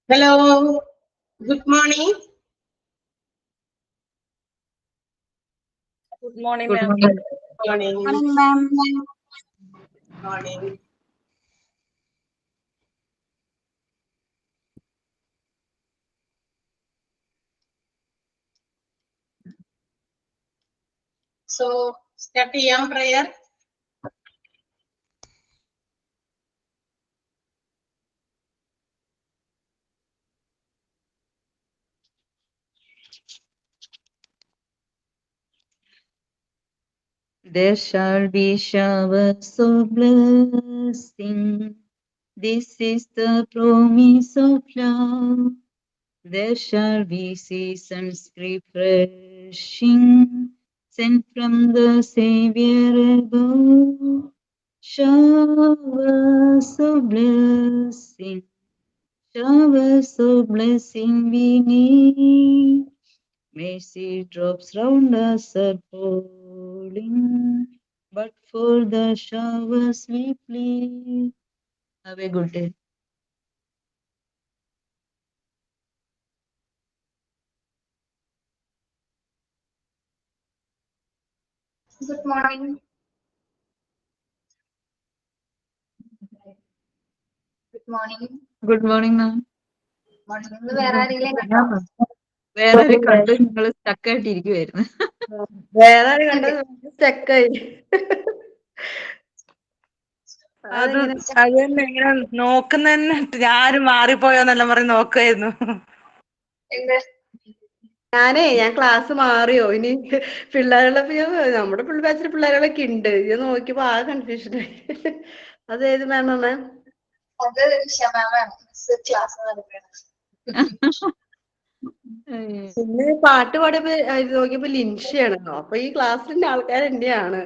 Hello, good morning. Good morning, Good ma'am. morning. Morning. Morning, ma'am. Morning. So, start ചെയ്യാം prayer. There shall be showers of blessing. This is the promise of love. There shall be seasons refreshing, sent from the Savior above. Showers of blessing, showers of blessing we need. Mercy drops round us are falling, but for the showers we plead. Have a good day. Good morning. Good morning. Good morning, ma'am. Morning. ഇന്ന് വേറെ ആരെങ്കിലും കണ്ടോ? വേറെ കണ്ടു നിങ്ങൾ സ്റ്റക്കായിട്ടിരിക്കുവായിരുന്നു. വേറെ ആരും കണ്ടത് സ്റ്റക്കായി. അത് തന്നെ ഇങ്ങനെ നോക്കുന്നതന്നെ ഞാനും മാറിപ്പോയോന്നെല്ലാം പറഞ്ഞ് നോക്കുമായിരുന്നു. ഞാൻ ക്ലാസ് മാറിയോ ഇനി പിള്ളേരുള്ളപ്പോ നമ്മുടെ ബാച്ചിലെ പിള്ളേരുകളൊക്കെ ഉണ്ട്. ഞാൻ നോക്കിയപ്പോ ആ കൺഫ്യൂഷൻ ആയി. അതേത് മാമ? അത് ക്ലാസ് പിന്നെ പാട്ട് പാടിയപ്പോ നോക്കിയപ്പോ ലിൻഷയാണല്ലോ. അപ്പൊ ഈ ക്ലാസ്സിലെ ആൾക്കാർ തന്നെയാണ്.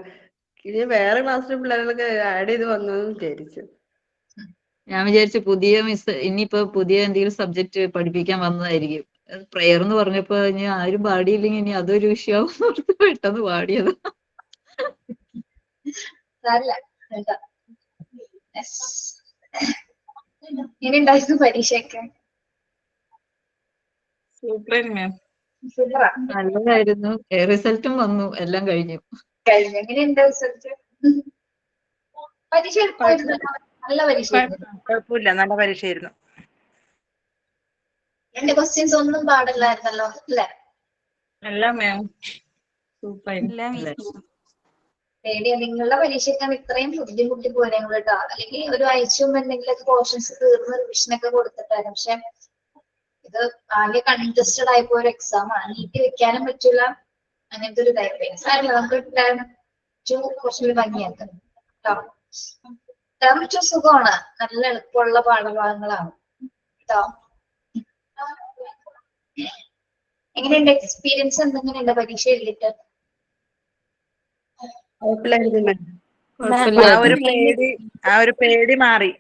ഇനി വേറെ ക്ലാസ്സിലെ പിള്ളേരുകളൊക്കെ ആഡ് ചെയ്ത് വന്നതെന്ന് വിചാരിച്ചു. ഞാൻ വിചാരിച്ചു പുതിയ മിസ് ഇനിയിപ്പോ പുതിയ എന്തെങ്കിലും സബ്ജക്ട് പഠിപ്പിക്കാൻ വന്നതായിരിക്കും. പ്രയർ എന്ന് പറഞ്ഞപ്പോ ഇനി ആരും പാടിയില്ലെങ്കിൽ ഇനി അതൊരു വിഷയമാവും പെട്ടെന്ന് പാടിയത്. ഇനി ഉണ്ടായിരുന്നു പരീക്ഷയൊക്കെ നല്ലതായിരുന്നു. റിസൾട്ടും വന്നു, എല്ലാം കഴിഞ്ഞു. എങ്ങനെയുണ്ട് റിസൾട്ട്? പരീക്ഷ നല്ല പരീക്ഷ കുഴപ്പമില്ല, നല്ല പരീക്ഷയായിരുന്നു. എന്റെ ക്വസ്റ്റ്യൻസ് ഒന്നും പാടില്ലായിരുന്നല്ലോ അല്ലേ? എല്ലാം മാം സൂപ്പർ. പേടിയാ നിങ്ങളുടെ പരീക്ഷയ്ക്കാണ് ഇത്രയും ബുദ്ധിമുട്ടി പോയത് കേട്ടോ. അല്ലെങ്കിൽ ഒരു ആഴ്ച മുമ്പ് എന്തെങ്കിലുമൊക്കെ പോർഷൻസ് തീർന്ന് റിവിഷനൊക്കെ കൊടുത്തിട്ടായിരുന്നു. പക്ഷെ ഇത് ആകെ കൺജസ്റ്റഡ് ആയിപ്പോ ഒരു എക്സാം ആണ്. നീട്ടി വെക്കാനും പറ്റൂല, അങ്ങനത്തെ ഒരു ഇതായിപ്പോയി. സാരല്ല, നമുക്ക് കുറച്ചുകൂടി ഭംഗിയാക്കാം കേട്ടോ. ടേം 2 സുഖമാണ്, നല്ല എളുപ്പമുള്ള പാഠഭാഗങ്ങളാണ് കേട്ടോ. എങ്ങനെയുണ്ട് എക്സ്പീരിയൻസ്? എന്തെങ്ങനെയുണ്ട് പരീക്ഷ എഴുതിയിട്ട്? ആ ഒരു പേടി മാറി.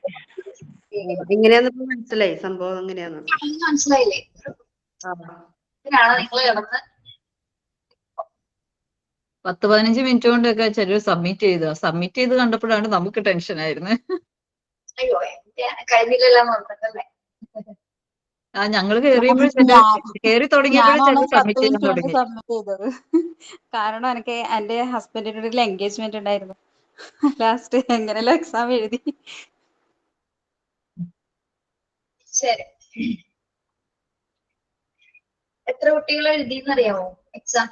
എങ്ങനെയാന്ന് മനസ്സിലായി, സംഭവം എങ്ങനെയാന്ന് മനസ്സിലായില്ലേ? ഇതിനാണ് നിങ്ങൾ കിടന്ന് 10-15 മിനിറ്റ് കൊണ്ടൊക്കെ ചിലർ സബ്മിറ്റ് ചെയ്ത് കണ്ടപ്പോഴാണ് നമുക്ക് ടെൻഷൻ ആയിരുന്നു. അയ്യോ കഴിഞ്ഞില്ലല്ലോ നോക്കട്ടല്ലേ. ഞങ്ങൾ കയറി തുടങ്ങിയപ്പോഴും സബ്മിറ്റ് ചെയ്യാൻ തുടങ്ങി. കാരണം എനിക്ക് എന്റെ ഹസ്ബൻഡിന്റെ ഒരു എൻഗേജ്മെന്റ് ഉണ്ടായിരുന്നു. ലാസ്റ്റ് എങ്ങനെയല്ലോ എക്സാം എഴുതി. ശരി, എത്ര കുട്ടികൾ എഴുതിയെന്നറിയാമോ എക്സാം?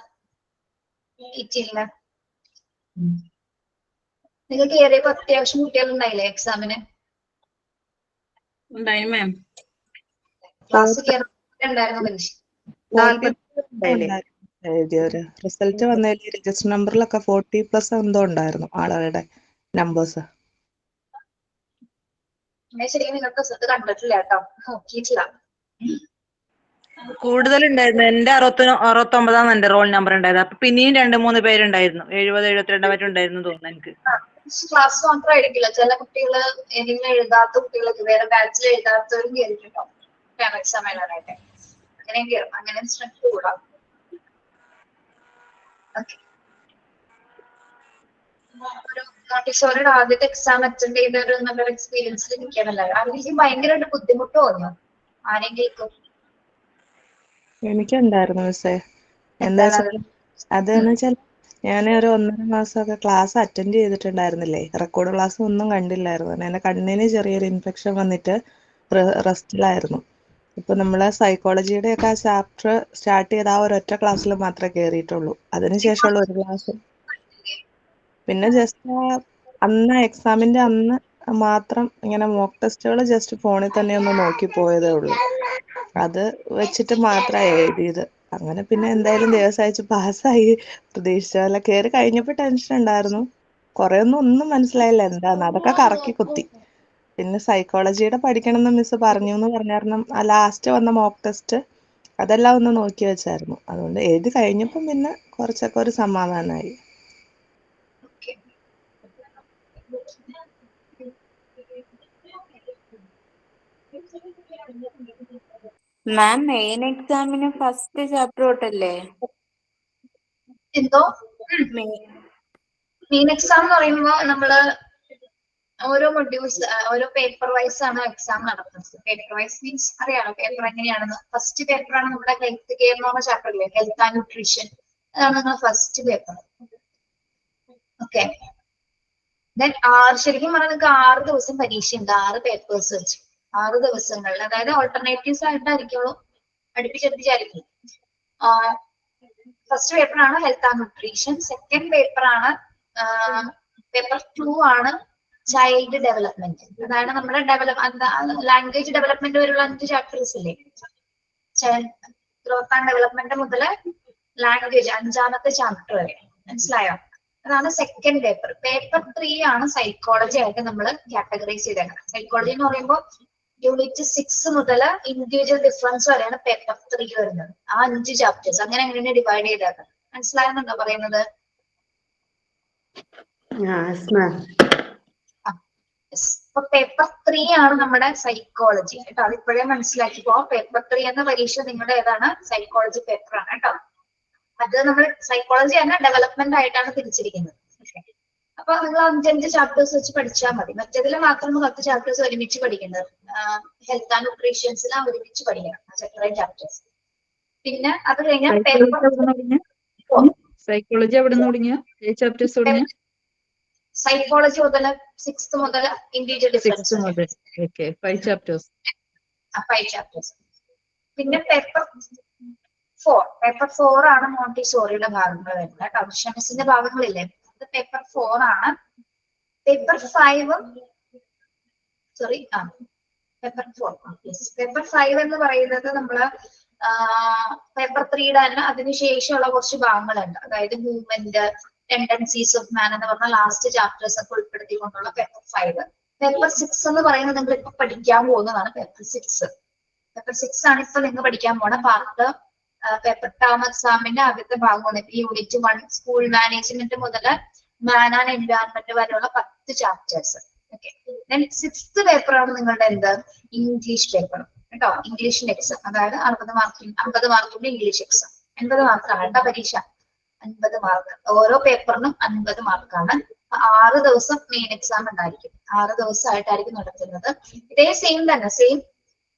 നിങ്ങൾക്ക് കയറിയപ്പോ അത്യാവശ്യം കുട്ടികൾ ഉണ്ടായില്ലേ എക്സാമിന്? ക്ലാസ് കയറുണ്ടായിരുന്നു പരീക്ഷ. റിസൾട്ട് വന്നതിൽ രജിസ്റ്റർ നമ്പറിലൊക്കെ 40+ എന്തോ ഉണ്ടായിരുന്നു ആളുകളുടെ നമ്പേഴ്സ്. ശരിക്കും നിങ്ങൾക്ക് റിസൾട്ട് കണ്ടിട്ടില്ല കേട്ടോ, നോക്കിയിട്ടില്ല. കൂടുതലുണ്ടായിരുന്നു. എന്റെ 69 എന്റെ റോൾ നമ്പർ ഉണ്ടായത്. അപ്പൊ പിന്നെയും 2-3 പേരുണ്ടായിരുന്നു. 70-72 മറ്റുണ്ടായിരുന്നു തോന്നുന്നു എനിക്ക്. ക്ലാസ് മാത്രമായിരിക്കില്ല, ചില കുട്ടികള് ഏതെങ്കിലും എഴുതാത്ത കുട്ടികളൊക്കെ വേറെ ബാച്ചിൽ എഴുതാത്തവരും കയറിയിട്ടുണ്ടോ എക്സാം എഴുതാനായിട്ട്? അങ്ങനെയും കയറും, അങ്ങനെ സ്ട്രെങ്ത് കൂടാം. ഒരു മോണ്ടിസോറിയുടെ ആദ്യത്തെ എക്സാം അറ്റൻഡ് ചെയ്ത ഒരു നല്ലൊരു എക്സ്പീരിയൻസിൽ നിൽക്കണല്ലോ. അതിലേക്ക് ഭയങ്കരമായിട്ട് ബുദ്ധിമുട്ട് തോന്നിയോ? ആരെങ്കിലും എനിക്കുണ്ടായിരുന്നു മിസ്സേ. എന്താ എന്താണ് വെച്ചാൽ അതെന്ന് വെച്ചാൽ ഞാൻ ഒരു 1.5 മാസമൊക്കെ ക്ലാസ് അറ്റൻഡ് ചെയ്തിട്ടുണ്ടായിരുന്നില്ലേ. റെക്കോർഡ് ക്ലാസ് ഒന്നും കണ്ടില്ലായിരുന്നു. എന്റെ കണ്ണിന് ചെറിയൊരു ഇൻഫെക്ഷൻ വന്നിട്ട് റെസ്റ്റിലായിരുന്നു. ഇപ്പൊ നമ്മളെ സൈക്കോളജിയുടെ ഒക്കെ ആ ചാപ്റ്റർ സ്റ്റാർട്ട് ചെയ്ത ആ ഒരൊറ്റ ക്ലാസ്സിൽ മാത്രമേ കയറിയിട്ടുള്ളൂ. അതിനുശേഷമുള്ള ഒരു ക്ലാസ് പിന്നെ ജസ്റ്റ് അന്ന് എക്സാമിന്റെ അന്ന് മാത്രം ഇങ്ങനെ മോക്ക് ടെസ്റ്റുകൾ ജസ്റ്റ് ഫോണിൽ തന്നെ ഒന്ന് നോക്കി പോയതേ ഉള്ളൂ. അത് വെച്ചിട്ട് മാത്രമാണ് എഴുതിയത്. അങ്ങനെ പിന്നെ എന്തായാലും ദിവസം അയച്ച് പാസ്സായി. പ്രതീക്ഷിച്ച പോലെ കയറി കഴിഞ്ഞപ്പോ ടെൻഷൻ ഉണ്ടായിരുന്നു. കുറെ ഒന്നും മനസ്സിലായില്ല എന്താന്ന്. അതൊക്കെ കറക്കി കുത്തി. പിന്നെ സൈക്കോളജിയുടെ പഠിക്കണം എന്ന് മിസ് പറഞ്ഞു എന്ന് പറഞ്ഞ കാരണം ആ ലാസ്റ്റ് വന്ന മോക്ക് ടെസ്റ്റ് അതെല്ലാം ഒന്ന് നോക്കി വെച്ചായിരുന്നു. അതുകൊണ്ട് എഴുതി കഴിഞ്ഞപ്പം പിന്നെ കുറച്ചൊക്കെ ഒരു സമാധാനമായി. മാം മെയിൻ എക്സാമിന് ഫസ്റ്റ് ചാപ്റ്റർ തൊട്ടല്ലേ? എന്തോ മെയിൻ മെയിൻ എക്സാം എന്ന് പറയുമ്പോ നമ്മള് ഓരോ മൊഡ്യൂൾസ് ഓരോ പേപ്പർ വൈസ് ആണ് എക്സാം നടത്തുന്നത്. പേപ്പർ വൈസ് മീൻസ് അറിയാലോ പേപ്പർ എങ്ങനെയാണെന്ന്. ഫസ്റ്റ് പേപ്പർ ആണ് നമ്മുടെ ഹെൽത്ത് കെയർ എന്ന് പറഞ്ഞ ചാപ്റ്റർ അല്ലേ, ഹെൽത്ത് ആൻഡ് ന്യൂട്രീഷൻ. അതാണ് നമ്മുടെ ഫസ്റ്റ് പേപ്പർ. ഓക്കെ, ദെൻ ശരിക്കും പറഞ്ഞാൽ നിങ്ങൾക്ക് 6 ദിവസം പരീക്ഷയുണ്ട്. 6 പേപ്പേഴ്സ് വെച്ച് 6 ദിവസങ്ങളിൽ, അതായത് ഓൾട്ടർനേറ്റീവ്സ് ആയിട്ടായിരിക്കുള്ളൂ, അടുപ്പിച്ചടുപ്പിച്ചായിരിക്കും. ഫസ്റ്റ് പേപ്പർ ആണ് health and nutrition. Second paper ആണ് പേപ്പർ 2 ആണ് ചൈൽഡ് ഡെവലപ്മെന്റ്. അതായത് നമ്മുടെ ലാംഗ്വേജ് ഡെവലപ്മെന്റ് വരെയുള്ള 5 ചാപ്റ്റേഴ്സ് ഇല്ലേ, ഗ്രോത്ത് ആൻഡ് ഡെവലപ്മെന്റ് മുതൽ ലാംഗ്വേജ് 5ാമത്തെ ചാപ്റ്റർ വരെ. മനസ്സിലായോ? അതാണ് സെക്കൻഡ് പേപ്പർ. പേപ്പർ 3 ആണ് സൈക്കോളജി ആയിട്ട് നമ്മൾ കാറ്റഗറൈസ് ചെയ്തേക്കുന്നത്. സൈക്കോളജി എന്ന് പറയുമ്പോൾ യൂണിറ്റ് 6 മുതൽ ഇൻഡിവിജ്വൽ ഡിഫറൻസ് വരെയാണ് പേപ്പർ 3 വരുന്നത്. ആ 5 ചാപ്റ്റേഴ്സ് അങ്ങനെ ഡിവൈഡ് ചെയ്തേക്കുന്നത്. മനസ്സിലായെന്നുണ്ടോ പറയുന്നത്? അപ്പൊ പേപ്പർ 3 ആണ് നമ്മുടെ സൈക്കോളജി കേട്ടോ. അതിപ്പോഴേ മനസ്സിലാക്കിപ്പോ. പേപ്പർ 3 എന്ന പരീക്ഷ നിങ്ങളുടെ ഏതാണ്? സൈക്കോളജി പേപ്പർ ആണ് കേട്ടോ. അത് നമ്മൾ സൈക്കോളജി തന്നെ ഡെവലപ്മെന്റ് ആയിട്ടാണ് തിരിച്ചിരിക്കുന്നത്. അപ്പൊ നിങ്ങൾ 5 ചാപ്റ്റേഴ്സ് വെച്ച് പഠിച്ചാൽ മതി. മറ്റേതിൽ മാത്രം 10 ചാപ്റ്റേഴ്സ് ഒരുമിച്ച് പഠിക്കുന്നത്. ഹെൽത്ത് ആൻഡ് ന്യൂട്രീഷൻസിലാണ് ഒരുമിച്ച് പഠിക്കണം സെപ്പറേറ്റ് ചാപ്റ്റേഴ്സ്. പിന്നെ അത് കഴിഞ്ഞാൽ സൈക്കോളജി എവിടെ നിന്ന് തുടങ്ങിയ ചാപ്റ്റേഴ്സ് തുടങ്ങിയ? സൈക്കോളജി മുതൽ 6th മുതൽ ഇൻഡിവിജ്വൽ ഡിഫറൻസ് 5 ചാപ്റ്റേഴ്സ്. 5 ചാപ്റ്റേഴ്സ്. പിന്നെ പേപ്പർ 4 ആണ് മോണ്ടിസോറിയുടെ ഭാഗങ്ങൾ വരുന്നത് കേട്ടോ. ഷെമിസിന്റെ ഭാഗങ്ങളില്ലേ, അത് പേപ്പർ 4 ആണ്. പേപ്പർ 5 പേപ്പർ 5 എന്ന് പറയുന്നത് നമ്മള് പേപ്പർ 3യുടെ തന്നെ അതിനുശേഷമുള്ള കുറച്ച് ഭാഗങ്ങളുണ്ട്. അതായത് മൂവ്മെന്റ്, ടെൻഡൻസീസ് ഓഫ് മാൻ എന്ന് പറഞ്ഞ ലാസ്റ്റ് ചാപ്റ്റേഴ്സ് ഒക്കെ ഉൾപ്പെടുത്തിക്കൊണ്ടുള്ള പേപ്പർ 5. പേപ്പർ 6 എന്ന് പറയുന്നത് നിങ്ങൾ ഇപ്പൊ പഠിക്കാൻ പോകുന്നതാണ്. പേപ്പർ 6 ആണ് ഇപ്പൊ നിങ്ങൾ പഠിക്കാൻ പോണ പാർട്ട്. പേപ്പർ ടേം എക്സാമിന്റെ ആദ്യത്തെ ഭാഗമാണ്. ഇപ്പൊ യൂണിറ്റ് 1 സ്കൂൾ മാനേജ്മെന്റ് മുതൽ മാൻ ആൻഡ് എൻവയോൺമെന്റ് വരെയുള്ള 10 chapters. Okay, then 6th paper ആണ് നിങ്ങളുടെ എന്ത്? ഇംഗ്ലീഷ് പേപ്പർ കേട്ടോ. ഇംഗ്ലീഷിന്റെ എക്സാം, അതായത് 50 മാർക്കിന്റെ ഇംഗ്ലീഷ് എക്സാം. 50 മാർക്കാണ് കേട്ടോ പരീക്ഷ. 50 മാർക്ക്. ഓരോ പേപ്പറിനും 50 മാർക്കാണ്. 6 ദിവസം മെയിൻ എക്സാം ഉണ്ടായിരിക്കും. 6 ദിവസമായിട്ടായിരിക്കും നടത്തുന്നത്. ഇതേ സെയിം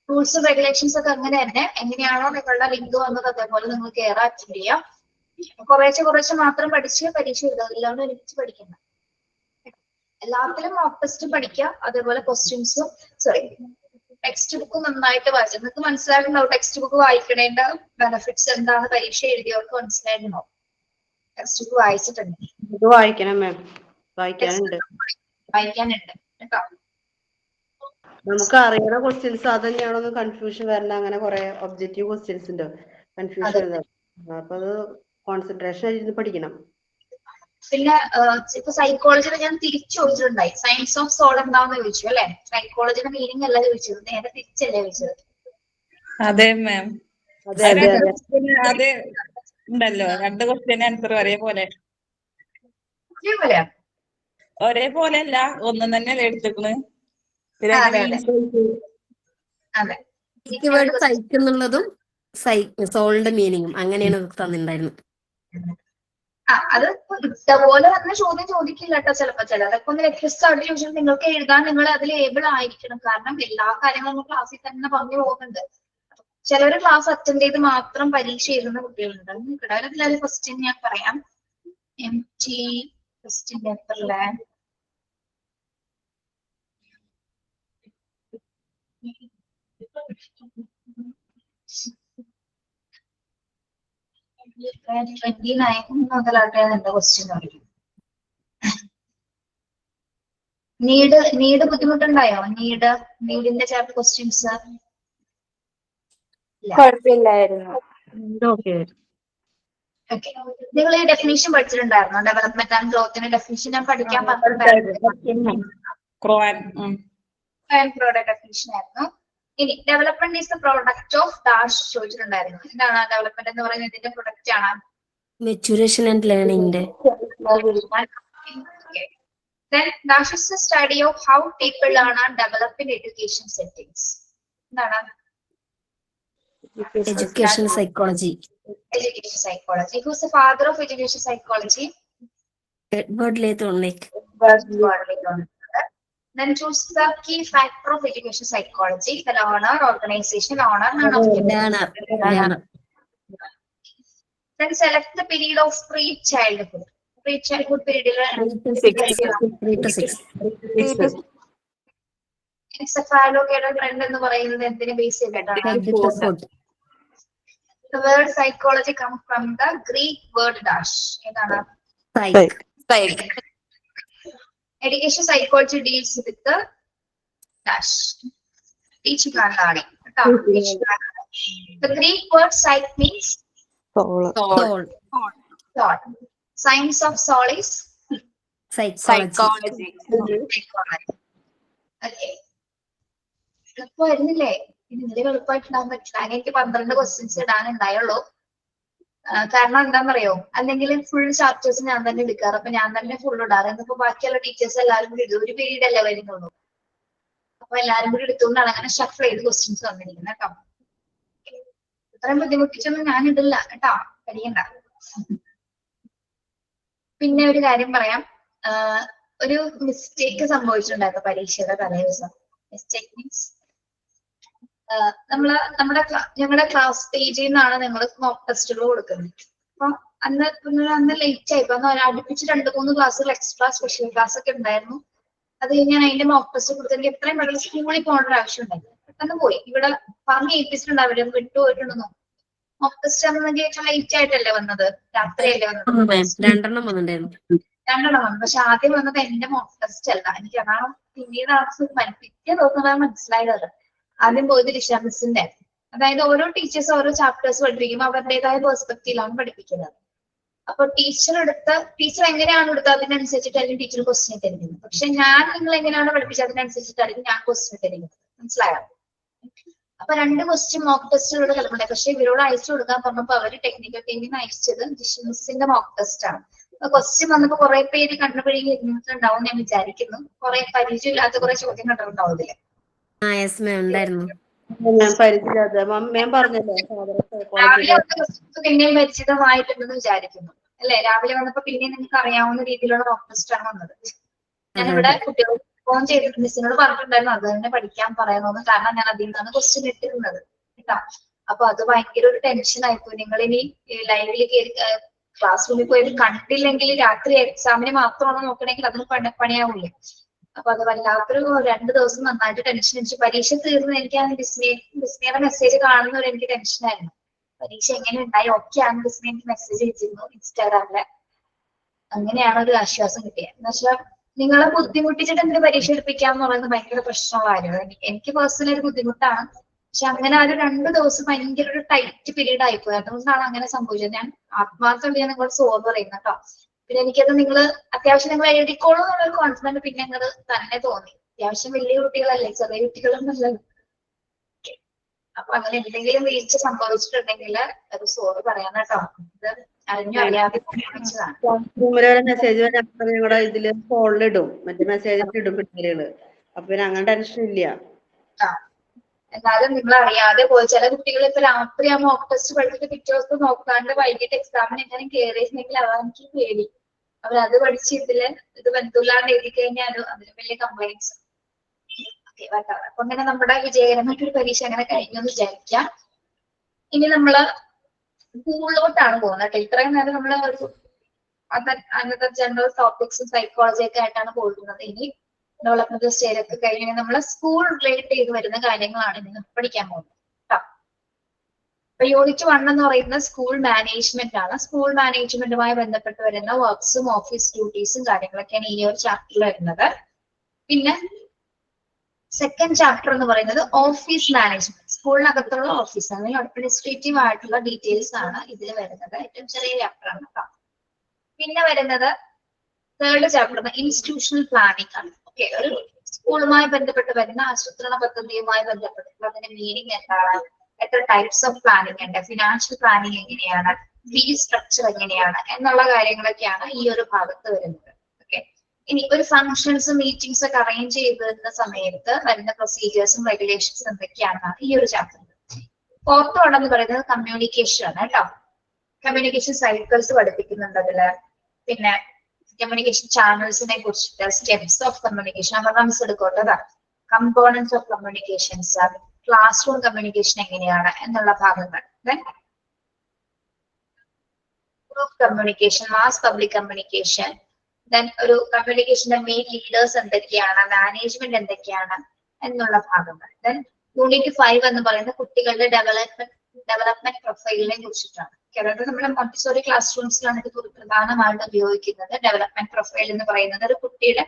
റൂൾസും റെഗുലേഷൻസ് ഒക്കെ അങ്ങനെ തന്നെ. എങ്ങനെയാണോ നിങ്ങളുടെ ലിങ്ക് വന്നത് അതേപോലെ നിങ്ങൾ കയറി അറ്റൻഡ് ചെയ്യാം. കുറേശ്ശെ മാത്രം പഠിച്ച് പരീക്ഷ എഴുതുക. എല്ലാവരും ഒരുമിച്ച് പഠിക്കണം. എല്ലാത്തിലും മോക്ക് ടെസ്റ്റ് പഠിക്കുക. അതേപോലെ ക്വസ്റ്റ്യൻസും ടെക്സ്റ്റ് ബുക്ക് നന്നായിട്ട് വായിച്ചു. നിങ്ങൾക്ക് മനസ്സിലായിട്ടുണ്ടാവും ടെക്സ്റ്റ് ബുക്ക് വായിക്കണേണ്ട ബെനിഫിറ്റ്സ് എന്താണ്. പരീക്ഷ എഴുതിയവർക്ക് മനസ്സിലായിട്ടുണ്ടാവും. ടെക്സ്റ്റ് ബുക്ക് വായിച്ചിട്ടുണ്ട്. വായിക്കണം മാം, വായിക്കാനുണ്ട് കേട്ടോ. നമുക്ക് അറിയുന്ന ക്വസ്റ്റ്യൻസ് അത് തന്നെയാണോ കൺഫ്യൂഷൻ വരണ. അങ്ങനെ കുറെ ഒബ്ജക്റ്റീവ് ക്വസ്റ്റ്യൻസ് ഉണ്ട്, കൺഫ്യൂഷൻ. അപ്പൊ അത് കോൺസെൻട്രേഷൻ ആയിട്ട് പഠിക്കണം. പിന്നെ ഇപ്പൊ സൈക്കോളജിയിൽ ഞാൻ തിരിച്ചു ചോദിച്ചിട്ടുണ്ടായി. സയൻസ് ഓഫ് സോൾ എന്താണെന്ന് ചോദിച്ചു അല്ലെ. സൈക്കോളജിയുടെ മീനിങ് അല്ല ചോദിച്ചത്, നേരെ തിരിച്ചല്ലേ ചോദിച്ചത്? അതെ മാം. അതെ അതെ അതെ അത് ഉണ്ടല്ലോ 2 ക്വസ്റ്റ്യൻ ആൻസർ ഒരേപോലെ. ഒരേപോലെ അല്ല, ഒന്നും തന്നെ എടുത്തേക്കണ്. അതെ, സൈക്ക് എന്നുള്ളതും സോളിന്റെ മീനിങ്ങും അങ്ങനെയാണ് തന്നിട്ടുണ്ടായിരുന്നത്. അത് ഇഷ്ടപോലെ തന്നെ ചോദ്യം ചോദിക്കില്ല കേട്ടോ. ചിലതൊക്കെ ഒന്ന് വ്യത്യസ്തമായിട്ട് ചോദിച്ചാൽ നിങ്ങൾക്ക് എഴുതാൻ നിങ്ങൾ അതിൽ ഏബിൾ ആയിരിക്കണം. കാരണം എല്ലാ കാര്യങ്ങളും ക്ലാസ്സിൽ തന്നെ പറഞ്ഞു പോകുന്നുണ്ട്. ചിലവര് ക്ലാസ് അറ്റൻഡ് ചെയ്ത് മാത്രം പരീക്ഷ എഴുതുന്ന കുട്ടികളുണ്ട്. അതിൽ ക്വസ്റ്റ്യൻ ഞാൻ പറയാം. MT ക്വസ്റ്റ്യൻ പേപ്പറിലെ മുതലായിട്ട് ക്വസ്റ്റ്യൻ തുടങ്ങി. നീഡ് ബുദ്ധിമുട്ടുണ്ടായോ? നീഡിന്റെ ചാപ്റ്റർ ക്വസ്റ്റ്യൻസ് കുഴപ്പമില്ലായിരുന്നു. ഓക്കെ. ഓക്കെ, നിങ്ങൾ ഈ ഡെഫിനേഷൻ പഠിച്ചിട്ടുണ്ടായിരുന്നോ? ഡെവലപ്മെന്റ് ആൻഡ് ഗ്രോത്തിന്റെ ഡെഫിനേഷൻ ഞാൻ പഠിക്കാൻ പറഞ്ഞിട്ടുണ്ടായിരുന്നു. ഡെഫിനേഷൻ ആയിരുന്നു. ഇനി development is the product of dash ചോദിച്ചിട്ടുണ്ടായിരുന്നു. എന്താണ് ഡെവലപ്മെന്റ് എന്ന് പറയുന്നത്? ഇതിന്റെ പ്രൊഡക്റ്റ് ആണ് മെച്ചുറേഷൻ ആൻഡ് ലേണിംഗിന്റെ. Then dash is the study of how people learn and develop in education settings. എന്താണ്? Education psychology. Education psychology. Who's the father of education psychology? Edward Lee Thorndike. Then choose the key factor of education psychology. The learner, organization, owner, learner. Then select the period of pre-childhood. Pre-childhood period. 3 to 6. Encephalocadal trend എന്ന് പറയുന്നത് എന്തിനെ base ചെയ്തിട്ടാണ്? The word psychology comes from the Greek word dash. എന്താണ്? Education psychology deals with the dash. Teaching and learning. The Greek word psych means Soul. thought. Science of soul is Psychology. Okay. എളുപ്പം വരുന്നില്ലേ? ഇതിൽ എളുപ്പമായിട്ടുണ്ടാകാൻ പറ്റില്ല. എനിക്ക് 12 questions ഇടാനുണ്ടായുള്ളൂ. കാരണം എന്താണെന്നറിയോ? അല്ലെങ്കിൽ full chapters ഞാൻ തന്നെ എടുക്കാറ്. അപ്പൊ ഞാൻ തന്നെ ഫുൾ ഇടാറ്. എന്നിപ്പോ ബാക്കിയുള്ള ടീച്ചേഴ്സ് എല്ലാവരും കൂടി ഇടും. ഒരു പീരീഡ് അല്ലേ വരുന്നുള്ളൂ. അപ്പൊ എല്ലാവരും കൂടി എടുത്തുകൊണ്ടാണ് അങ്ങനെ ഷഫിൾ ചെയ്ത് ക്വസ്റ്റ്യൻസ് വന്നിരിക്കുന്നത് കേട്ടോ. ഇത്രയും ബുദ്ധിമുട്ടിച്ചൊന്നും ഞാൻ ഇടില്ല കേട്ടോ, കഴിയണ്ട. പിന്നെ ഒരു കാര്യം പറയാം. ഒരു മിസ്റ്റേക്ക് സംഭവിച്ചിട്ടുണ്ടായിരുന്നു പരീക്ഷയുടെ തലേദിവസം. മിസ്റ്റേക്ക് മീൻസ് ഞങ്ങളുടെ ക്ലാസ് സ്റ്റേജിൽ നിന്നാണ് ഞങ്ങൾ മോക്ക് ടെസ്റ്റുകൾ കൊടുക്കുന്നത്. അപ്പൊ അന്ന് ലേറ്റ് ആയി. അപ്പൊ അടുപ്പിച്ച് 2-3 ക്ലാസ്സുകൾ എക്സ്ട്രാ സ്പെഷ്യൽ ക്ലാസ് ഒക്കെ ഉണ്ടായിരുന്നു. അത് കഴിഞ്ഞ് ഞാൻ അതിന്റെ മോക്ക് ടെസ്റ്റ് കൊടുത്തു. എനിക്ക് എത്രയും പെട്ടെന്ന് സ്കൂളിൽ പോകേണ്ട ഒരു ആവശ്യം ഉണ്ടായിരുന്നു. പെട്ടെന്ന് പോയി. ഇവിടെ പറഞ്ഞ് ഏൽപ്പിച്ചിട്ടുണ്ടാവില്ല, വിട്ടുപോയിട്ടുണ്ടെന്നോ. മോക്ക് ടെസ്റ്റ് ആണെന്നെങ്കിൽ ഏറ്റവും ലേറ്റ് ആയിട്ടല്ലേ വന്നത്, രാത്രിയല്ലേ വന്നത്. 2 വന്നിട്ടുണ്ടായിരുന്നു. 2 വന്നു. പക്ഷെ ആദ്യം വന്നത് എന്റെ മോക്ക് ടെസ്റ്റ് അല്ല. എനിക്ക് അതാണ് പിന്നീടാണ് പിറ്റേ ദിവസം മനസ്സിലായത്. ആദ്യം പോയത് ലിഷ മിസ്സിന്റെ. അതായത് ഓരോ ടീച്ചേഴ്സ് ഓരോ ചാപ്റ്റേഴ്സ് പഠിപ്പിക്കുമ്പോൾ അവരുടേതായ പെർസ്പെക്റ്റീവിലാണ് പഠിപ്പിക്കുന്നത്. അപ്പൊ ടീച്ചർ എങ്ങനെയാണ് എടുത്തത് അതിനനുസരിച്ചിട്ടായിരിക്കും ടീച്ചർ ക്വസ്റ്റ്യൻ ഇട്ടിരിക്കുന്നത്. പക്ഷെ ഞാൻ നിങ്ങൾ എങ്ങനെയാണ് പഠിപ്പിച്ചത് അതിനനുസരിച്ചിട്ടായിരിക്കും ഞാൻ ക്വസ്റ്റ്യൻ ഇട്ടിരിക്കുന്നത്. മനസ്സിലായോ? അപ്പൊ 2 ക്വസ്റ്റ്യൻ മോക്ക് ടെസ്റ്റുകളുടെ കിടപ്പുണ്ട്. പക്ഷെ ഇവരോട് അയച്ചു കൊടുക്കാൻ പറഞ്ഞപ്പോ അവര് ടെക്നിക്കൽ ടീമിൽ നിന്ന് അയച്ചത് ജിഷ മിസ്സിന്റെ മോക്ക് ടെസ്റ്റ് ആണ്. ക്വസ്റ്റ്യൻ വന്നപ്പോ കുറെ പേര് കണ്ടുപിടിക്ക് ഇരുന്നിട്ടുണ്ടാവും ഞാൻ വിചാരിക്കുന്നു. കുറെ പരിചയമില്ലാത്ത കുറെ ചോദ്യം കണ്ടിട്ടുണ്ടാവും ഇതില്. ഉണ്ടായിരുന്നു. രാവിലെ പിന്നെയും പരിചിതമായിട്ടുണ്ടെന്ന് വിചാരിക്കുന്നു അല്ലെ? രാവിലെ വന്നപ്പോ പിന്നെയും നിങ്ങൾക്ക് അറിയാവുന്ന രീതിയിലുള്ള മോക്ക് ടെസ്റ്റ് ആണ് വന്നത്. ഞാനിവിടെ കുട്ടികൾ ഫോൺ ചെയ്തിട്ട് മിസ്സിനോട് പറഞ്ഞിട്ടുണ്ടായിരുന്നു അത് തന്നെ പഠിക്കാൻ പറയണമെന്ന്. കാരണം ഞാൻ അതിൽ നിന്നാണ് ക്വസ്റ്റ്യൻ ഇട്ടിരുന്നത് കേട്ടോ. അപ്പൊ അത് ഭയങ്കര ഒരു ടെൻഷൻ ആയിപ്പോയി. നിങ്ങൾ ഇനി ലൈവില് കയറി ക്ലാസ് റൂമിൽ പോയിട്ട് കണ്ടില്ലെങ്കിൽ രാത്രി എക്സാമിന് മാത്രമാണ് നോക്കണമെങ്കിൽ അതിന് പണിയാവൂലേ? അപ്പൊ അത് വല്ലാത്തൊരു 2 ദിവസം നന്നായിട്ട് ടെൻഷൻ അടിച്ചു. പരീക്ഷ തീർന്ന് എനിക്ക് ആ ഡിസ്മയുടെ മെസ്സേജ് കാണുന്നവരെ എനിക്ക് ടെൻഷനായിരുന്നു. പരീക്ഷ എങ്ങനെ ഉണ്ടായി, ഓക്കെ ആണ് ഡിസ്മി എനിക്ക് മെസ്സേജ് അയച്ചിരുന്നു ഇൻസ്റ്റാഗ്രാമില്. അങ്ങനെയാണ് ഒരു ആശ്വാസം കിട്ടിയത്. എന്നുവെച്ചാൽ നിങ്ങളെ ബുദ്ധിമുട്ടിച്ചിട്ട് എന്തിന് പരീക്ഷ എടുപ്പിക്കാന്ന് പറയുന്നത് ഭയങ്കര പ്രശ്നമുള്ള കാര്യമാണ്. എനിക്ക് പേഴ്സണലി ഒരു ബുദ്ധിമുട്ടാണ്. പക്ഷെ അങ്ങനെ ഒരു 2 ദിവസം ഭയങ്കര ഒരു ടൈറ്റ് പീരീഡ് ആയിപ്പോയി. അതുകൊണ്ടാണ് അങ്ങനെ സംഭവിച്ചത്. ഞാൻ ആത്മാർത്ഥം ഞാൻ നിങ്ങളോട് സോറി പറയുന്നു കേട്ടോ. പിന്നെ എനിക്കത് നിങ്ങൾ അത്യാവശ്യം നിങ്ങൾ എഴുതിക്കോളൂ എന്നുള്ളൊരു കോൺഫിഡൻസ് പിന്നെ ഞങ്ങൾ തന്നെ തോന്നി. അത്യാവശ്യം വലിയ കുട്ടികളല്ലേ, ചെറിയ കുട്ടികളൊന്നുമല്ല. അപ്പൊ അങ്ങനെ എന്തെങ്കിലും വീഴ്ച സംഭവിച്ചിട്ടുണ്ടെങ്കിൽ അത് സോറി പറയാൻ കേട്ടോ. ഇത് അറിഞ്ഞു അറിയാതെ മെസ്സേജ് ഞങ്ങളുടെ ഇതില് ഫോണിലിടും, മറ്റേ മെസ്സേജ് ഇടും കുട്ടികള്. അപ്പൊ പിന്നെ അങ്ങനെ ടെൻഷൻ ഇല്ല. എന്നാലും നിങ്ങൾ അറിയാതെ പോയി. ചില കുട്ടികൾ ഇപ്പൊ രാത്രി ആ മോക്ക് ടെസ്റ്റ് പഠിച്ചിട്ട് പിറ്റേ ദിവസം നോക്കാണ്ട് വൈകിട്ട് എക്സാമിന് എങ്ങനെ കയറിയിട്ടുണ്ടെങ്കിൽ അതാണ് എനിക്ക് പേടി. അവരത് പഠിച്ച് ഇത് ബന്ധുല്ലാണ്ട് എഴുതി കഴിഞ്ഞാലും അതിന് വലിയ കംപ്ലൈൻറ്റ്സ്. അപ്പൊ അങ്ങനെ നമ്മുടെ വിജയകരമായിട്ടൊരു പരീക്ഷ അങ്ങനെ കഴിഞ്ഞു എന്ന് വിചാരിക്കാം. ഇനി നമ്മള് സ്കൂളിലോട്ടാണ് പോകുന്നത് കേട്ടോ. ഇത്രയും നേരം നമ്മള് ഒരു അന്നത്തെ ജനറൽ ടോപ്പിക്സും സൈക്കോളജി ഒക്കെ ആയിട്ടാണ് പോകുന്നത്. ഇനി ഡെവലപ്മെന്റൽ സ്റ്റേജ് ഒക്കെ കഴിഞ്ഞ് നമ്മൾ സ്കൂൾ റിലേറ്റ് ചെയ്ത് വരുന്ന കാര്യങ്ങളാണ് ഇനി പഠിക്കാൻ പോകുന്നത് കേട്ടോ. അപ്പൊ യൂണിറ്റ് 1 എന്ന് പറയുന്നത് സ്കൂൾ മാനേജ്മെന്റ് ആണ്. സ്കൂൾ മാനേജ്മെന്റുമായി ബന്ധപ്പെട്ട് വരുന്ന വർക്ക്സും ഓഫീസ് ഡ്യൂട്ടീസും കാര്യങ്ങളൊക്കെയാണ് ഈ ഒരു ചാപ്റ്ററിൽ വരുന്നത്. പിന്നെ സെക്കൻഡ് ചാപ്റ്റർ എന്ന് പറയുന്നത് ഓഫീസ് മാനേജ്മെന്റ്, സ്കൂളിനകത്തുള്ള ഓഫീസ് അല്ലെങ്കിൽ അഡ്മിനിസ്ട്രേറ്റീവ് ആയിട്ടുള്ള ഡീറ്റെയിൽസ് ആണ് ഇതിൽ വരുന്നത്. ഏറ്റവും ചെറിയ ചാപ്റ്റർ ആണ് കേട്ടോ. പിന്നെ വരുന്നത് തേർഡ് ചാപ്റ്റർ ഇൻസ്റ്റിറ്റ്യൂഷണൽ പ്ലാനിങ് ആണ്. ഓക്കെ, ഒരു സ്കൂളുമായി ബന്ധപ്പെട്ട് വരുന്ന ആസൂത്രണ പദ്ധതിയുമായി ബന്ധപ്പെട്ടിട്ടുള്ള അതിന്റെ മീനിങ് എന്താണ്, എത്ര ടൈപ്സ് ഓഫ് പ്ലാനിങ് ഉണ്ട്, ഫിനാൻഷ്യൽ പ്ലാനിങ് എങ്ങനെയാണ്, ഫീസ് സ്ട്രക്ചർ എങ്ങനെയാണ് എന്നുള്ള കാര്യങ്ങളൊക്കെയാണ് ഈ ഒരു ഭാഗത്ത് വരുന്നത്. ഓക്കെ, ഇനി ഒരു ഫംഗ്ഷൻസ് മീറ്റിംഗ്സ് ഒക്കെ അറേഞ്ച് ചെയ്തിരുന്ന സമയത്ത് വരുന്ന പ്രൊസീജിയേഴ്സും റെഗുലേഷൻസും എന്തൊക്കെയാണെന്നാണ് ഈ ഒരു ചാപ്റ്റർ. ഫോർത്ത് വൺ എന്ന് പറയുന്നത് കമ്മ്യൂണിക്കേഷൻ ആണ് കേട്ടോ. കമ്മ്യൂണിക്കേഷൻ സൈക്കിൾസ് പഠിപ്പിക്കുന്നുണ്ട് അതില്. പിന്നെ കമ്മ്യൂണിക്കേഷൻ ചാനൽസിനെ കുറിച്ചിട്ട്, സ്റ്റെപ്സ് ഓഫ് കമ്മ്യൂണിക്കേഷൻ, അവർണംസ് എടുക്കേണ്ടത്, components of communications, class room communication എങ്ങനെയാണ് എന്നുള്ള ഭാഗങ്ങൾ. Group communication, mass public communication, then ഒരു കമ്മ്യൂണിക്കേഷന്റെ മെയിൻ ലീഡേഴ്സ് എന്തൊക്കെയാണ്, മാനേജ്മെന്റ് എന്തൊക്കെയാണ് എന്നുള്ള ഭാഗങ്ങൾ. ദെൻ യൂണിറ്റ് 5 എന്ന് പറയുന്നത് കുട്ടികളുടെ ഡെവലപ്മെന്റ് പ്രൊഫൈലിനെ കുറിച്ചിട്ടാണ്. അതായത് നമ്മുടെ മോണ്ടിസോറി ക്ലാസ് റൂംസിലാണ് ഇത് പ്രധാനമായിട്ട് ഉപയോഗിക്കുന്നത്. ഡെവലപ്മെന്റ് പ്രൊഫൈൽ എന്ന് പറയുന്നത് ഒരു കുട്ടിയുടെ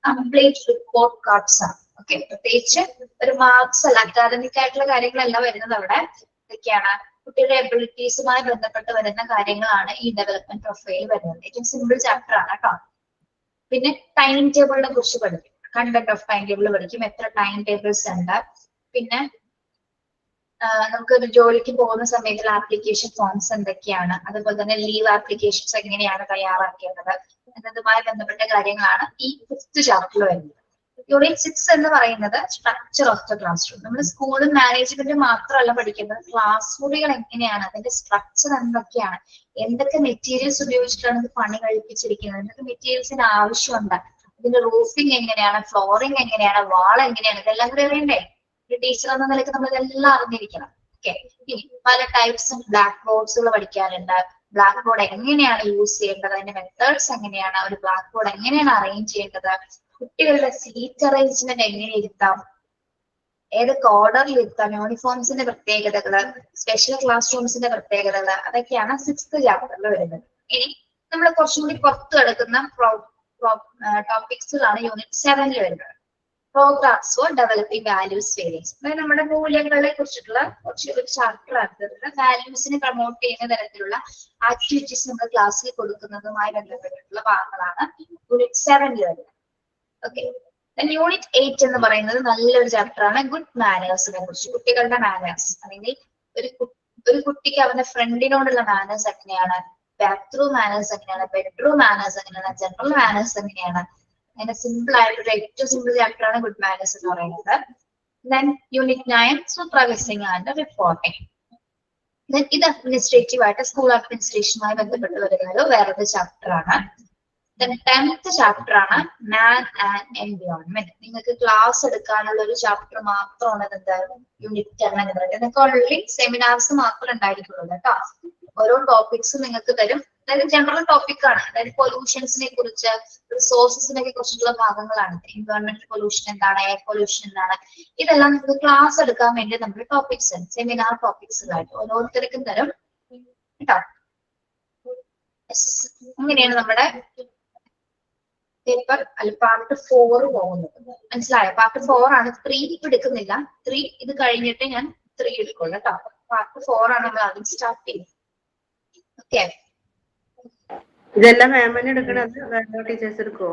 കംപ്ലീറ്റ് റിപ്പോർട്ട് കാർഡ്സ് ആണ്. ഓക്കെ, പ്രത്യേകിച്ച് ഒരു മാർക്സ് അല്ല, അക്കാദമിക് ആയിട്ടുള്ള കാര്യങ്ങളെല്ലാം വരുന്നത് അവിടെ ഇതൊക്കെയാണ്. കുട്ടിയുടെ എബിലിറ്റീസുമായി ബന്ധപ്പെട്ട് വരുന്ന കാര്യങ്ങളാണ് ഈ ഡെവലപ്മെന്റ് പ്രൊഫൈൽ വരുന്നത്. ഏറ്റവും സിമ്പിൾ ചാപ്റ്റർ ആണ് കേട്ടോ. പിന്നെ ടൈം ടേബിളിനെ കുറിച്ച് പഠിക്കും, കണ്ടന്റ് ഓഫ് ടൈം ടേബിൾ പഠിക്കും, എത്ര ടൈം ടേബിൾസ് ഉണ്ട്. പിന്നെ നമുക്ക് ഒരു ജോലിക്ക് പോകുന്ന സമയത്തുള്ള ആപ്ലിക്കേഷൻ ഫോംസ് എന്തൊക്കെയാണ്, അതുപോലെ തന്നെ ലീവ് ആപ്ലിക്കേഷൻസ് എങ്ങനെയാണ് തയ്യാറാക്കേണ്ടത് എന്നതുമായി ബന്ധപ്പെട്ട കാര്യങ്ങളാണ് ഈ 5th ചാപ്റ്ററിൽ വരുന്നത്. യൂണിറ്റ് 6 എന്ന് പറയുന്നത് structure of the class room. നമ്മൾ സ്കൂളും മാനേജ്മെന്റും മാത്രമല്ല പഠിക്കുന്നത്, ക്ലാസ് മുറികൾ എങ്ങനെയാണ്, അതിന്റെ സ്ട്രക്ചർ എന്തൊക്കെയാണ്, എന്തൊക്കെ മെറ്റീരിയൽസ് ഉപയോഗിച്ചിട്ടാണ് ഇത് പണി കഴിപ്പിച്ചിരിക്കുന്നത്, എന്തൊക്കെ മെറ്റീരിയൽസിന് ആവശ്യമുണ്ട്, ഇതിന്റെ റൂഫിംഗ് എങ്ങനെയാണ്, ഫ്ലോറിംഗ് എങ്ങനെയാണ്, വാൾ എങ്ങനെയാണ്, ഇതെല്ലാം കൂടി അറിയണ്ടേ. ഒരു ടീച്ചർ എന്ന നിലയ്ക്ക് നമ്മൾ ഇതെല്ലാം അറിഞ്ഞിരിക്കണം. ഓക്കെ, ഇനി പല ടൈപ്സ് ഓഫ് ബ്ലാക്ക് ബോർഡ്സുകൾ പഠിക്കാനുണ്ട്. ബ്ലാക്ക് ബോർഡ് എങ്ങനെയാണ് യൂസ് ചെയ്യേണ്ടത്, അതിന്റെ മെത്തേഡ്സ് എങ്ങനെയാണ്, ഒരു ബ്ലാക്ക് ബോർഡ് എങ്ങനെയാണ് അറേഞ്ച് ചെയ്യേണ്ടത്, കുട്ടികളുടെ സീറ്റ് അറേഞ്ച്മെന്റ് എങ്ങനെ ഇരുത്താം, ഏതൊക്കെ ഓർഡറിൽ ഇരുത്താം, യൂണിഫോംസിന്റെ പ്രത്യേകതകള്, സ്പെഷ്യൽ ക്ലാസ് റൂംസിന്റെ പ്രത്യേകതകള്, അതൊക്കെയാണ് 6th ചാപ്റ്ററിൽ വരുന്നത്. ഇനി നമ്മൾ കുറച്ചും കൂടി പുറത്തു കിടക്കുന്ന ടോപ്പിക്സുകളാണ് യൂണിറ്റ് 7 വരുന്നത്. Programmes for developing values variance, അതായത് നമ്മുടെ മൂല്യങ്ങളെ കുറിച്ചിട്ടുള്ള ഒരു ചാപ്റ്റർ ആണ്. വാല്യൂസിനെ പ്രൊമോട്ട് ചെയ്യുന്ന തരത്തിലുള്ള ആക്ടിവിറ്റീസ് നമ്മൾ ക്ലാസ്സിൽ കൊടുക്കുന്നതുമായി ബന്ധപ്പെട്ടിട്ടുള്ള ഭാഗങ്ങളാണ് യൂണിറ്റ് 7 വരുന്നത്. ഓക്കെ, യൂണിറ്റ് 8 എന്ന് പറയുന്നത് നല്ലൊരു ചാപ്റ്റർ ആണ്, ഗുഡ് മാനേഴ്സിനെ കുറിച്ച്. കുട്ടികളുടെ മാനേഴ്സ്, അല്ലെങ്കിൽ ഒരു കുട്ടിക്ക് അവന്റെ ഫ്രണ്ടിനോടുള്ള മാനേഴ്സ് എങ്ങനെയാണ്, ബാത്റൂം മാനേഴ്സ് എങ്ങനെയാണ്, ബെഡ്റൂം മാനേഴ്സ് എങ്ങനെയാണ്, ജനറൽ മാനേഴ്സ് എങ്ങനെയാണ്. അങ്ങനെ സിമ്പിൾ ആയിട്ടുള്ള ഏറ്റവും സിമ്പിൾ ചാപ്റ്റർ ആണ് ഗുഡ് മാനേഴ്സ് എന്ന് പറയുന്നത്. Then unit 9 supervising and reporting. ഇത് അഡ്മിനിസ്ട്രേറ്റീവ് ആയിട്ട് സ്കൂൾ അഡ്മിനിസ്ട്രേഷനുമായി ബന്ധപ്പെട്ട് വരുന്നത് വേറൊരു ചാപ്റ്റർ ആണ്. 10th ചാപ്റ്റർ ആണ് മാൻ ആൻഡ് എൻവയോൺമെന്റ്. നിങ്ങൾക്ക് ക്ലാസ് എടുക്കാനുള്ള ഒരു ചാപ്റ്റർ മാത്രമാണ് എന്തായാലും യൂണിറ്റ് 10 എന്ന് പറയുന്നത്. നിങ്ങൾക്ക് ഓൾറെഡി സെമിനാർസ് മാത്രമേ ഉണ്ടായിരിക്കുള്ളൂ കേട്ടോ. ഓരോ ടോപ്പിക്സ് നിങ്ങൾക്ക് തരും. അതായത് ജനറൽ ടോപ്പിക് ആണ്, അതായത് പൊല്യൂഷൻസിനെ കുറിച്ച്, റിസോഴ്സസിനെ കുറിച്ചിട്ടുള്ള ഭാഗങ്ങളാണ്. എൻവയോൺമെന്റൽ പൊല്യൂഷൻ എന്താണ്, എയർ പൊല്യൂഷൻ എന്താണ്, ഇതെല്ലാം നിങ്ങൾക്ക് ക്ലാസ് എടുക്കാൻ വേണ്ടി നമ്മുടെ ടോപ്പിക്സ്, സെമിനാർ ടോപ്പിക്സുകളായിട്ട് ഓരോരുത്തർക്കും തരും കേട്ടോ. അങ്ങനെയാണ് നമ്മുടെ പേപ്പർ അല്ല പാർട്ട് 4 പോകുന്നത്. മനസ്സിലായോ? പാർട്ട് 4 ആണ്. 3 ഇപ്പൊ എടുക്കുന്നില്ല. 3 ഇത് കഴിഞ്ഞിട്ട് ഞാൻ 3 എടുക്കുള്ളൂ കേട്ടോ. പാർട്ട് 4 ആണ് നമ്മൾ ആദ്യം സ്റ്റാർട്ട് ചെയ്യുന്നത്. ഓക്കെ, ഇതെല്ലാം മാമിന് എടുക്കണത് വേറെ ടീച്ചേഴ്സ് എടുക്കുവോ?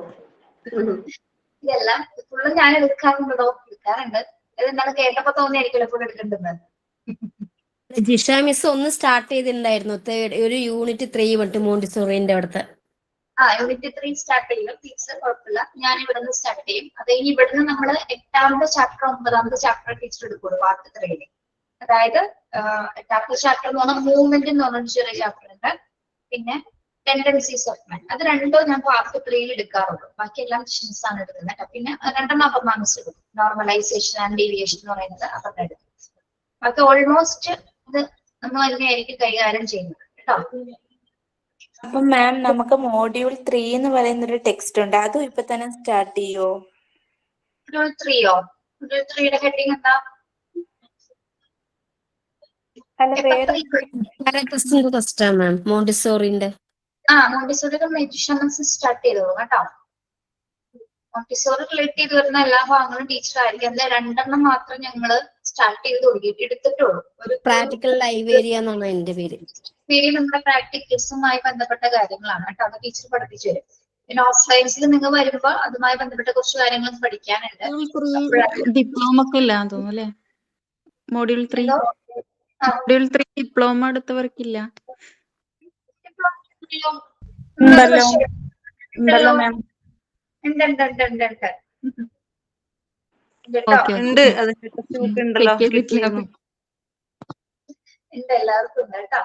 ഇതെല്ലാം ഫുള്ള് ഞാൻ എടുക്കാറുണ്ടോ? എടുക്കാറുണ്ട്. ഇതെന്താണ് കേട്ടപ്പോ തോന്നിയായിരിക്കുമല്ലോ ഫുൾ എടുക്കേണ്ടത്. ജിഷ മിസ് ഒന്ന് സ്റ്റാർട്ട് ചെയ്തിട്ടുണ്ടായിരുന്നു, ഒരു യൂണിറ്റ് 3 മറ്റു മോണ്ടിസോറിന്റെ അവിടുത്തെ. യൂണിറ്റ് 3 സ്റ്റാർട്ട് ചെയ്യും ടീച്ചർ, കുഴപ്പമില്ല. ഞാൻ ഇവിടുന്ന് സ്റ്റാർട്ട് ചെയ്യും. അത് കഴിഞ്ഞ് ഇവിടുന്ന് നമ്മൾ 8ാമത്തെ ചാപ്റ്റർ 9ാമത്തെ ചാപ്റ്റർ ടീച്ചർ എടുക്കുള്ളൂ പാർട്ട് 3. അതായത് 8ാമത്തെ ചാപ്റ്റർ എന്ന് പറഞ്ഞാൽ മൂവ്മെന്റ് എന്ന് പറഞ്ഞൊരു ചെറിയ ചാപ്റ്റർ ഉണ്ട്. പിന്നെ ടെൻഡൻസീസ് ഓഫ് മാൻ, അത് രണ്ടോ ഞാൻ പാർട്ട് 3 എടുക്കാറുള്ളൂ. ബാക്കി എല്ലാം ഡിഷൻസ് ആണ് എടുക്കുന്നത്. പിന്നെ 2 അപ്പർമാൻസ് എടുക്കും. നോർമലൈസേഷൻ ആൻഡ് ഡീവിയേഷൻ എന്ന് പറയുന്നത് അപ്പം എടുക്കും. ബാക്കി ഓൾമോസ്റ്റ് ഇത് നമ്മൾ തന്നെയായിരിക്കും കൈകാര്യം ചെയ്യുന്നത് കേട്ടോ. അപ്പൊ മാം നമുക്ക് മോഡ്യൂൾ 3 എന്ന് പറയുന്ന ഒരു ടെക്സ്റ്റ് ഉണ്ട്, അതും ഇപ്പൊ തന്നെ സ്റ്റാർട്ട് ചെയ്യോ? മൊഡ്യൂൾ 3യോ? മൊഡ്യൂൾ 3യുടെ ഹെഡിങ് എന്താ? അല്ല വേറെ ടെസ്റ്റാ മാം മോണ്ടിസോറിന്റെ. മോണ്ടിസോറിയുടെ മെഡിറ്റേഷൻ സ്റ്റാർട്ട് ചെയ്തോളൂ കേട്ടോ. മോണ്ടിസോറി റിലേറ്റ് ചെയ്ത് വരുന്ന എല്ലാ ഭാഗങ്ങളും ടീച്ചർ ആയിരിക്കും. അതിൽ 2 മാത്രം ഞങ്ങള് സ്റ്റാർട്ട് ചെയ്ത് തുടങ്ങിയിട്ട് എടുത്തിട്ടുള്ളൂ. ഒരു പ്രാക്ടിക്കൽ ലൈവ് ഏരിയ എന്നാണ് എന്റെ പേര്. നമ്മുടെ പ്രാക്ടിക്കൽസുമായി ബന്ധപ്പെട്ട കാര്യങ്ങളാണ് കേട്ടോ. അത് ടീച്ചർ പഠിപ്പിച്ചു തരും. പിന്നെ ഓഫ്ലൈൻസിൽ നിങ്ങൾ വരുമ്പോൾ അതുമായി ബന്ധപ്പെട്ട കുറച്ച് കാര്യങ്ങൾ പഠിക്കാനുണ്ട്. ഡിപ്ലോമ ഒക്കെ ഇല്ലാന്ന് തോന്നുന്നു അല്ലേ? മോഡ്യൂൾ 3 ഡിപ്ലോമ എടുത്തവർക്കില്ല. ഉണ്ടല്ലോ മാം. ഉണ്ട്. ഉണ്ട്, അതിന്റെ ടെക്സ്റ്റ് ബുക്ക് ഉണ്ടല്ലോ. ഉണ്ട്, എല്ലാവർക്കും ഉണ്ട് കേട്ടോ.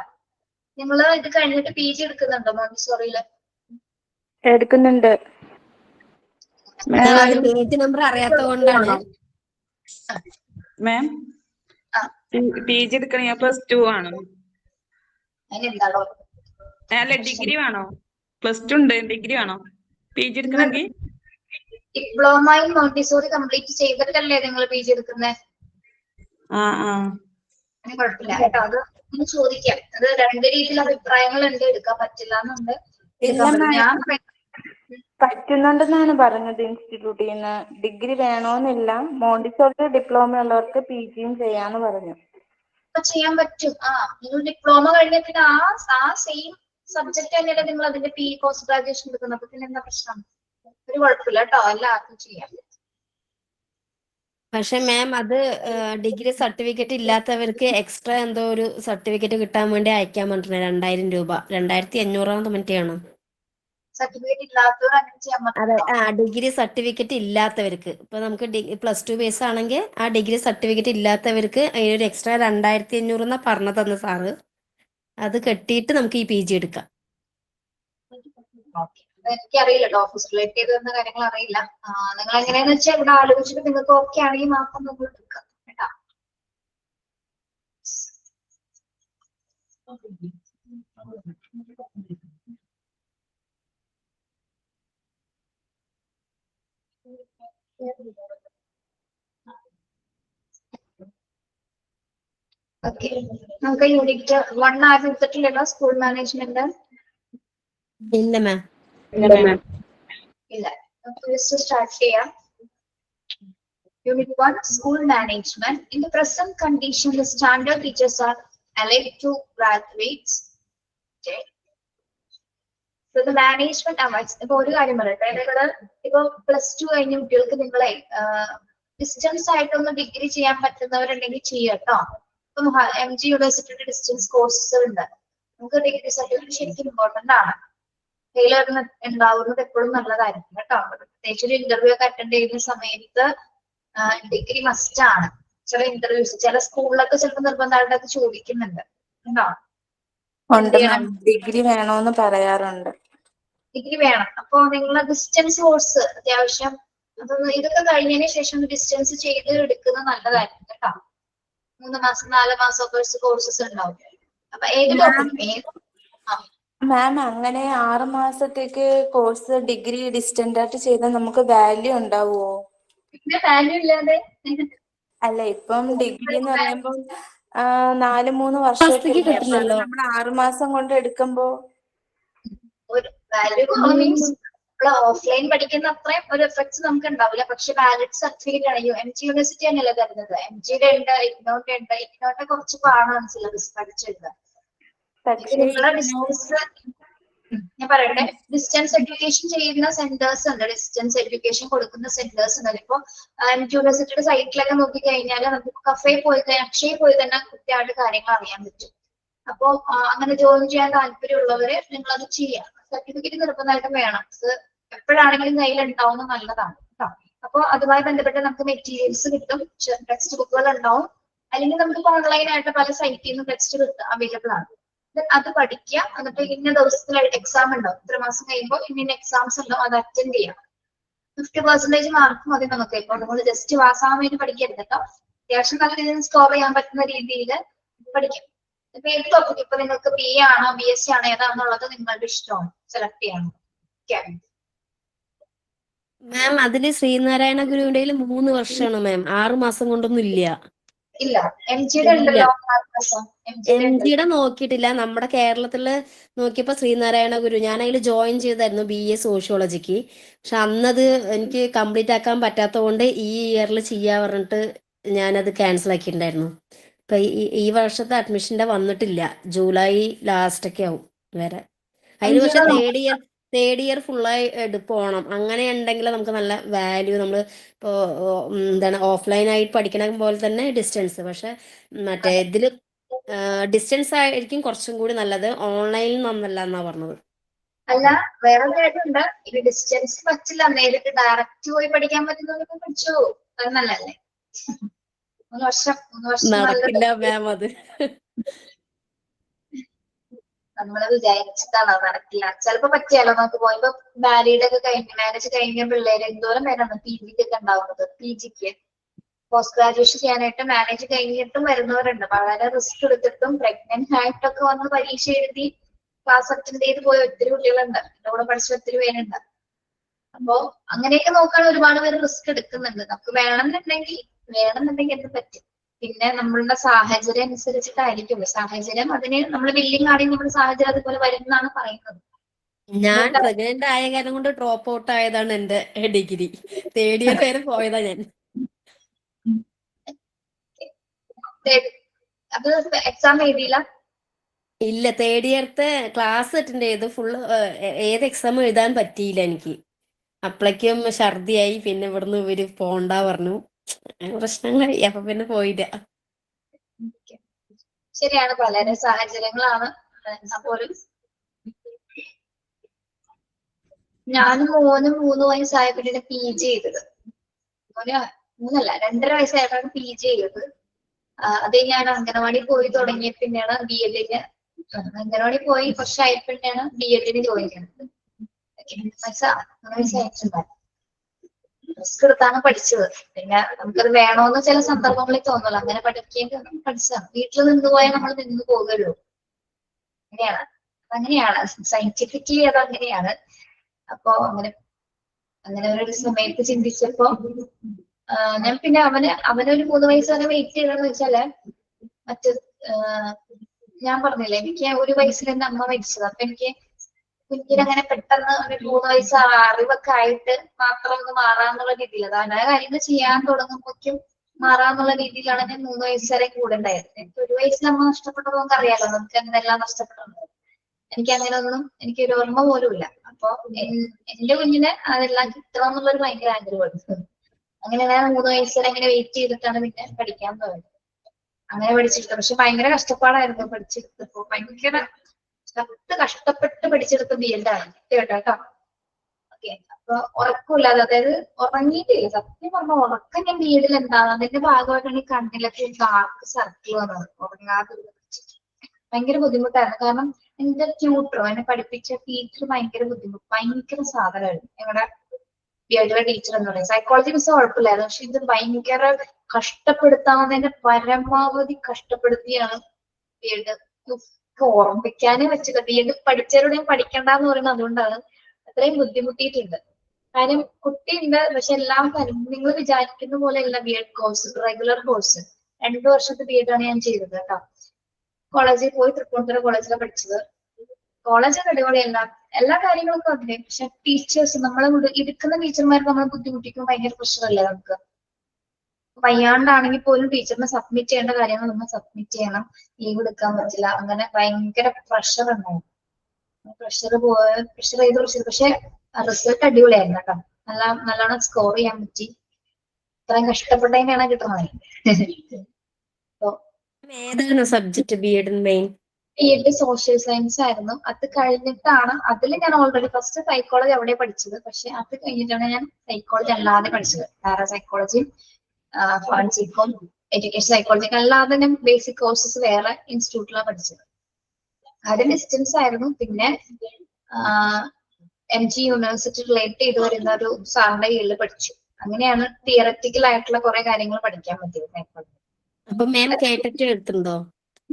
നിങ്ങള് ഇത് കഴിഞ്ഞിട്ട് PG എടുക്കുന്നുണ്ടോ മോണ്ടിസോറിയില്? എടുക്കുന്നുണ്ട്. പേജ് നമ്പർ അറിയാത്ത കൊണ്ടാണ് മാം PG എടുക്കണേ +2 ആണോ? അതിനെന്താണോ? അല്ല ഡിഗ്രി വേണോ? +2 ഉണ്ട്, ഡിഗ്രി വേണോ PG എടുക്കണമെങ്കിൽ? ഡിപ്ലോമയും മോണ്ടിസോറി കംപ്ലീറ്റ് ചെയ്തിട്ടല്ലേ നിങ്ങൾ PG എടുക്കുന്നത്? അതിന് കുഴപ്പമില്ല കേട്ടോ. അത് ഒന്ന് ചോദിക്കാം. അത് 2 രീതിയിൽ അഭിപ്രായങ്ങളുണ്ട്. എടുക്കാൻ പറ്റില്ല എന്നുണ്ട്. ഞാൻ പറ്റുന്നുണ്ടെന്നാണ് പറഞ്ഞത് ഇൻസ്റ്റിറ്റ്യൂട്ടിൽ നിന്ന്. ഡിഗ്രി വേണോന്നില്ല, മോണ്ടിസോറി ഡിപ്ലോമ ഉള്ളവർക്ക് PGയും ചെയ്യാന്ന് പറഞ്ഞു. ചെയ്യാൻ പറ്റും. നിങ്ങൾ ഡിപ്ലോമ കഴിഞ്ഞ പിന്നെ ആ സെയിം സബ്ജക്ട് തന്നെയല്ലേ നിങ്ങൾ അതിന്റെ പോസ്റ്റ് ഗ്രാജുവേഷൻ എടുക്കുന്നത്. അപ്പൊ പിന്നെ എന്താ പ്രശ്നം? ഒരു കുഴപ്പമില്ല കേട്ടോ, എല്ലാവർക്കും ചെയ്യാം. പക്ഷെ മാം അത് ഡിഗ്രി സർട്ടിഫിക്കറ്റ് ഇല്ലാത്തവർക്ക് എക്സ്ട്രാ എന്തോ ഒരു സർട്ടിഫിക്കറ്റ് കിട്ടാൻ വേണ്ടി അയക്കാൻ പറഞ്ഞിട്ടുണ്ട്. 2000 രൂപ, 2500 മറ്റാണ്. സർട്ടിഫിക്കറ്റ് ഇല്ലാത്തവർ അങ്ങനെ ചെയ്യാൻ അതെ, ഡിഗ്രി സർട്ടിഫിക്കറ്റ് ഇല്ലാത്തവർക്ക്. ഇപ്പൊ നമുക്ക് +2 ബേസ് ആണെങ്കിൽ ആ ഡിഗ്രി സർട്ടിഫിക്കറ്റ് ഇല്ലാത്തവർക്ക് അതിനൊരു എക്സ്ട്രാ 2500 എന്നാ പറഞ്ഞു തന്ന സാറ്. അത് കെട്ടിയിട്ട് നമുക്ക് ഈ PG എടുക്കാം. എനിക്കറിയില്ല കേട്ടോ, ഓഫീസ് റിലേറ്റ് ചെയ്ത് വരുന്ന കാര്യങ്ങൾ അറിയില്ല. നിങ്ങൾ എങ്ങനെയാന്ന് വെച്ചാൽ ഇവിടെ ആലോചിച്ചിട്ട് നിങ്ങൾക്ക് ഓക്കെ ആണെങ്കിൽ മാത്രം നമ്മൾ എടുക്കാം കേട്ടോ. ഓക്കെ, നമുക്ക് യൂണിറ്റ് 1 ആരും എടുത്തിട്ടില്ലല്ലോ? സ്കൂൾ മാനേജ്മെന്റ് ഇല്ല മാം. ഇല്ല. സ്റ്റാർട്ട് ചെയ്യാം. Unit 1, School Management. In the present condition, the standard teachers are allied to graduates. Okay. So the management awards. ഇപ്പൊ ഒരു കാര്യം പറയട്ടെ, നിങ്ങള് ഇപ്പൊ +2 കഴിഞ്ഞ കുട്ടികൾക്ക് നിങ്ങളെ ഡിസ്റ്റൻസ് ആയിട്ടൊന്ന് ഡിഗ്രി ചെയ്യാൻ പറ്റുന്നവരുണ്ടെങ്കിൽ ചെയ്യാട്ടോ. ഇപ്പം MG യൂണിവേഴ്സിറ്റിയുടെ ഡിസ്റ്റൻസ് കോഴ്സസ് ഉണ്ട്. നമുക്ക് ഡിഗ്രി സർട്ടിഫിക്കറ്റ് ശരിക്കും ഇമ്പോർട്ടന്റ് ആണ്. കയ്യിലൊരെണ്ണം ഉണ്ടാവുന്നത് എപ്പോഴും നല്ലതായിരിക്കും കേട്ടോ. പ്രത്യേകിച്ച് ഒരു ഇന്റർവ്യൂ ഒക്കെ അറ്റൻഡ് ചെയ്യുന്ന സമയത്ത് ഡിഗ്രി മസ്റ്റ് ആണ്. ചില ഇന്റർവ്യൂസ് ചില സ്കൂളിലൊക്കെ ചിലപ്പോൾ നിർബന്ധമായിട്ടൊക്കെ ചോദിക്കുന്നുണ്ട്. ഉണ്ടോ? ഡിഗ്രി വേണോന്ന് പറയാറുണ്ട്. ഡിഗ്രി വേണം. അപ്പൊ നിങ്ങൾ ഡിസ്റ്റൻസ് കോഴ്സ് അത്യാവശ്യം അതൊന്ന് ഇതൊക്കെ കഴിഞ്ഞതിന് ശേഷം ഡിസ്റ്റൻസ് ചെയ്ത് എടുക്കുന്നത് നല്ലതായിരിക്കും കേട്ടോ. 3 മാസം 4 മാസം കോഴ്സസ് ഉണ്ടാവും. അപ്പൊ ഏത് മാം അങ്ങനെ 6 മാസത്തേക്ക് കോഴ്സ് ഡിഗ്രി ഡിസ്റ്റന്റ് ആയിട്ട് ചെയ്താൽ നമുക്ക് വാല്യൂ ഉണ്ടാവുമോ? പിന്നെ വാല്യൂ ഇല്ലാതെ അല്ല, ഇപ്പം ഡിഗ്രി എന്ന് പറയുമ്പോൾ 4-3 വർഷമൊക്കെ നമ്മൾ 6 മാസം കൊണ്ട് എടുക്കുമ്പോ ഒരു വാല്യൂ മീൻസ് ഓഫ്ലൈൻ പഠിക്കുന്ന അത്രയും ഒരു എഫക്ട്സ് നമുക്ക് ഉണ്ടാവില്ല. പക്ഷെ വാലിഡ് സർട്ടിഫിക്കറ്റ് ആണ്. MG യൂണിവേഴ്സിറ്റി തന്നെയല്ലേ തരുന്നത്. MGയുടെ ഉണ്ട്, ഇഗ്നോന്റെ കുറച്ച് പാടാണ് സിലബസ് പഠിച്ചെടുക്കുക. ഞാൻ പറയട്ടെ, ഡിസ്റ്റൻസ് എഡ്യൂക്കേഷൻ ചെയ്യുന്ന സെന്റേഴ്സ് ഉണ്ട്, ഡിസ്റ്റൻസ് എഡ്യൂക്കേഷൻ കൊടുക്കുന്ന സെന്റേഴ്സ് ഉണ്ട്. ഇപ്പൊ MG യൂണിവേഴ്സിറ്റിയുടെ സൈറ്റിലൊക്കെ നോക്കി കഴിഞ്ഞാൽ നമുക്ക് കഫേ പോയി അക്ഷയയിൽ പോയി തന്നെ കൃത്യമായിട്ട് കാര്യങ്ങൾ അറിയാൻ പറ്റും. അപ്പൊ അങ്ങനെ ജോയിൻ ചെയ്യാൻ താല്പര്യമുള്ളവര് നിങ്ങളത് ചെയ്യാം. സർട്ടിഫിക്കറ്റ് നിർബന്ധമായിട്ടും വേണം. അത് എപ്പോഴാണെങ്കിലും കയ്യിൽ ഉണ്ടാവുന്ന നല്ലതാണ് കേട്ടോ. അപ്പൊ അതുമായി ബന്ധപ്പെട്ട് നമുക്ക് മെറ്റീരിയൽസ് കിട്ടും, ടെക്സ്റ്റ് ബുക്കുകൾ ഉണ്ടാവും. അല്ലെങ്കിൽ നമുക്ക് ഓൺലൈൻ ആയിട്ട് പല സൈറ്റിൽ നിന്ന് ടെക്സ്റ്റ് അവൈലബിൾ ആണ്. അത് പഠിക്കുക. എന്നിട്ട് ഇന്ന ദിവസത്തിലായിട്ട് എക്സാം ഉണ്ടാവും. ഇത്ര മാസം കഴിയുമ്പോൾ ഇന്ന എക്സാംസ് ഉണ്ടാവും, അത് അറ്റൻഡ് ചെയ്യാം. 50% മാർക്ക് മതി നമുക്ക്. ഇപ്പൊ നമ്മൾ ജസ്റ്റ് പാസ്സാവാൻ വേണ്ടി പഠിക്കരുത് കേട്ടോ. അത്യാവശ്യം നല്ല രീതിയിൽ സ്കോർ ചെയ്യാൻ പറ്റുന്ന രീതിയിൽ പഠിക്കാം. ഇപ്പൊ ഏത് ടോപ്പിക് ഇപ്പൊ നിങ്ങൾക്ക് BA ആണോ BSc ആണോ ഏതാണെന്നുള്ളത് നിങ്ങളുടെ ഇഷ്ടമാണ്, സെലക്ട് ചെയ്യണം. മാം അതില് ശ്രീനാരായണ ഗുരുവിന്റെ 3 വർഷമാണ് മാം, 6 മാസം കൊണ്ടൊന്നും ഇല്ല. ഇല്ല, MGയുടെ ഉണ്ടല്ലോ 6 മാസം. MGയുടെ ഉണ്ട്. MGയുടെ നോക്കിയിട്ടില്ല. നമ്മുടെ കേരളത്തില് നോക്കിയപ്പോ ശ്രീനാരായണ ഗുരു, ഞാൻ അതിൽ ജോയിൻ ചെയ്തായിരുന്നു BA സോഷ്യോളജിക്ക്. പക്ഷെ അന്നത് എനിക്ക് കംപ്ലീറ്റ് ആക്കാൻ പറ്റാത്തത് കൊണ്ട് ഈ ഇയറിൽ ചെയ്യാ പറഞ്ഞിട്ട് ഞാനത് ക്യാൻസൽ ആക്കിയിട്ടുണ്ടായിരുന്നു. ഇപ്പൊ ഈ വർഷത്തെ അഡ്മിഷന്റെ വന്നിട്ടില്ല, ജൂലൈ ലാസ്റ്റ് ഒക്കെ ആവും വരെ. അതിന് പക്ഷെ തേർഡ് ഇയർ ഫുള്ളായി പോണം. അങ്ങനെ ഉണ്ടെങ്കിൽ നമുക്ക് നല്ല വാല്യൂ, നമ്മൾ ഇപ്പോൾ എന്താണ് ഓഫ്ലൈൻ ആയിട്ട് പഠിക്കണ പോലെ തന്നെ ഡിസ്റ്റൻസ്. പക്ഷെ മറ്റേ ഇതില് ഡിസ്റ്റൻസ് ആയിരിക്കും കുറച്ചും കൂടി നല്ലത്, ഓൺലൈനിൽ നന്നല്ല എന്നാ പറഞ്ഞത്. അല്ല, വേറെ കാര്യമുണ്ട്. ഇത് ഡിസ്റ്റൻസ് പറ്റില്ല, നേരിട്ട് ഡയറക്റ്റ് പോയി പഠിക്കാൻ പറ്റുന്നതൊക്കെ പഠിച്ചു, അത് നല്ലല്ലേ. 3 വർഷം നടക്കില്ല മാം അത്. നമ്മള് വിചാരിച്ചിട്ടാണ്, നടക്കില്ല. ചിലപ്പോ പറ്റിയാലോ നമുക്ക് പോയപ്പോ മാരേജ് കഴിഞ്ഞ പിള്ളേര് എന്തോരം പേരാണ് PGക്ക് ഒക്കെ ഉണ്ടാവുന്നത്. PGക്ക് പോസ്റ്റ് ഗ്രാജുവേഷൻ ചെയ്യാനായിട്ട് മാരേജ് കഴിഞ്ഞിട്ടും വരുന്നവരുണ്ട്. വളരെ റിസ്ക് എടുത്തിട്ടും പ്രഗ്നന്റ് ആയിട്ടൊക്കെ വന്ന് പരീക്ഷ എഴുതി ക്ലാസ് അറ്റൻഡ് ചെയ്ത് പോയ ഒത്തിരി കുട്ടികളുണ്ട്. എന്റെ കൂടെ പഠിച്ച ഒത്തിരി പേരുണ്ട്. അപ്പോ അങ്ങനെയൊക്കെ നോക്കാൻ ഒരുപാട് പേര് റിസ്ക് എടുക്കുന്നുണ്ട്. നമുക്ക് വേണമെന്നുണ്ടെങ്കിൽ എന്ത് പറ്റും. പിന്നെ നമ്മളുടെ സാഹചര്യം അനുസരിച്ചിട്ടായിരിക്കും. സാഹചര്യം അതിന് നമ്മൾ വില്ലിങ് ആണെങ്കിൽ നമ്മുടെ സാഹചര്യം അതുപോലെ വരും എന്നാണ് പറയുന്നത്. ഞാൻ പ്രഗ്നന്റ് ആയ കാരണം കൊണ്ട് ഡ്രോപ്പ് ഔട്ട് ആയതാണ് എന്റെ ഡിഗ്രി. തേർഡ് ഇയർ വരെ പോയതാ ഞാൻ. അത് എക്സാം എഴുതിയില്ല? ഇല്ല, തേർഡ് ഇയർത്തെ ക്ലാസ് അറ്റൻഡ് ചെയ്ത് ഫുള്ള് ഏത് എക്സാം എഴുതാൻ പറ്റിയില്ല എനിക്ക്. അപ്പളേക്കും ഛർദിയായി, പിന്നെ ഇവിടുന്ന് ഇവര് പോണ്ട പറഞ്ഞു, പ്രശ്നങ്ങളായി. അപ്പൊ പിന്നെ പോയില്ല. ശരിയാണ്, വളരെ സാഹചര്യങ്ങളാണ്. പോലും ഞാനും മോനും 3 വയസ്സായപ്പോഴാണ് PG ചെയ്തത്. മോന് 2.5 വയസ്സായപ്പോഴാണ് PG ചെയ്തത്. അത് ഞാൻ അംഗനവാടി പോയി തുടങ്ങിയ പിന്നെയാണ് BEdന്, അംഗനവാടി പോയി കുറച്ചായപ്പോഴാണ് BEdന് ജോയിൻ ചെയ്തത്. 2 വയസ്സായിട്ടുണ്ടായിരുന്നു. റിസ്ക് എടുത്താണ് പഠിച്ചത്. പിന്നെ നമുക്കത് വേണോന്ന് ചില സന്ദർഭങ്ങളിൽ തോന്നുള്ളൂ. അങ്ങനെ പഠിച്ചതാണ്. വീട്ടിൽ നിന്ന് പോയാൽ നമ്മൾ നിന്ന് പോകുകയുള്ളൂ. അങ്ങനെയാണ് സയന്റിഫിക്കലി അത് അങ്ങനെയാണ്. അപ്പൊ അങ്ങനെ ഒരു സമയത്ത് ചിന്തിച്ചപ്പോ ഞാൻ പിന്നെ അവനൊരു 3 വയസ്സ് വരെ വെയിറ്റ് ചെയ്തെന്ന് വെച്ചാല് ഞാൻ പറഞ്ഞില്ലേ, എനിക്ക് 1 വയസ്സിൽ എന്റെ അമ്മ മരിച്ചത്. അപ്പൊ എനിക്ക് കുഞ്ഞിനങ്ങനെ പെട്ടെന്ന് ഒരു 3 വയസ്സ് അറിവൊക്കെ ആയിട്ട് മാത്രം ഒന്ന് മാറാന്നുള്ള രീതിയിൽ, അതായ കാര്യങ്ങൾ ചെയ്യാൻ തുടങ്ങുമ്പോഴേക്കും മാറാന്നുള്ള രീതിയിലാണ് ഞാൻ 3 വയസ്സ് വരെ കൂടെ ഉണ്ടായിരുന്നത്. എനിക്ക് 1 വയസ്സിൽ അമ്മ നഷ്ടപ്പെട്ടത് നമുക്ക് അറിയാലോ, നമുക്ക് എന്തെല്ലാം നഷ്ടപ്പെട്ടത്. എനിക്ക് അങ്ങനെ ഒന്നും എനിക്കൊരു ഓർമ്മ പോലും ഇല്ല. അപ്പൊ എന്റെ കുഞ്ഞിനെ അതെല്ലാം കിട്ടണം എന്നുള്ളൊരു ഭയങ്കര ആഗ്രഹമാണ്. അങ്ങനെ ഞാൻ 3 വയസ്സ് വരെ അങ്ങനെ വെയിറ്റ് ചെയ്തിട്ടാണ് പിന്നെ പഠിക്കാൻ പോയത്. അങ്ങനെ പഠിച്ചെടുത്തത്. പക്ഷെ ഭയങ്കര കഷ്ടപ്പാടായിരുന്നു പഠിച്ചെടുത്തപ്പോ. ഭയങ്കര കഷ്ടപ്പെട്ട് പഠിച്ചെടുത്ത BEd ആണ് കേട്ടോ. ഓക്കെ, അപ്പൊ ഉറക്കമില്ലാതെ, അതായത് ഉറങ്ങിയിട്ടില്ല. സത്യം പറഞ്ഞ ഉറക്കം ഞാൻ BEdൽ എന്താണ് അതിന്റെ ഭാഗമായിട്ടാണ് ഈ കണ്ണിലൊക്കെ ഡാർക്ക് സർക്കിൾ വന്നത്. ഉറങ്ങാതെ ഭയങ്കര ബുദ്ധിമുട്ടായിരുന്നു. കാരണം എന്റെ ട്യൂട്ടർ, എന്നെ പഠിപ്പിച്ച ടീച്ചർ ഭയങ്കര ഭയങ്കര സാധനമായിരുന്നു. ഞങ്ങളുടെ BEdലെ ടീച്ചർ എന്ന് പറയുന്നത്. സൈക്കോളജി മിസ് കുഴപ്പമില്ലായിരുന്നു, പക്ഷെ ഇത് ഭയങ്കര കഷ്ടപ്പെടുത്താവുന്നതിന്റെ പരമാവധി കഷ്ടപ്പെടുത്തിയാണ് BEd ഓർമ്മിക്കാനേ വെച്ചില്ല. BEd പഠിച്ചവരോട് പഠിക്കണ്ടെന്ന് പറയുന്നത് അതുകൊണ്ടാണ്. അത്രയും ബുദ്ധിമുട്ടിയിട്ടുണ്ട്. കാര്യം കുട്ടിയുണ്ട്, പക്ഷെ എല്ലാം നിങ്ങൾ വിചാരിക്കുന്ന പോലെ അല്ല BEd കോഴ്സ്. റെഗുലർ കോഴ്സ് 2 വർഷത്തെ BEd ആണ് ഞാൻ ചെയ്തത് കേട്ടോ. കോളേജിൽ പോയി തൃപ്പൂണിത്തുറ കോളേജിലാണ് പഠിച്ചത്. കോളേജ് അടിപൊളിയല്ല, എല്ലാ കാര്യങ്ങൾക്കും അതിനെ. പക്ഷെ ടീച്ചേഴ്സ്, നമ്മളെ ഇരിക്കുന്ന ടീച്ചർമാർ നമ്മളെ ബുദ്ധിമുട്ടിക്കും. ഭയങ്കര പ്രഷറല്ലേ നമുക്ക്. വയ്യാണ്ടാണെങ്കിൽ പോലും ടീച്ചറിന് സബ്മിറ്റ് ചെയ്യേണ്ട കാര്യങ്ങൾ നമ്മൾ സബ്മിറ്റ് ചെയ്യണം. ലീവ് എടുക്കാൻ പറ്റില്ല. അങ്ങനെ ഭയങ്കര പ്രഷർ ഉണ്ടായിരുന്നു. പ്രഷർ ചെയ്ത് പക്ഷെ റിസൾട്ട് അടിപൊളിയായിരുന്നു കേട്ടോ. നല്ലോണം സ്കോർ ചെയ്യാൻ പറ്റി. ഇത്രയും കഷ്ടപ്പെട്ടതിനാണ് കിട്ടുന്നത്. ഏതാണ് subject BEd main? BEd social science ആയിരുന്നു. അത് കഴിഞ്ഞിട്ടാണ്, അതിൽ ഞാൻ ഓൾറെഡി ഫസ്റ്റ് സൈക്കോളജി അവിടെ പഠിച്ചത്. പക്ഷെ അത് കഴിഞ്ഞിട്ടാണ് ഞാൻ സൈക്കോളജി അല്ലാതെ പഠിച്ചത്. പാരാസൈക്കോളജിയും ഫോറൻസിക്കും എഡ്യൂക്കേഷൻ സൈക്കോളജിക്കും അല്ലാതെ ഞാൻ ബേസിക് കോഴ്സസ് വേറെ ഇൻസ്റ്റിറ്റ്യൂട്ടിലാണ് പഠിച്ചത്. ആദ്യം ഡിസ്റ്റൻസ് ആയിരുന്നു. പിന്നെ MG യൂണിവേഴ്സിറ്റി റിലേറ്റ് ചെയ്ത് വരുന്ന ഒരു സാറിന്റെ കീഴിൽ പഠിച്ചു. അങ്ങനെയാണ് തിയററ്റിക്കൽ ആയിട്ടുള്ള കുറെ കാര്യങ്ങൾ പഠിക്കാൻ പറ്റിയത് സൈക്കോളജി. അപ്പൊ മാം കേട്ടിട്ട് എടുത്തുണ്ടോ?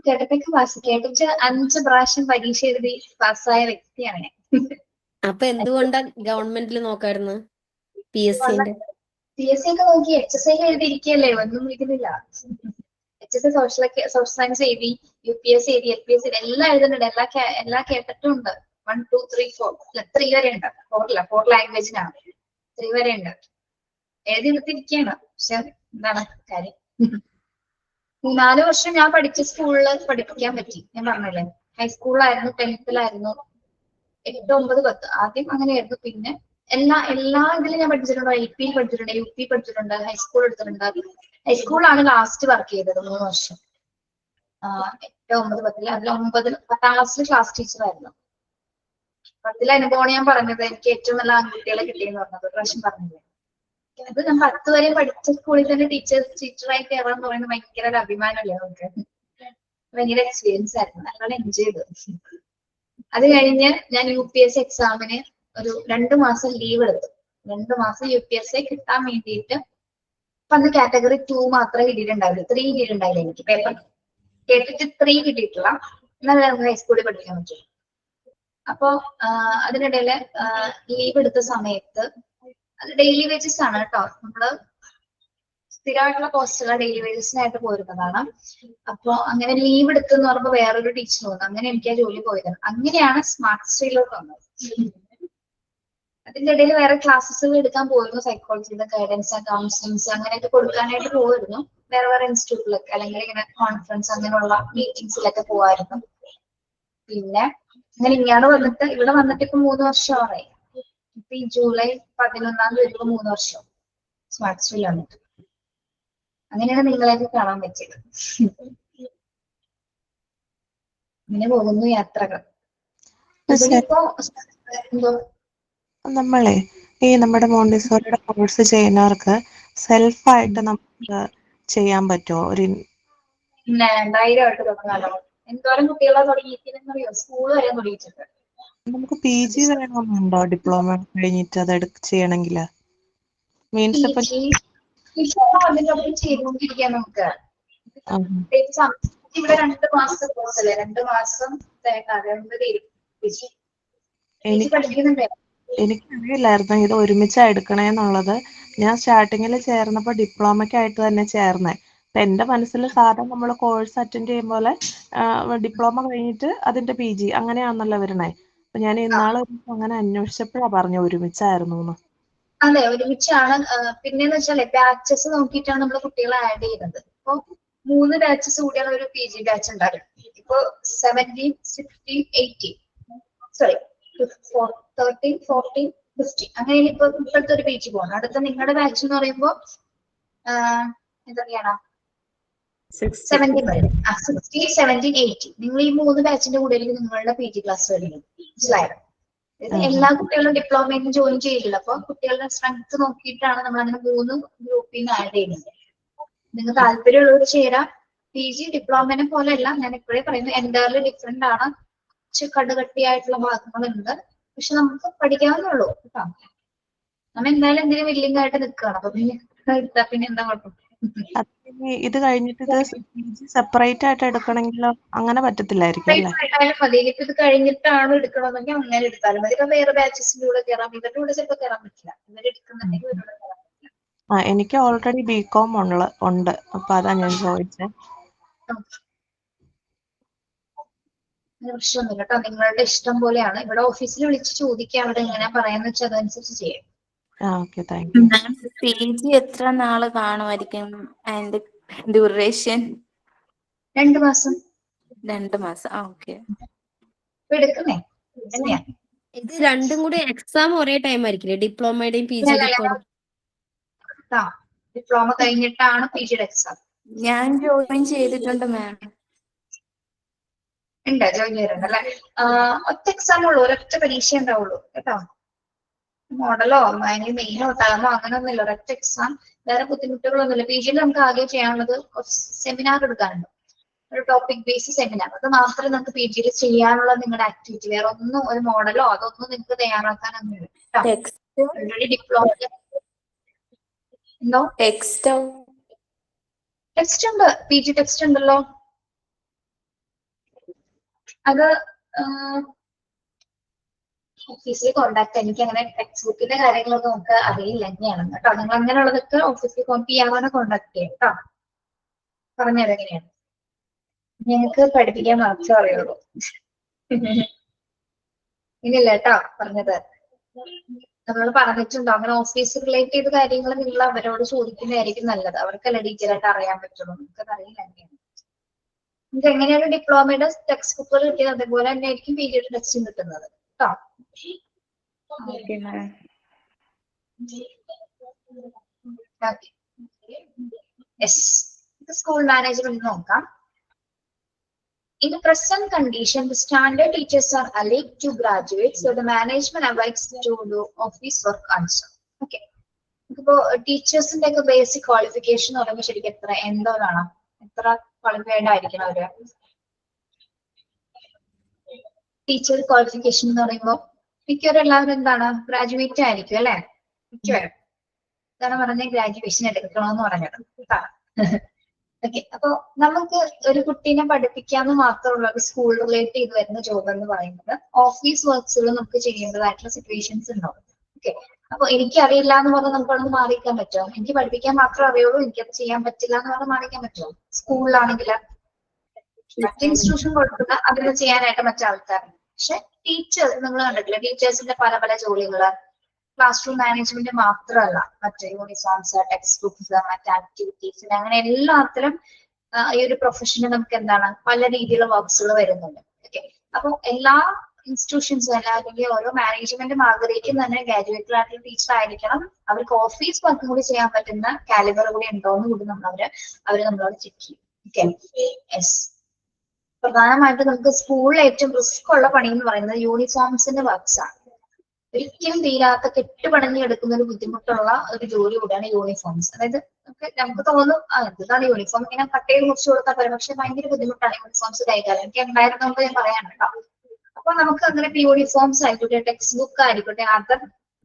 കേട്ടപ്പൊക്കെ പാസ് കേട്ടിട്ട് 5 പ്രാവശ്യം പരീക്ഷ എഴുതി പാസ്സായ വ്യക്തിയാണ് ഞാൻ. അപ്പൊ എന്തുകൊണ്ടാ ഗവൺമെന്റിൽ നോക്കായിരുന്നു PSCന്റെ? PSC ഒക്കെ നോക്കി HSI എഴുതിയിരിക്കല്ലേ, ഒന്നും എഴുതുന്നില്ല. HSI സോഷ്യൽ സയൻസ് എഴുതി, UPSC എഴുതി, LPSC എല്ലാം എഴുതുന്നുണ്ട്, എല്ലാ കേട്ടിട്ടും ഉണ്ട്. 1, 2, 3, 4 3 വരെ ഉണ്ട്. 4 ലാംഗ്വേജിനാണ്, 3 വരെ ഉണ്ട്. എഴുതി എടുത്തിരിക്കുകയാണ്. പക്ഷെ എന്താണ് കാര്യം, 4 വർഷം ഞാൻ പഠിച്ച സ്കൂളിൽ പഠിപ്പിക്കാൻ പറ്റി. ഞാൻ പറഞ്ഞല്ലേ, ഹൈസ്കൂളിലായിരുന്നു, 10th-ലായിരുന്നു, 8, 9, 10 ആദ്യം അങ്ങനെയായിരുന്നു. പിന്നെ എല്ലാ ഇതിലും ഞാൻ പഠിച്ചിട്ടുണ്ട്. LP പഠിച്ചിട്ടുണ്ട്, UP പഠിച്ചിട്ടുണ്ട്, ഹൈസ്കൂൾ എടുത്തിട്ടുണ്ട്. ഹൈസ്കൂളാണ് ലാസ്റ്റ് വർക്ക് ചെയ്തത് 3 വർഷം. 8, 9, 10 അതിൽ 10ാം ക്ലാസ്സിൽ ക്ലാസ് ടീച്ചറായിരുന്നു. 10ലെ അനുഭവമാണ് ഞാൻ പറഞ്ഞത്. എനിക്ക് ഏറ്റവും നല്ല ആൺകുട്ടികളെ കിട്ടിയെന്ന് പറഞ്ഞത് ഒരു പ്രാവശ്യം പറഞ്ഞില്ലേ. അത് ഞാൻ 10 വരെ പഠിച്ച സ്കൂളിൽ തന്നെ ടീച്ചറായി കയറാന്ന് പറയുന്നത് ഭയങ്കര ഒരു അഭിമാനമല്ലേ നമുക്ക്. ഭയങ്കര എക്സ്പീരിയൻസ് ആയിരുന്നു, നല്ലോണം എൻജോയ് ചെയ്തു. അത് കഴിഞ്ഞ് ഞാൻ UPSC എക്സാമിന് ഒരു 2 മാസം ലീവ് എടുത്തു. 2 മാസം UPSC കിട്ടാൻ വേണ്ടിയിട്ട്. അപ്പൊ അന്ന് കാറ്റഗറി 2 മാത്രമേ കിട്ടിയിട്ടുണ്ടാവില്ല, 3 കിട്ടിയിട്ടുണ്ടായില്ല എനിക്ക്. പേപ്പർ കേട്ടിട്ട് 3 കിട്ടിയിട്ടില്ല, എന്നാലും നമുക്ക് ഹൈസ്കൂളിൽ പഠിക്കാൻ പറ്റും. അപ്പൊ അതിനിടയില് ലീവ് എടുത്ത സമയത്ത്, അത് ഡെയിലി വേജസ് ആണ് കേട്ടോ, നമ്മള് സ്ഥിരമായിട്ടുള്ള പോസ്റ്റുള്ള ഡെയിലി വേജസിനായിട്ട് പോയിരുന്നതാണ്. അപ്പൊ അങ്ങനെ ലീവ് എടുത്തെന്ന് പറയുമ്പോൾ വേറൊരു ടീച്ചർ വന്നു. അങ്ങനെ എനിക്ക് ആ ജോലി പോയത്. അങ്ങനെയാണ് സ്മാർട്ട് സ്ട്രീമിലോട്ട് വന്നത്. അതിന്റെ ഇടയിൽ വേറെ ക്ലാസ്സസുകൾ എടുക്കാൻ പോയിരുന്നു, സൈക്കോളജിയുടെ ഗൈഡൻസ്, കൗൺസിലിംഗ്സ് അങ്ങനെയൊക്കെ കൊടുക്കാനായിട്ട് പോയിരുന്നു. വേറെ ഇൻസ്റ്റിറ്റ്യൂട്ടിലൊക്കെ, അല്ലെങ്കിൽ ഇങ്ങനെ കോൺഫറൻസ് അങ്ങനെയുള്ള മീറ്റിംഗ്സിലൊക്കെ പോവായിരുന്നു. പിന്നെ അങ്ങനെ ഇങ്ങോട്ട് വന്നിട്ട്, ഇവിടെ വന്നിട്ട് ഇപ്പൊ 3 വർഷമായി. ഇപ്പൊ ഈ ജൂലൈ 11-ാം തീയതി വരുമ്പോ 3 വർഷം സ്മാർട്ട് സ്ട്രീമിൽ വന്നിട്ട്. അങ്ങനെയാണ് നിങ്ങളെയൊക്കെ കാണാൻ പറ്റിയത്. ഇങ്ങനെ പോകുന്നു യാത്രകൾ. ഇപ്പോ എന്തോ നമ്മളെ ഈ നമ്മുടെ മോണ്ടിസോറിയുടെ കോഴ്സ് ചെയ്യുന്നവർക്ക് സെൽഫായിട്ട് നമുക്ക് ചെയ്യാൻ പറ്റുമോ? പിന്നെ ധൈര്യമായിട്ട് തുടങ്ങാലോ. എന്തോരം കുട്ടികളെ തുടങ്ങിയിരിക്കുന്നറിയോ, സ്കൂൾ വരെ തുടങ്ങിയിട്ടുണ്ട്. നമുക്ക് PG വേണമെന്നുണ്ടോ ഡിപ്ലോമ കഴിഞ്ഞിട്ട് അത് ചെയ്യണമെങ്കിൽ? മീൻസ് ഇപ്പൊ അതിനൊക്കെ ചെയ്തുകൊണ്ടിരിക്കാൻ നമുക്ക്. ഇവിടെ 2 മാസത്തെ കോഴ്സ് അല്ലേ, 2 മാസം പഠിക്കുന്നുണ്ടേ. എനിക്കറിയില്ലായിരുന്നു ഇത് ഒരുമിച്ചാ എടുക്കണേന്നുള്ളത്. ഞാൻ സ്റ്റാർട്ടിങ്ങിൽ ചേർന്നപ്പോ ഡിപ്ലോമയ്ക്കായിട്ട് തന്നെ ചേർന്നേ. അപ്പൊ എന്റെ മനസ്സിൽ സാധാരണ നമ്മൾ കോഴ്സ് അറ്റൻഡ് ചെയ്യും പോലെ ഡിപ്ലോമ കഴിഞ്ഞിട്ട് അതിന്റെ PG അങ്ങനെയാണല്ലോ വരണേ. അപ്പൊ ഞാൻ ഇന്നാള് അങ്ങനെ അന്വേഷിച്ചപ്പോഴാ പറഞ്ഞു ഒരുമിച്ചായിരുന്നു. അതെ, ഒരുമിച്ചാണ്. പിന്നെന്ന് വെച്ചാല് ബാച്ചസ് നോക്കിയിട്ടാണ് നമ്മൾ കുട്ടികളെ ആഡ് ചെയ്യുന്നത്. ഇപ്പൊ 3 ബാച്ചസ് കൂടിയാണ് ഒരു PG ബാച്ച് ഉണ്ടാകും. ഇപ്പൊ 17, 16, 18 സോറി 13, 14, 15 അങ്ങനെ ഇപ്പൊ ഇപ്പോഴത്തെ ഒരു PG പോകണം. അടുത്ത നിങ്ങളുടെ ബാച്ച് എന്ന് പറയുമ്പോ എന്തൊക്കെയാണോ 17 വരെ, 16, 17, 18 നിങ്ങൾ ഈ 3 ബാച്ചിന്റെ കൂടെ നിങ്ങളുടെ PG ക്ലാസ് വരുന്നത്. മനസ്സിലായോ? ഇത് എല്ലാ കുട്ടികളും ഡിപ്ലോമയിൽ നിന്ന് ജോയിൻ ചെയ്യില്ല. അപ്പൊ കുട്ടികളുടെ സ്ട്രെങ്ത് നോക്കിയിട്ടാണ് നമ്മൾ അങ്ങനെ 3 ഗ്രൂപ്പിൽ നിന്ന് ആഡ് ചെയ്യുന്നത്. നിങ്ങൾക്ക് താല്പര്യമുള്ളവർ ചേരാം. PG ഡിപ്ലോമനെ പോലെയല്ല, ഞാൻ ഇപ്പോഴേ പറയുന്നു, എൻ്റയർലി ഡിഫറെന്റ് ആണ്. കടുകട്ടിയായിട്ടുള്ള ഭാഗങ്ങളുണ്ട്, പക്ഷെ നമുക്ക് പഠിക്കാവുന്നുള്ളൂ കേട്ടോ. നമ്മൾ എന്തായാലും എന്തിനും വില്ലിംഗ് ആയിട്ട് നിൽക്കുകയാണ്. അപ്പൊ പിന്നെ എന്താ കുഴപ്പം? ഇത് കഴിഞ്ഞിട്ട് PG സെപ്പറേറ്റ് ആയിട്ട് എടുക്കണമെങ്കിലോ അങ്ങനെ പറ്റത്തില്ലായിരിക്കും അല്ലേ? മതി. ഇനിയിപ്പോ ഇത് കഴിഞ്ഞിട്ടാണ് എടുക്കണമെന്നെങ്കിൽ അങ്ങനെ എടുത്താലും മതി. ഇപ്പൊ വേറെ ബാച്ചസിന്റെ കൂടെ കയറാം. ഇവരുടെ കൂടെ ചിലപ്പോൾ കയറാൻ പറ്റില്ല. ഇവരെടുക്കുന്നുണ്ടെങ്കിൽ ഇവരുടെ കയറാൻ പറ്റില്ല. എനിക്ക് ഓൾറെഡി BCom ഉണ്ട്. അപ്പൊ അതാ ഞാൻ ചോദിച്ചത്. പ്രശ്നമൊന്നുമില്ല കേട്ടോ, നിങ്ങളുടെ ഇഷ്ടം പോലെയാണ്. ഇവിടെ ഓഫീസിൽ വിളിച്ച് ചോദിക്കാം, അവിടെ എങ്ങനെയാ പറയാന്ന് വെച്ചാൽ അതനുസരിച്ച് ചെയ്യാം. PG എത്ര നാള് കാണുമായിരിക്കും? അതിന്റെ ഡ്യൂറേഷൻ? 2 മാസം. 2 മാസം. ഓക്കെ. എടുക്കുന്നേ ഇത് രണ്ടും കൂടി എക്സാം ഒരേ ടൈം ആയിരിക്കില്ലേ? ഡിപ്ലോമയുടെയും PG-യുടെയും? ഡിപ്ലോമ കഴിഞ്ഞിട്ടാണ് PG-യുടെ എക്സാം. ഞാൻ ജോയിൻ ചെയ്തിട്ടുണ്ട് മാം. ഉണ്ട്, ജോയിൻ ചെയ്തിട്ടുണ്ട് അല്ലെ? ഒറ്റ എക്സാം ഉള്ളൂ, ഒരൊറ്റ പരീക്ഷ ഉണ്ടാവുള്ളൂ കേട്ടോ. മോഡലോ അതിന് മെയിനോ ടേമോ അങ്ങനെയൊന്നുമില്ല, ഒരൊറ്റ എക്സാം. വേറെ ബുദ്ധിമുട്ടുകളൊന്നുമില്ല. PG-യിൽ നമുക്ക് ആദ്യം ചെയ്യാനുള്ളത് സെമിനാർ എടുക്കാനുണ്ട്, ഒരു ടോപ്പിക് ബേസ് സെമിനാർ. അത് മാത്രമേ നമുക്ക് PG-യിൽ ചെയ്യാനുള്ള നിങ്ങളുടെ ആക്ടിവിറ്റി. വേറെ ഒന്നും, ഒരു മോഡലോ അതൊന്നും നിങ്ങൾക്ക് തയ്യാറാക്കാനൊന്നുമില്ല കേട്ടോ. ഓൾറെഡി ഡിപ്ലോമ എന്തോ ടെക്സ്റ്റ് ഉണ്ട്, PG ടെക്സ്റ്റ് ഉണ്ടല്ലോ. അത് ഓഫീസിൽ കോണ്ടാക്ട്. എനിക്ക് അങ്ങനെ ടെക്സ്റ്റ് ബുക്കിന്റെ കാര്യങ്ങളൊന്നും നമുക്ക് അറിയില്ല എങ്ങനെയാണ് കേട്ടോ. നിങ്ങൾ അങ്ങനെയുള്ളതൊക്കെ ഓഫീസിൽ ചെയ്യാവാണ് കോണ്ടാക്ട് ചെയ്യാം കേട്ടോ. പറഞ്ഞത് എങ്ങനെയാണ് ഞങ്ങൾക്ക് പഠിപ്പിക്കാൻ മാത്രമേ അറിയുള്ളൂ. ഇനില്ല കേട്ടോ പറഞ്ഞത്. നമ്മൾ പറഞ്ഞിട്ടുണ്ടോ അങ്ങനെ ഓഫീസ് റിലേറ്റ് ചെയ്ത കാര്യങ്ങൾ നിങ്ങൾ അവരോട് ചോദിക്കുന്നതായിരിക്കും നല്ലത്. അവർക്കല്ല ഡീറ്റെയിലായിട്ട് അറിയാൻ പറ്റുള്ളൂ. നമുക്കത് അറിയില്ല എങ്ങനെയാണ്. നിങ്ങൾക്ക് എങ്ങനെയാണ് ഡിപ്ലോമയുടെ ടെക്സ്റ്റ് ബുക്കുകൾ കിട്ടിയത് അതേപോലെ തന്നെ ആയിരിക്കും പീരിയഡ് ടെക്സ്റ്റും കിട്ടുന്നത് കേട്ടോ. സ്കൂൾ മാനേജ്മെന്റ് നോക്കാം. In the present condition, the standard teachers are alike to graduates, so the management avoids to do office work also. Okay. ഇപ്പോ ടീച്ചേഴ്സിന്റെ ഒക്കെ ബേസിക് ക്വാളിഫിക്കേഷൻ എന്ന് പറയുമ്പോൾ ശരിക്കും എത്ര ക്വാളിഫൈഡ് ആയിരിക്കണം അവര്? ടീച്ചർ ക്വാളിഫിക്കേഷൻ എന്ന് പറയുമ്പോൾ മിക്കവരും എല്ലാവരും എന്താണ് ഗ്രാജുവേറ്റ് ആയിരിക്കും അല്ലെ? മിക്കവരും ഇതാണ് പറഞ്ഞ ഗ്രാജുവേഷൻ എടുക്കണമെന്ന് പറഞ്ഞത്. ഓക്കെ. അപ്പൊ നമുക്ക് ഒരു കുട്ടീനെ പഠിപ്പിക്കാന്ന് മാത്രമുള്ള ഒരു സ്കൂൾ റിലേറ്റ് ചെയ്ത് വരുന്ന ജോബ് എന്ന് പറയുന്നത് ഓഫീസ് വർക്ക്സുകൾ നമുക്ക് ചെയ്യേണ്ടതായിട്ടുള്ള സിറ്റുവേഷൻസ് ഉണ്ടാവും. ഓക്കെ. അപ്പൊ എനിക്കറിയില്ല എന്ന് പറഞ്ഞാൽ നമുക്ക് അവിടെ നിന്ന് മാറിക്കാൻ പറ്റുമോ? എനിക്ക് പഠിപ്പിക്കാൻ മാത്രമേ അറിയുള്ളൂ, എനിക്കത് ചെയ്യാൻ പറ്റില്ല എന്ന് പറഞ്ഞാൽ മാറിക്കാൻ പറ്റുമോ? സ്കൂളിലാണെങ്കിൽ മറ്റു ഇൻസ്റ്റിറ്റ്യൂഷൻ കൊടുക്കുന്ന അതിന് ചെയ്യാനായിട്ട് മറ്റാൾക്കാരുണ്ട്. പക്ഷെ ടീച്ചർ നിങ്ങൾ കണ്ടിട്ടില്ല, ടീച്ചേഴ്സിന്റെ പല പല ജോലികള് ക്ലാസ് റൂം മാനേജ്മെന്റ് മാത്രമല്ല, മറ്റേ യൂണിഫോംസ്, ടെക്സ്റ്റ് ബുക്സ്, മറ്റ് ആക്ടിവിറ്റീസ്, അങ്ങനെ എല്ലാത്തിലും ഈ ഒരു പ്രൊഫഷന് നമുക്ക് എന്താണ് പല രീതിയിലുള്ള വർക്ക്സുകൾ വരുന്നുണ്ട്. ഓക്കെ. അപ്പൊ എല്ലാ ഇൻസ്റ്റിറ്റ്യൂഷൻസും അല്ലെങ്കിൽ ഓരോ മാനേജ്മെന്റും ആഗ്രഹിക്കുന്ന തന്നെ ഗ്രാജുവേറ്റഡ് ആയിട്ടുള്ള ടീച്ചർ ആയിരിക്കണം. അവർക്ക് ഓഫീസ് വർക്ക് കൂടി ചെയ്യാൻ പറ്റുന്ന കാലിബർ കൂടി ഉണ്ടോന്ന് കൂടി അവര് നമ്മളോട് ചെക്ക് ചെയ്യും. ഓക്കെ. യെസ്. പ്രധാനമായിട്ട് നമുക്ക് സ്കൂളിൽ ഏറ്റവും റിസ്ക് ഉള്ള പണി എന്ന് പറയുന്നത് യൂണിഫോംസിന്റെ വർക്ക്സ് ആണ്. ഒരിക്കലും തീരാത്ത കെട്ടുപണഞ്ഞ് എടുക്കുന്ന ഒരു ബുദ്ധിമുട്ടുള്ള ഒരു ജോലി കൂടിയാണ് യൂണിഫോംസ്. അതായത് നമുക്ക് തോന്നും എന്താണ് യൂണിഫോം ഇങ്ങനെ കട്ട് ചെയ്ത് മുറിച്ചു കൊടുത്താൽ പോലും, പക്ഷെ ഭയങ്കര ബുദ്ധിമുട്ടാണ് യൂണിഫോംസ് കൈകാര്യം. എനിക്ക് ഉണ്ടായിരുന്നോണ്ട് ഞാൻ പറയാൻ കേട്ടോ. അപ്പൊ നമുക്ക് അങ്ങനെ യൂണിഫോംസ് ആയിക്കോട്ടെ, ടെക്സ്റ്റ് ബുക്ക് ആയിക്കോട്ടെ, അതർ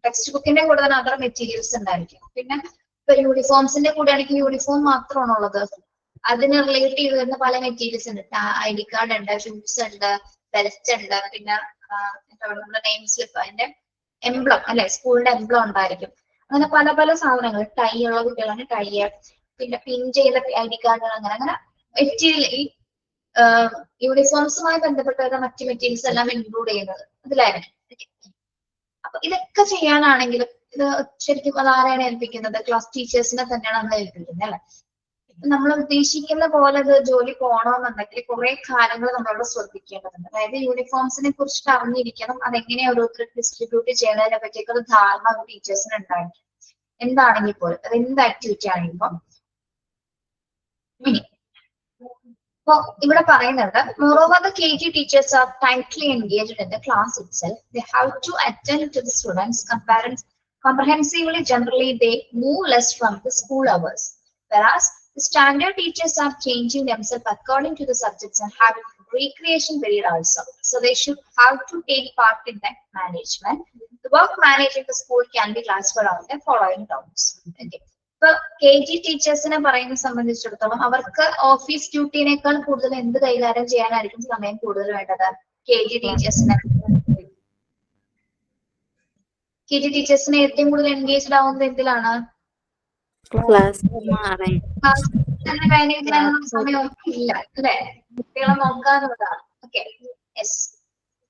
ടെക്സ്റ്റ് ബുക്കിന്റെ കൂടെ തന്നെ അതർ മെറ്റീരിയൽസ് ഉണ്ടായിരിക്കും. പിന്നെ ഇപ്പൊ യൂണിഫോംസിന്റെ കൂടെ ആണെങ്കിൽ യൂണിഫോം മാത്രമാണോ ഉള്ളത്? അതിന് റിലേറ്റ് ചെയ്ത് വരുന്ന പല മെറ്റീരിയൽസ് ഉണ്ട്. ID കാർഡ് ഉണ്ട്, ഷൂസ് ഉണ്ട്, ബെൽറ്റ് ഉണ്ട്, പിന്നെ നമ്മുടെ നെയിം സ്ലിപ്പ്, അതിന്റെ എംബ്ലം അല്ലെ, സ്കൂളിന്റെ എംബ്ലം ഉണ്ടായിരിക്കും. അങ്ങനെ പല പല സാധനങ്ങൾ. ടൈ ഉള്ള കുട്ടികളാണ് ടൈ, പിന്നെ പിൻ ചെയ്ത ID കാർഡുകൾ, അങ്ങനെ മെറ്റീരിയൽ ഈ യൂണിഫോംസുമായി ബന്ധപ്പെട്ട മറ്റ് മെറ്റീരിയൽസ് എല്ലാം ഇൻക്ലൂഡ് ചെയ്യുന്നത് അതിലായിരിക്കും. അപ്പൊ ഇതൊക്കെ ചെയ്യാനാണെങ്കിൽ ഇത് ശരിക്കും അതാരെയാണ് ഏൽപ്പിക്കുന്നത്? ക്ലാസ് ടീച്ചേഴ്സിനെ തന്നെയാണ് നമ്മൾ ഏൽപ്പിക്കുന്നത് അല്ലെ. നമ്മൾ ഉദ്ദേശിക്കുന്ന പോലെ ഇത് ജോലി പോകണമെന്നുണ്ടെങ്കിൽ കുറെ കാര്യങ്ങൾ നമ്മളോട് ശ്രദ്ധിക്കേണ്ടതുണ്ട്. അതായത് യൂണിഫോംസിനെ കുറിച്ചിട്ട് അറിഞ്ഞിരിക്കണം, അതെങ്ങനെ ഓരോരുത്തർക്ക് ഡിസ്ട്രിബ്യൂട്ട് ചെയ്യുന്നതിനെ പറ്റിയൊക്കെ ഒരു ധാരണ ടീച്ചേഴ്സിന് ഉണ്ടായിരിക്കും. എന്താണെങ്കിൽ പോലും അത് എന്ത് ആക്ടിവിറ്റി ആണെങ്കിലും. ഇനി അപ്പൊ ഇവിടെ പറയുന്നുണ്ട്, moreover the KG teachers are tightly engaged in the class itself. They have to attend to the students comprehensively. Generally they move less from the school hours, whereas the standard teachers are changing themselves according to the subjects and have recreation period also. So they should have to take part in that management. The work managed in the school can be classified on the following terms. Okay. ഇപ്പൊ KG ടീച്ചേഴ്സിനെ പറയുന്ന സംബന്ധിച്ചിടത്തോളം അവർക്ക് office ഡ്യൂട്ടിനേക്കാൾ കൂടുതൽ എന്ത് കൈകാര്യം ചെയ്യാനായിരിക്കും സമയം കൂടുതൽ വേണ്ടത്? KG ടീച്ചേഴ്സിനെ ഏറ്റവും കൂടുതൽ എൻഗേജ്ഡ് ആവുന്നത് എന്തിലാണ്? സമയം ഇല്ല അല്ലെ, കുട്ടികളെ നോക്കാനുള്ളതാണ്. ഓക്കെ. യെസ്.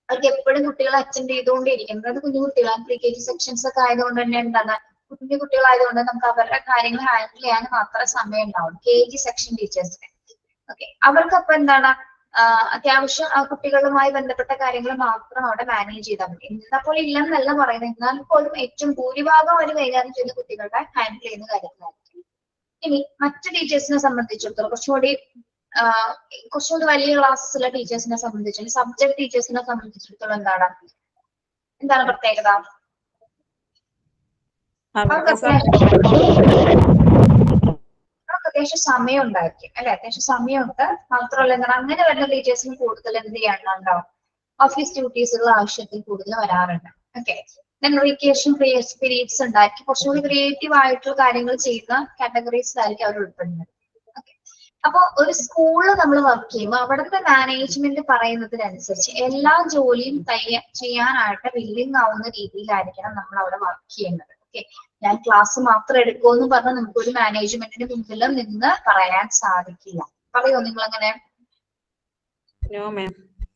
അവർക്ക് എപ്പോഴും കുട്ടികളെ അറ്റൻഡ് ചെയ്തുകൊണ്ടിരിക്കുന്നത്. അത് കുഞ്ഞു കുട്ടികളാണ്, PKG സെക്ഷൻസ് ഒക്കെ ആയതുകൊണ്ട് തന്നെ എന്താണ്, കുഞ്ഞു കുട്ടികളായതുകൊണ്ട് നമുക്ക് അവരുടെ കാര്യങ്ങൾ ഹാൻഡിൽ ചെയ്യാൻ മാത്രമേ സമയം ഉണ്ടാവും KG സെക്ഷൻ ടീച്ചേഴ്സിന്. ഓക്കെ. അവർക്കപ്പൊ എന്താണ് അത്യാവശ്യം ആ കുട്ടികളുമായി ബന്ധപ്പെട്ട കാര്യങ്ങൾ മാത്രം അവിടെ മാനേജ് ചെയ്താൽ മതി. എന്നപ്പോൾ ഇല്ലെന്നല്ല പറയുന്നത്, എന്നാൽ പോലും ഏറ്റവും ഭൂരിഭാഗം അവർ കൈകാര്യം ചെയ്യുന്ന കുട്ടികളുടെ ഹാൻഡിൽ ചെയ്യുന്ന കാര്യങ്ങളായിരിക്കും. ഇനി മറ്റു ടീച്ചേഴ്സിനെ സംബന്ധിച്ചിടത്തോളം കുറച്ചുകൂടി വലിയ ക്ലാസ്സിലുള്ള ടീച്ചേഴ്സിനെ സംബന്ധിച്ചിടത്തോളം, സബ്ജക്ട് ടീച്ചേഴ്സിനെ സംബന്ധിച്ചിടത്തോളം എന്താണ് പ്രത്യേകത? അവർക്ക് അത്യാവശ്യം സമയം ഉണ്ടായിരിക്കും അല്ലെ, അത്യാവശ്യം സമയമുണ്ട്. മാത്രമല്ല എന്താണ് അങ്ങനെ വരുന്ന ടീച്ചേഴ്സിന് കൂടുതൽ എന്ത് ചെയ്യാനുണ്ടാവും? ഓഫീസ് ഡ്യൂട്ടീസുകൾ ആവശ്യത്തിൽ കൂടുതൽ വരാറുണ്ട്. ഓക്കെ. റീക്രിയേഷൻ പീരീഡ്സ് ഉണ്ടായിരിക്കും. കുറച്ചുകൂടി ക്രിയേറ്റീവ് ആയിട്ടുള്ള കാര്യങ്ങൾ ചെയ്യുന്ന കാറ്റഗറീസിലായിരിക്കും അവർ ഉൾപ്പെടുന്നത്. ഓക്കെ. അപ്പൊ ഒരു സ്കൂളിൽ നമ്മൾ വർക്ക് ചെയ്യുമ്പോൾ അവിടുത്തെ മാനേജ്മെന്റ് പറയുന്നതിനനുസരിച്ച് എല്ലാ ജോലിയും ചെയ്യാനായിട്ട് വില്ലിങ് ആവുന്ന രീതിയിലായിരിക്കണം നമ്മൾ അവിടെ വർക്ക് ചെയ്യേണ്ടത്. ഓക്കെ, ഞാൻ ക്ലാസ് മാത്രം എടുക്കുമെന്ന് പറഞ്ഞാൽ നമുക്കൊരു മാനേജ്മെന്റിന് മുമ്പിലും നിന്ന് പറയാൻ സാധിക്കില്ല. പറയോ നിങ്ങൾ അങ്ങനെ?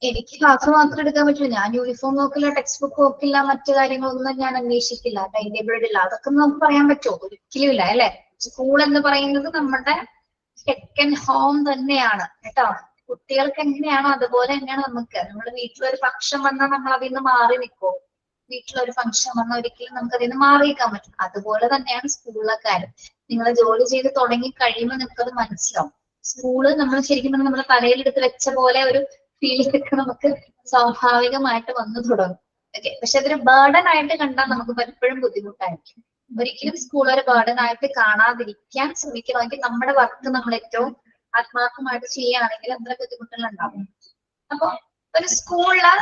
എനിക്ക് ക്ലാസ് മാത്രം എടുക്കാൻ പറ്റില്ല, ഞാൻ യൂണിഫോം നോക്കില്ല, ടെക്സ്റ്റ് ബുക്ക് നോക്കില്ല, മറ്റു കാര്യങ്ങളൊന്നും ഞാൻ അന്വേഷിക്കില്ല, ടൈം ടേബിൾ ഇടില്ല, അതൊക്കെ നമുക്ക് പറയാൻ പറ്റുമോ? ഒരിക്കലും ഇല്ല അല്ലെ. സ്കൂൾ എന്ന് പറയുന്നത് നമ്മുടെ സെക്കൻഡ് ഹോം തന്നെയാണ് കേട്ടോ. കുട്ടികൾക്ക് എങ്ങനെയാണോ അതുപോലെ തന്നെയാണ് നമുക്ക്. നമ്മുടെ വീട്ടിലൊരു ഫംഗ്ഷൻ വന്നാൽ നമ്മൾ അതിൽ നിന്ന് മാറി നിൽക്കുമോ? വീട്ടിലൊരു ഫംഗ്ഷൻ വന്നാൽ ഒരിക്കലും നമുക്ക് അതിൽ നിന്ന് മാറി നിൽക്കാൻ പറ്റും. അതുപോലെ തന്നെയാണ് സ്കൂളിലെ കാര്യം. നിങ്ങൾ ജോലി ചെയ്ത് തുടങ്ങി കഴിയുമ്പോൾ നിങ്ങൾക്കത് മനസ്സിലാവും. സ്കൂള് നമ്മൾ ശരിക്കും നമ്മുടെ തലയിലെടുത്ത് വെച്ച പോലെ ഒരു ഫീലിംഗ് ഒക്കെ നമുക്ക് സ്വാഭാവികമായിട്ട് വന്നു തുടങ്ങും. ഓക്കെ, പക്ഷെ അതൊരു ബേർഡൻ ആയിട്ട് കണ്ടാൽ നമുക്ക് പലപ്പോഴും ബുദ്ധിമുട്ടായിരിക്കും. ഒരിക്കലും സ്കൂൾ ഒരു ബേർഡൻ ആയിട്ട് കാണാതിരിക്കാൻ ശ്രമിക്കണമെങ്കിൽ നമ്മുടെ വർക്ക് നമ്മൾ ഏറ്റവും ആത്മാർത്ഥമായിട്ട് ചെയ്യുകയാണെങ്കിൽ അത്ര ബുദ്ധിമുട്ടുകൾ ഉണ്ടാവും. അപ്പൊ ഒരു സ്കൂളിലെ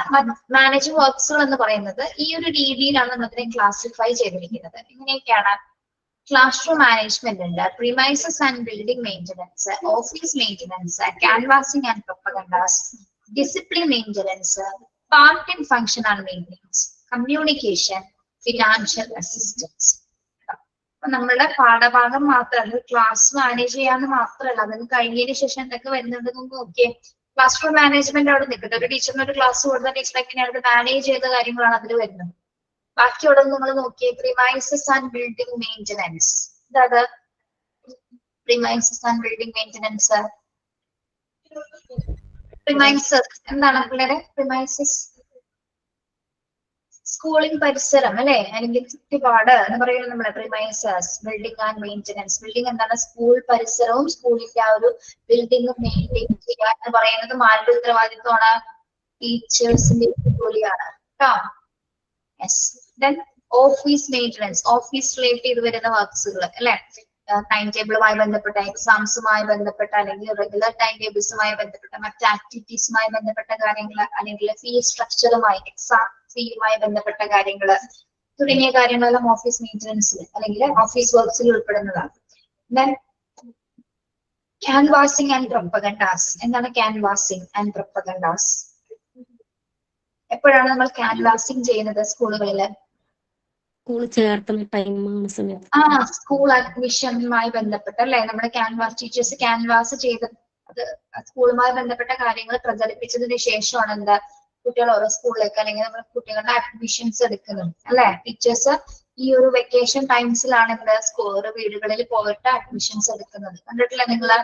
മാനേജിംഗ് വർക്ക്സുകൾ എന്ന് പറയുന്നത് ഈ ഒരു രീതിയിലാണ് നമ്മൾ ഇതിനെ ക്ലാസിഫൈ ചെയ്തിരിക്കുന്നത്. ഇങ്ങനെയൊക്കെയാണ്. ക്ലാസ് റൂം മാനേജ്മെന്റ് ഉണ്ട്, premises and building maintenance, office maintenance, canvassing and propagandas, discipline maintenance, part and functional maintenance, communication, financial assistance. അപ്പൊ നമ്മളുടെ പാഠഭാഗം മാത്രമല്ല, ക്ലാസ് മാനേജ് ചെയ്യാന്ന് മാത്രമല്ല, അതിന് കഴിഞ്ഞതിന് ശേഷം എന്തൊക്കെ വരുന്നുണ്ടെന്ന് നോക്കിയേ. ക്ലാസ് റൂം മാനേജ്മെന്റ് അവിടെ നിൽക്കുന്നത്, ഒരു ടീച്ചറിന് ഒരു ക്ലാസ് കൊടുത്ത ടീച്ചർ എങ്ങനെയാണ് മാനേജ് ചെയ്ത കാര്യങ്ങളാണ് അതിൽ വരുന്നത്. ബാക്കി അവിടെ നിങ്ങൾ നോക്കിയേ, പ്രിമൈസസ് ആൻഡ് ബിൽഡിംഗ് മെയിൻ്റനൻസ്. അതായത് premises and building maintenance, premises എന്താണ് പിള്ളേരെ? പ്രിമൈസസ് സ്കൂളിംഗ് പരിസരം അല്ലെ, അല്ലെങ്കിൽ ചുറ്റുപാട് എന്ന് പറയുന്നത് നമ്മളെ premises. Building and maintenance, building എന്താണ്? സ്കൂൾ പരിസരവും സ്കൂളിന്റെ ആ ഒരു ബിൽഡിംഗും മെയിൻറ്റെയിൻ ചെയ്യുക എന്ന് പറയുന്നത് ആരുടെ ഉത്തരവാദിത്വമാണ്? ടീച്ചേഴ്സിന്റെ ജോലിയാണ് കേട്ടോ. Yes. Then office maintenance, office relate ചെയ്ത് വരുന്ന വർക്ക്സുകൾ അല്ലെ, ടൈം ടേബിളുമായി ബന്ധപ്പെട്ട, എക്സാംസുമായി ബന്ധപ്പെട്ട, അല്ലെങ്കിൽ റെഗുലർ ടൈം ടേബിൾസുമായി ബന്ധപ്പെട്ട മറ്റ് ആക്ടിവിറ്റീസുമായി ബന്ധപ്പെട്ട കാര്യങ്ങൾ, അല്ലെങ്കിൽ ഫീ സ്ട്രക്ചറുമായി, എക്സാം ഫീയുമായി ബന്ധപ്പെട്ട കാര്യങ്ങൾ തുടങ്ങിയ കാര്യങ്ങളെല്ലാം ഓഫീസ് മെയിൻ്റനൻസിൽ അല്ലെങ്കിൽ ഓഫീസ് വർക്ക്സിൽ ഉൾപ്പെടുന്നതാണ്. Then canvassing and propagandas. എന്താണ് ക്യാൻവാസിംഗ് ആൻഡ് പ്രൊപ്പഗൻഡാസ്? എപ്പോഴാണ് നമ്മൾ ക്യാൻവാസിംഗ് ചെയ്യുന്നത് സ്കൂളുകളിൽ? സ്കൂൾ ചേർത്തുന്ന ടൈമാണ് സമയത്ത്. സ്കൂൾ അഡ്മിഷനുമായി ബന്ധപ്പെട്ട അല്ലെ, നമ്മുടെ ക്യാൻവാസ് ടീച്ചേഴ്സ് ക്യാൻവാസ് ചെയ്ത് അത് സ്കൂളുമായി ബന്ധപ്പെട്ട കാര്യങ്ങൾ പ്രചരിപ്പിച്ചതിന് ശേഷമാണ് എന്താ കുട്ടികൾ ഓരോ സ്കൂളിലേക്ക് അല്ലെങ്കിൽ നമ്മുടെ കുട്ടികളുടെ അഡ്മിഷൻസ് എടുക്കുന്നത് അല്ലെ. ടീച്ചേഴ്സ് ഈ ഒരു വെക്കേഷൻ ടൈംസിലാണ് എന്താ ഓരോ വീടുകളിൽ പോയിട്ട് അഡ്മിഷൻസ് എടുക്കുന്നത്. കണ്ടിട്ടില്ല നിങ്ങള്?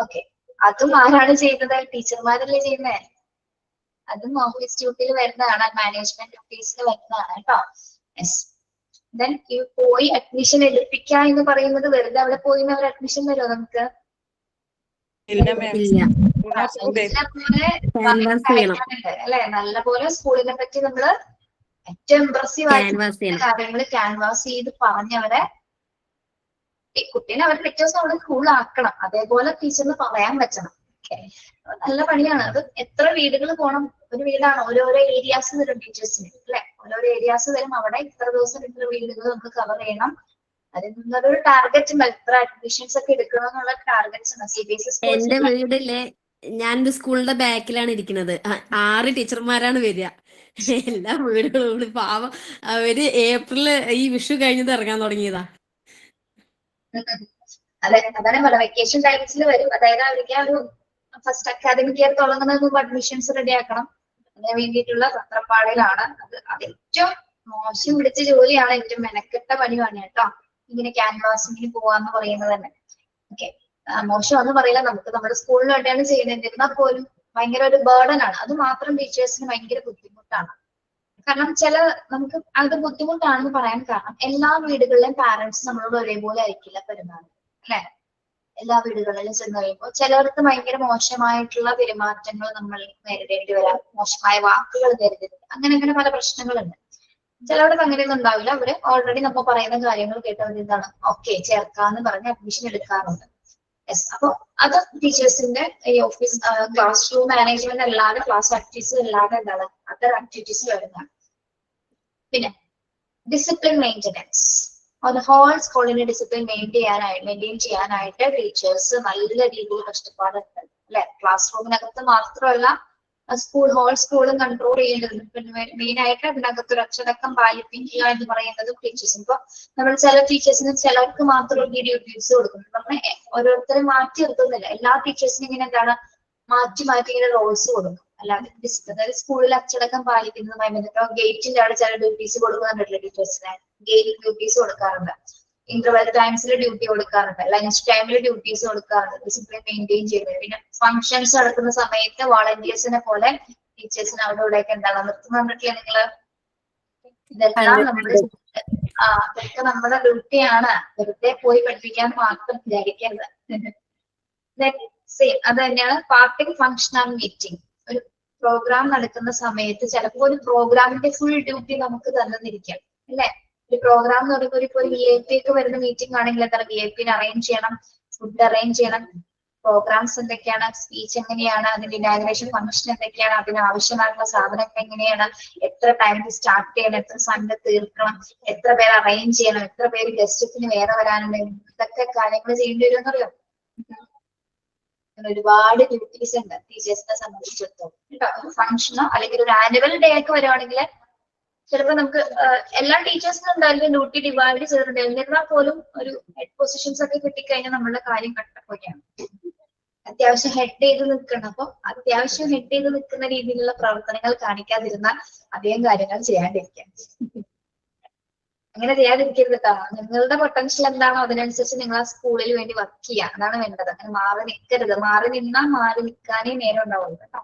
ഓക്കെ, അതും ആരാണ് ചെയ്യുന്നത്? ടീച്ചർമാരല്ലേ ചെയ്യുന്നത്. അതും ഓഫീസ് ഡ്യൂട്ടിയിൽ വരുന്നതാണ്, മാനേജ്മെന്റ് ഡ്യൂട്ടീസിൽ വരുന്നതാണ് കേട്ടോ. യെസ്. ദെൻ ഈ പോയി അഡ്മിഷൻ എടുപ്പിക്കുക എന്ന് പറയുന്നത് വെറുതെ അവിടെ പോയി ഒരു അഡ്മിഷൻ വരുമോ നമുക്ക്? അല്ലെ, നല്ലപോലെ സ്കൂളിനെ പറ്റി നമ്മള് ഏറ്റവും ഇംപ്രസീവ് ആയിട്ട് കാര്യങ്ങൾ ക്യാൻവാസ് ചെയ്ത് പറഞ്ഞവരെ കുട്ടീനെ അവർ പിറ്റേഴ്സ് അവിടെ സ്കൂളിലാക്കണം. അതേപോലെ ടീച്ചറിന് പറയാൻ പറ്റണം. നല്ല പണിയാണ് അത്. എത്ര വീടുകൾ പോകണം? ഒരു വീടാണ്, ഓരോരോ ഏരിയാസ് വരും ടീച്ചേഴ്സിന് അല്ലെ, ഓരോരോ ഏരിയാസ് വരും. അവിടെ ഇത്ര ദിവസം ഇത്ര വീടുകൾ നമുക്ക് കവർ ചെയ്യണം. അതിൽ നിന്നൊരു ടാർഗറ്റ് ഉണ്ട്, എത്ര അഡ്മിഷൻസ് ഒക്കെ എടുക്കണം എന്നുള്ള ടാർഗറ്റ്സ് ഉണ്ട്. CBSE എന്റെ വീടിലെ ഞാനൊരു സ്കൂളിന്റെ ബാക്കിലാണ് ഇരിക്കുന്നത്. 6 ടീച്ചർമാരാണ് വരിക. എല്ലാ വീടുകളും പാവം അവര് ഏപ്രില് ഈ വിഷു കഴിഞ്ഞത് ഇറങ്ങാൻ തുടങ്ങിയതാ. അതെ, അതാണ് പല വെക്കേഷൻ ടൈംസിൽ വരും. അതായത് അവർക്ക് ആ ഒരു ഫസ്റ്റ് അക്കാദമിക് ഇയർ തുടങ്ങുന്നതിന് മുമ്പ് അഡ്മിഷൻസ് റെഡിയാക്കണം. അതിന് വേണ്ടിയിട്ടുള്ള തത്രപ്പാടിലാണ്. അത് ഏറ്റവും മോശം പിടിച്ച ജോലിയാണ്, ഏറ്റവും മെനക്കെട്ട പണിയാണ് കേട്ടോ. ഇങ്ങനെ ക്യാൻവാസിങ്ങിന് പോവാന്ന് പറയുന്നത് തന്നെ. ഓക്കെ, മോശമാണെന്ന് പറയില്ല, നമുക്ക് നമ്മുടെ സ്കൂളിന് വേണ്ടിയാണ് ചെയ്യുന്നത്. എന്നാൽ പോലും ഭയങ്കര ഒരു ബേർഡൻ ആണ്. അത് മാത്രം ടീച്ചേഴ്സിന് ഭയങ്കര ബുദ്ധിമുട്ടാണ്. കാരണം നമുക്ക് അത് ബുദ്ധിമുട്ടാണെന്ന് പറയാൻ കാരണം എല്ലാ വീടുകളിലെയും പാരന്റ്സ് നമ്മളോട് ഒരേപോലെ ആയിരിക്കില്ല പെരുമാറുന്നത് അല്ലെ. എല്ലാ വീടുകളിലും ചെന്ന് കഴിയുമ്പോൾ ചിലർക്ക് ഭയങ്കര മോശമായിട്ടുള്ള പെരുമാറ്റങ്ങൾ നമ്മൾ നേരിടേണ്ടി വരാം, മോശമായ വാക്കുകൾ നേരിടേണ്ടി, അങ്ങനെ പല പ്രശ്നങ്ങളുണ്ട്. ചിലവർക്ക് അങ്ങനെയൊന്നും ഉണ്ടാവില്ല. അവര് ഓൾറെഡി നമ്മൾ പറയുന്ന കാര്യങ്ങൾ കേട്ടവർ എന്താണ് ഓക്കെ ചേർക്കാന്ന് പറഞ്ഞ് അഡ്മിഷൻ എടുക്കാറുണ്ട്. യെസ്. അപ്പൊ അത് ടീച്ചേഴ്സിന്റെ ഈ ഓഫീസ് ക്ലാസ് റൂം മാനേജ്മെന്റ് അല്ലാതെ ക്ലാസ് ആക്ടിവിറ്റീസ് അല്ലാതെ എന്താണ് അതർ ആക്ടിവിറ്റീസ് വരുന്നതാണ്. പിന്നെ ഡിസിപ്ലിൻ മെയിൻ്റനൻസ്. ഹോൾ സ്കൂളിന്റെ ഡിസിപ്ലിൻ മെയിൻറ്റെയിൻ ചെയ്യാനായിട്ട് ടീച്ചേഴ്സ് നല്ല രീതിയിൽ കഷ്ടപ്പാടുണ്ട് അല്ലെ. ക്ലാസ് റൂമിനകത്ത് മാത്രമല്ല ഹോൾ സ്കൂളും കൺട്രോൾ ചെയ്യേണ്ടത്. പിന്നെ മെയിൻ ആയിട്ട് അതിനകത്ത് ഒരു അച്ചടക്കം പാലിപ്പിക്കുക എന്ന് പറയുന്നത് ടീച്ചേഴ്സിന്. ഇപ്പൊ നമ്മൾ ചില ടീച്ചേഴ്സിന് ചിലർക്ക് മാത്രം ഈ ഡ്യൂട്ടീസ് കൊടുക്കുന്നു. നമ്മൾ ഓരോരുത്തരും മാറ്റി നിർത്തുന്നില്ല. എല്ലാ ടീച്ചേഴ്സിനും ഇങ്ങനെ എന്താണ് മാറ്റി ഇങ്ങനെ റോൾസ് കൊടുക്കും. അല്ലാതെ അതായത് സ്കൂളിൽ അച്ചടക്കം പാലിക്കുന്നതുമായി ബന്ധപ്പെട്ടോ ഗേറ്റിന്റെ അവിടെ ചില ഡ്യൂട്ടീസ് കൊടുക്കുന്നുണ്ടല്ലോ ടീച്ചേഴ്സിനെ. ഗേറ്റ് ഡ്യൂട്ടീസ് കൊടുക്കാറുണ്ട്, ഇന്റർവെൽ ടൈംസിൽ ഡ്യൂട്ടി കൊടുക്കാറുണ്ട്, ലഞ്ച് ടൈമിൽ ഡ്യൂട്ടീസ് കൊടുക്കാറുണ്ട്, ഡിസിപ്ലിൻ മെയിൻറ്റെയിൻ ചെയ്യുന്നത്. പിന്നെ ഫംഗ്ഷൻസ് നടക്കുന്ന സമയത്ത് വോളണ്ടിയേഴ്സിനെ പോലെ ടീച്ചേഴ്സിന് അവിടെ ഇവിടെയൊക്കെ എന്താണ് നിർത്തുന്നുണ്ടല്ലേ നിങ്ങള്. ഇതെല്ലാം നമ്മുടെ അതൊക്കെ നമ്മുടെ ഡ്യൂട്ടിയാണ്. വെറുതെ പോയി പഠിപ്പിക്കാൻ മാത്രം വിചാരിക്കരുത്. സെയിം അത് തന്നെയാണ് പാർട്ടിംഗ് ഫംഗ്ഷൻ ആൻഡ് മീറ്റിംഗ്. ഒരു പ്രോഗ്രാം നടക്കുന്ന സമയത്ത് ചിലപ്പോൾ ഒരു പ്രോഗ്രാമിന്റെ ഫുൾ ഡ്യൂട്ടി നമുക്ക് തന്നിരിക്കാം അല്ലെ. ഒരു പ്രോഗ്രാം എന്ന് പറയുമ്പോൾ ഇപ്പൊ ഒരു VIP ഒക്കെ വരുന്ന മീറ്റിംഗ് ആണെങ്കിൽ എന്താണ് VIP അറേഞ്ച് ചെയ്യണം, ഫുഡ് അറേഞ്ച് ചെയ്യണം, പ്രോഗ്രാംസ് എന്തൊക്കെയാണ്, സ്പീച്ച് എങ്ങനെയാണ്, അതിന്റെ ഇനാഗ്രേഷൻ ഫംഗ്ഷൻ എന്തൊക്കെയാണ്, അതിന് ആവശ്യമായിട്ടുള്ള സാധനങ്ങൾ എങ്ങനെയാണ്, എത്ര ടൈമിൽ സ്റ്റാർട്ട് ചെയ്യണം, എത്ര സമയത്ത് തീർക്കണം, എത്ര പേര് അറേഞ്ച് ചെയ്യണം, എത്ര പേര് ഗസ്റ്റ്സിന് വേറെ വരാനുണ്ട്, ഇതൊക്കെ കാര്യങ്ങൾ ചെയ്യേണ്ടി വരും എന്നറിയാം. ഒരുപാട് ഡ്യൂട്ടീസ് ഉണ്ട് ടീച്ചേഴ്സിനെ സംബന്ധിച്ചിടത്തോളം കേട്ടോ. ഒരു ഫംഗ്ഷനോ അല്ലെങ്കിൽ ഒരു ആനുവൽ ഡേ ഒക്കെ വരുവാണെങ്കിൽ ചിലപ്പോൾ നമുക്ക് എല്ലാ ടീച്ചേഴ്സിനും എന്തായാലും ഡ്യൂട്ടി ഡിവൈഡ് ചെയ്തിട്ടുണ്ട്. എന്നിരുന്നാൽ പോലും ഒരു ഹെഡ് പൊസിഷൻസ് ഒക്കെ കിട്ടിക്കഴിഞ്ഞാൽ നമ്മളുടെ കാര്യം കട്ടപ്പോയാണ്. അത്യാവശ്യം ഹെഡ് ചെയ്ത് നിൽക്കണം. അപ്പൊ അത്യാവശ്യം ഹെഡ് ചെയ്ത് നിൽക്കുന്ന രീതിയിലുള്ള പ്രവർത്തനങ്ങൾ കാണിക്കാതിരുന്നാൽ അധികം കാര്യങ്ങൾ ചെയ്യാണ്ടിരിക്കാം. അങ്ങനെ ചെയ്യാതിരിക്കരുത് കേട്ടോ. നിങ്ങളുടെ പൊട്ടൻഷ്യൽ എന്താണോ അതിനനുസരിച്ച് നിങ്ങൾ ആ സ്കൂളിൽ വേണ്ടി വർക്ക് ചെയ്യുക. അതാണ് വേണ്ടത്. അങ്ങനെ മാറി നിൽക്കരുത്. മാറി നിന്നാൽ മാറി നിൽക്കാനേ നേരം ഉണ്ടാവുള്ളൂ കേട്ടോ.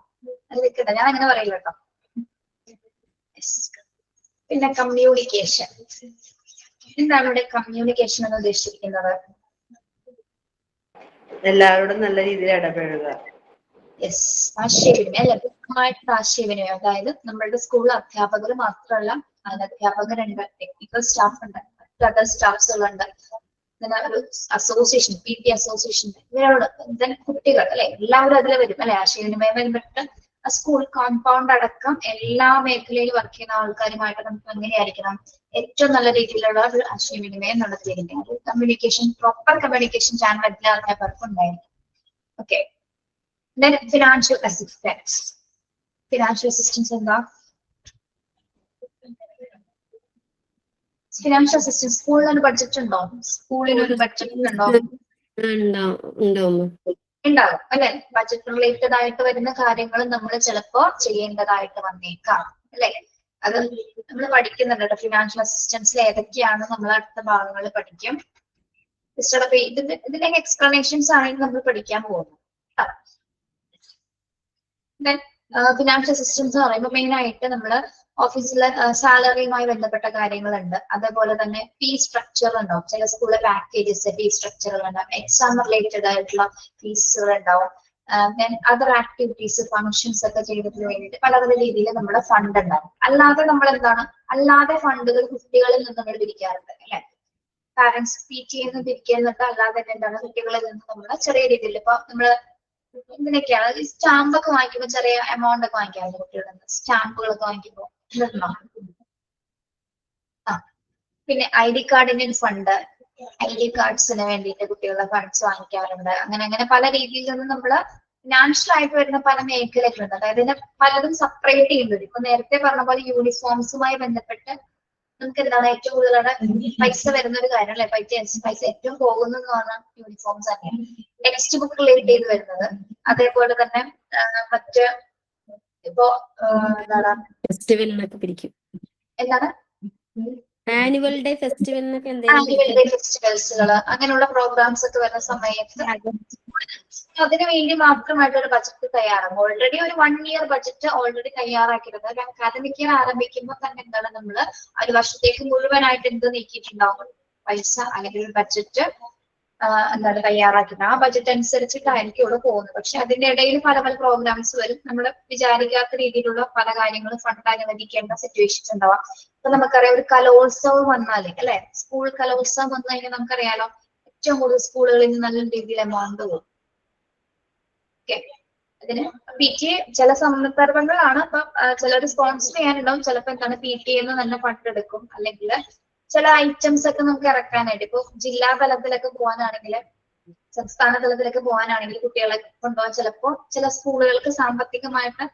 അത് നിൽക്കട്ടെ, ഞാൻ അങ്ങനെ പറയില്ല കേട്ടോ. പിന്നെ കമ്മ്യൂണിക്കേഷൻ. എന്താണ് ഇവിടെ കമ്മ്യൂണിക്കേഷൻ എന്ന് ഉദ്ദേശിച്ചിരിക്കുന്നത്? എല്ലാവരോടും നല്ല രീതിയിൽ ഇടപെടുക. യെസ്, ആശയവിനിമയം. ലഭ്യമായിട്ടുള്ള ആശയവിനിമയം. അതായത് നമ്മളുടെ സ്കൂളിൽ അധ്യാപകർ മാത്രമല്ല, അധ്യാപകരുണ്ട്, ടെക്നിക്കൽ സ്റ്റാഫ് ഉണ്ട്, മറ്റു അതർ സ്റ്റാഫ്സുകളുണ്ട്, പിന്നെ ഒരു അസോസിയേഷൻ, PT അസോസിയേഷൻ, ഇവരോട് കുട്ടികൾ അല്ലെ, എല്ലാവരും അതിൽ വരും അല്ലെ. ആശയവിനിമയം ബന്ധപ്പെട്ട് സ്കൂൾ കോമ്പൗണ്ട് അടക്കം എല്ലാ മേഖലയിലും വർക്ക് ചെയ്യുന്ന ആൾക്കാരുമായിട്ട് നമുക്ക് എങ്ങനെയായിരിക്കണം ഏറ്റവും നല്ല രീതിയിലുള്ള ഒരു ആശയവിനിമയം നടത്തിയിരിക്കണം. അത് കമ്മ്യൂണിക്കേഷൻ, പ്രോപ്പർ കമ്മ്യൂണിക്കേഷൻ ചാനൽ എല്ലാ അധ്യാപകർക്കും ഉണ്ടായിരിക്കും. Okay. Financial assistance. Financial assistance എന്താ? ഫിനാൻഷ്യൽ അസിസ്റ്റൻസ് സ്കൂളിന് ബഡ്ജറ്റ് ഉണ്ടോ? സ്കൂളിന് ഒരു ബഡ്ജറ്റ് ഉണ്ടോ? ഉണ്ടാവും അല്ലെ. ബഡ്ജറ്റ് റിലേറ്റഡ് ആയിട്ട് വരുന്ന കാര്യങ്ങൾ നമ്മൾ ചിലപ്പോ ചെയ്യേണ്ടതായിട്ട് വന്നേക്കാം അല്ലെ. അത് നമ്മൾ പഠിക്കുന്നുണ്ട്. ഫിനാൻഷ്യൽ അസിസ്റ്റൻസിൽ ഏതൊക്കെയാണ് നമ്മൾ അടുത്ത ഭാഗങ്ങൾ പഠിക്കും. ഇതിന്റെ എക്സ്പ്ലനേഷൻസ് ആണെങ്കിൽ നമ്മൾ പഠിക്കാൻ പോകുന്നു. ഫിനാൻഷ്യൽ അസിസ്റ്റൻസ് എന്ന് പറയുമ്പോൾ മെയിൻ ആയിട്ട് നമ്മള് ഓഫീസിലെ സാലറിയുമായി ബന്ധപ്പെട്ട കാര്യങ്ങളുണ്ട്. അതേപോലെ തന്നെ ഫീ സ്ട്രക്ചർ ഉണ്ടാവും. ചില സ്കൂളിലെ പാക്കേജസ് ഫീ സ്ട്രക്ചറുകൾ ഉണ്ടാവും. എക്സാം റിലേറ്റഡ് ആയിട്ടുള്ള ഫീസുകൾ ഉണ്ടാവും. അതർ ആക്ടിവിറ്റീസ്, ഫംഗ്ഷൻസ് ഒക്കെ ചെയ്യുന്നതിന് വേണ്ടിയിട്ട് പല പല രീതിയിൽ നമ്മുടെ ഫണ്ട് ഉണ്ടാവും. അല്ലാതെ നമ്മൾ എന്താണ് അല്ലാതെ ഫണ്ടുകൾ കുട്ടികളിൽ നിന്ന് നമ്മൾ പിരിക്കാറുണ്ട് അല്ലെ. പാരന്റ്സ് PTA നിന്ന് പിരിക്കുന്നിട്ട് അല്ലാതെ തന്നെ എന്താണ് കുട്ടികളിൽ നിന്ന് നമ്മൾ ചെറിയ രീതിയിൽ ഇപ്പൊ നമ്മള് ഇതിനൊക്കെയാണ് സ്റ്റാമ്പ് ഒക്കെ വാങ്ങിക്കുമ്പോൾ ചെറിയ എമൗണ്ട് ഒക്കെ വാങ്ങിക്കാറുണ്ട് കുട്ടികളിൽ നിന്ന്. സ്റ്റാമ്പുകളൊക്കെ വാങ്ങിക്കുമ്പോൾ പിന്നെ ID കാർഡിന്റെ ഒരു ഫണ്ട്, ID കാർഡ്സിന് വേണ്ടിയിട്ട് കുട്ടികളുടെ ഫണ്ട്സ് വാങ്ങിക്കാറുണ്ട്. അങ്ങനെ പല രീതിയിൽ നിന്ന് നമ്മള് ഫിനാൻഷ്യൽ ആയിട്ട് വരുന്ന പല മേഖലകളുണ്ട്. അതായത് ഇതിനെ പലതും സെപ്പറേറ്റ് ചെയ്യുന്നത്. ഇപ്പൊ നേരത്തെ പറഞ്ഞ പോലെ യൂണിഫോംസുമായി ബന്ധപ്പെട്ട് നമുക്ക് എന്താണ് ഏറ്റവും കൂടുതലാണ് പൈസ വരുന്ന ഒരു കാര്യം അല്ലെ. പൈസ ഏറ്റവും പോകുന്നത് പറഞ്ഞാൽ യൂണിഫോംസ് തന്നെയാണ്. ടെക്സ്റ്റ് ബുക്ക് റിലേറ്റ് ചെയ്ത് വരുന്നത്. അതേപോലെ തന്നെ മറ്റ് ഇപ്പോ എന്താണ് ഫെസ്റ്റിവലിനൊക്കെ പിരിക്കും. എന്താണ് ആനുവൽ ഡേ ഫെസ്റ്റിവലിനൊക്കെ ആനുവൽ ഡേ ഫെസ്റ്റിവൽസുകള് അങ്ങനെയുള്ള പ്രോഗ്രാംസ് ഒക്കെ വരുന്ന സമയത്ത് അതിനു വേണ്ടി മാത്രമായിട്ട് ഒരു ബഡ്ജറ്റ് തയ്യാറാകും. ഓൾറെഡി ഒരു 1 year ബഡ്ജറ്റ് ഓൾറെഡി തയ്യാറാക്കിയിരുന്നത്. ഒരു അക്കാദമിക് ഇയർ ആരംഭിക്കുമ്പോൾ തന്നെ എന്താണ് നമ്മള് ഒരു വർഷത്തേക്ക് മുഴുവനായിട്ട് എന്ത് നീക്കിയിട്ടുണ്ടാവും പൈസ അല്ലെങ്കിൽ ഒരു ബഡ്ജറ്റ് എന്താണ് തയ്യാറാക്കുന്നത്. ആ ബഡ്ജറ്റ് അനുസരിച്ചിട്ടായിരിക്കും ഇവിടെ പോകുന്നത്. പക്ഷെ അതിന്റെ ഇടയിൽ പല പല പ്രോഗ്രാംസ് വരും. നമ്മൾ വിചാരിക്കാത്ത രീതിയിലുള്ള പല കാര്യങ്ങളും ഫണ്ട് അനുവദിക്കേണ്ട സിറ്റുവേഷൻസ് ഉണ്ടാവാം. ഇപ്പൊ നമുക്കറിയാം ഒരു കലോത്സവം വന്നാല് അല്ലെ, സ്കൂൾ കലോത്സവം വന്നു കഴിഞ്ഞാൽ നമുക്കറിയാലോ ഏറ്റവും കൂടുതൽ സ്കൂളുകളിൽ നിന്ന് നല്ല രീതിയിൽ എമൗണ്ട് പോകും. ഓക്കെ. അതിന് PTA ചില സന്ദർഭങ്ങളാണ്. അപ്പൊ ചിലർ സ്പോൺസർ ചെയ്യാനുണ്ടാവും. ചിലപ്പോ എന്താണ് PTA എന്ന് തന്നെ ഫണ്ട് എടുക്കും. അല്ലെങ്കിൽ ചില ഐറ്റംസ് ഒക്കെ നമുക്ക് ഇറക്കാനായിട്ട് ഇപ്പൊ ജില്ലാ തലത്തിലൊക്കെ പോകാനാണെങ്കിൽ സംസ്ഥാന തലത്തിലൊക്കെ പോകാനാണെങ്കിൽ കുട്ടികളെ കൊണ്ടുപോകാൻ ചിലപ്പോൾ ചില സ്കൂളുകൾക്ക് സാമ്പത്തികമായിട്ട്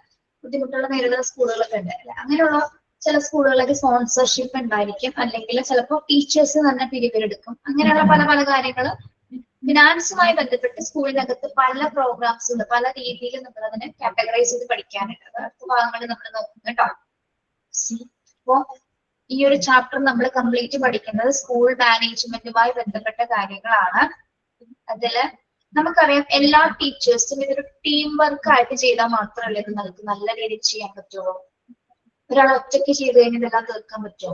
ബുദ്ധിമുട്ടുകൾ നേരിടുന്ന സ്കൂളുകളൊക്കെ ഉണ്ട് അല്ലെ. അങ്ങനെയുള്ള ചില സ്കൂളുകളിലൊക്കെ സ്പോൺസർഷിപ്പ് ഉണ്ടായിരിക്കും, അല്ലെങ്കിൽ ചിലപ്പോൾ ടീച്ചേഴ്സ് തന്നെ പിരിവെടുക്കും. അങ്ങനെയുള്ള പല പല കാര്യങ്ങൾ ഫിനാൻസുമായി ബന്ധപ്പെട്ട് സ്കൂളിനകത്ത് പല പ്രോഗ്രാംസ് ഉണ്ട്, പല രീതിയിൽ നമ്മൾ അതിനെ കാറ്റഗറൈസ് ചെയ്ത് പഠിക്കാനുണ്ട്. അത് അടുത്ത ഭാഗങ്ങളിൽ നമ്മൾ നോക്കും കേട്ടോ. അപ്പോ ഈ ഒരു ചാപ്റ്റർ നമ്മൾ കംപ്ലീറ്റ് പഠിക്കുന്നത് സ്കൂൾ മാനേജ്മെന്റുമായി ബന്ധപ്പെട്ട കാര്യങ്ങളാണ്. അതില് നമുക്കറിയാം എല്ലാ ടീച്ചേഴ്സും ഇതൊരു ടീം വർക്ക് ആയിട്ട് ചെയ്താൽ മാത്രമല്ലേ ഇത് നമുക്ക് നല്ല രീതിയിൽ ചെയ്യാൻ പറ്റുള്ളൂ. ഒരാൾ ഒറ്റയ്ക്ക് ചെയ്ത് കഴിഞ്ഞാൽ ഇതെല്ലാം തീർക്കാൻ പറ്റുമോ?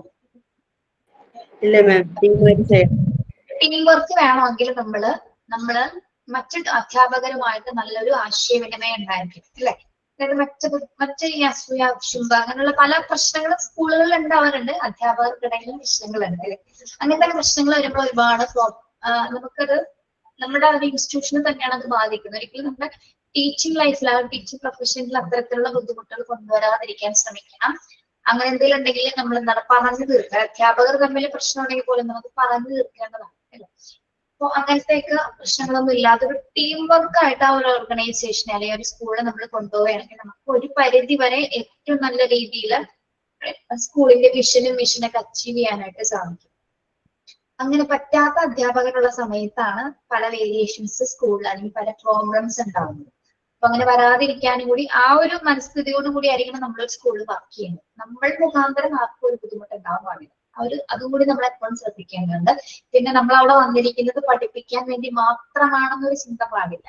ഇല്ല മാം, ടീം വർക്ക് വേണമെങ്കിൽ നമ്മള് മറ്റു അധ്യാപകരുമായിട്ട് നല്ലൊരു ആശയവിനിമയം ഉണ്ടായിരിക്കും അല്ലെ. അതായത് മറ്റ് ഈ അസൂയ ശുംഭ അങ്ങനെയുള്ള പല പ്രശ്നങ്ങളും സ്കൂളുകളിൽ ഉണ്ടാവാറുണ്ട്, അധ്യാപകർക്കിടയിലും പ്രശ്നങ്ങളുണ്ട് അല്ലെ. അങ്ങനത്തെ പ്രശ്നങ്ങൾ വരുമ്പോൾ ഒരുപാട് നമുക്കത് നമ്മുടെ ഒരു ഇൻസ്റ്റിറ്റ്യൂഷനെ തന്നെയാണ് അത് ബാധിക്കുന്നത്. ഒരിക്കലും നമ്മുടെ ടീച്ചിങ് ലൈഫിൽ ആ ടീച്ചിങ് പ്രൊഫഷനിൽ അത്തരത്തിലുള്ള ബുദ്ധിമുട്ടുകൾ കൊണ്ടുവരാതിരിക്കാൻ ശ്രമിക്കണം. അങ്ങനെ എന്തെങ്കിലും ഉണ്ടെങ്കിൽ നമ്മൾ എന്താണ് പറഞ്ഞു തീർക്കുക. അധ്യാപകർ തമ്മിൽ പ്രശ്നം ഉണ്ടെങ്കിൽ പോലും നമുക്ക് പറഞ്ഞു തീർക്കേണ്ടതാണ് അല്ലെ. അപ്പൊ അങ്ങനത്തെയൊക്കെ പ്രശ്നങ്ങളൊന്നും ഇല്ലാതെ ഒരു ടീം വർക്ക് ആയിട്ട് ആ ഒരു ഓർഗനൈസേഷനെ അല്ലെങ്കിൽ ഒരു സ്കൂളിനെ നമ്മൾ കൊണ്ടുപോവുകയാണെങ്കിൽ നമുക്ക് ഒരു പരിധി വരെ ഏറ്റവും നല്ല രീതിയിൽ സ്കൂളിന്റെ വിഷനും മിഷനൊക്കെ അച്ചീവ് ചെയ്യാനായിട്ട് സാധിക്കും. അങ്ങനെ പറ്റാത്ത അധ്യാപകരുള്ള സമയത്താണ് പല വേരിയേഷൻസ് സ്കൂളിൽ അല്ലെങ്കിൽ പല പ്രോബ്ലംസ് ഉണ്ടാകുന്നത്. അപ്പൊ അങ്ങനെ വരാതിരിക്കാനും കൂടി ആ ഒരു മനസ്ഥിതിയോട് കൂടി ആയിരിക്കണം നമ്മൾ സ്കൂളിൽ വർക്ക് ചെയ്യുന്നത്. നമ്മൾ മുഖാന്തരം ആർക്കും ഒരു ബുദ്ധിമുട്ട് ഉണ്ടാവാൻ പാടില്ല. അതും കൂടി നമ്മൾ എപ്പോഴും ശ്രദ്ധിക്കേണ്ടതുണ്ട്. പിന്നെ നമ്മൾ അവിടെ വന്നിരിക്കുന്നത് പഠിപ്പിക്കാൻ വേണ്ടി മാത്രമാണെന്നൊരു ചിന്ത പാടില്ല.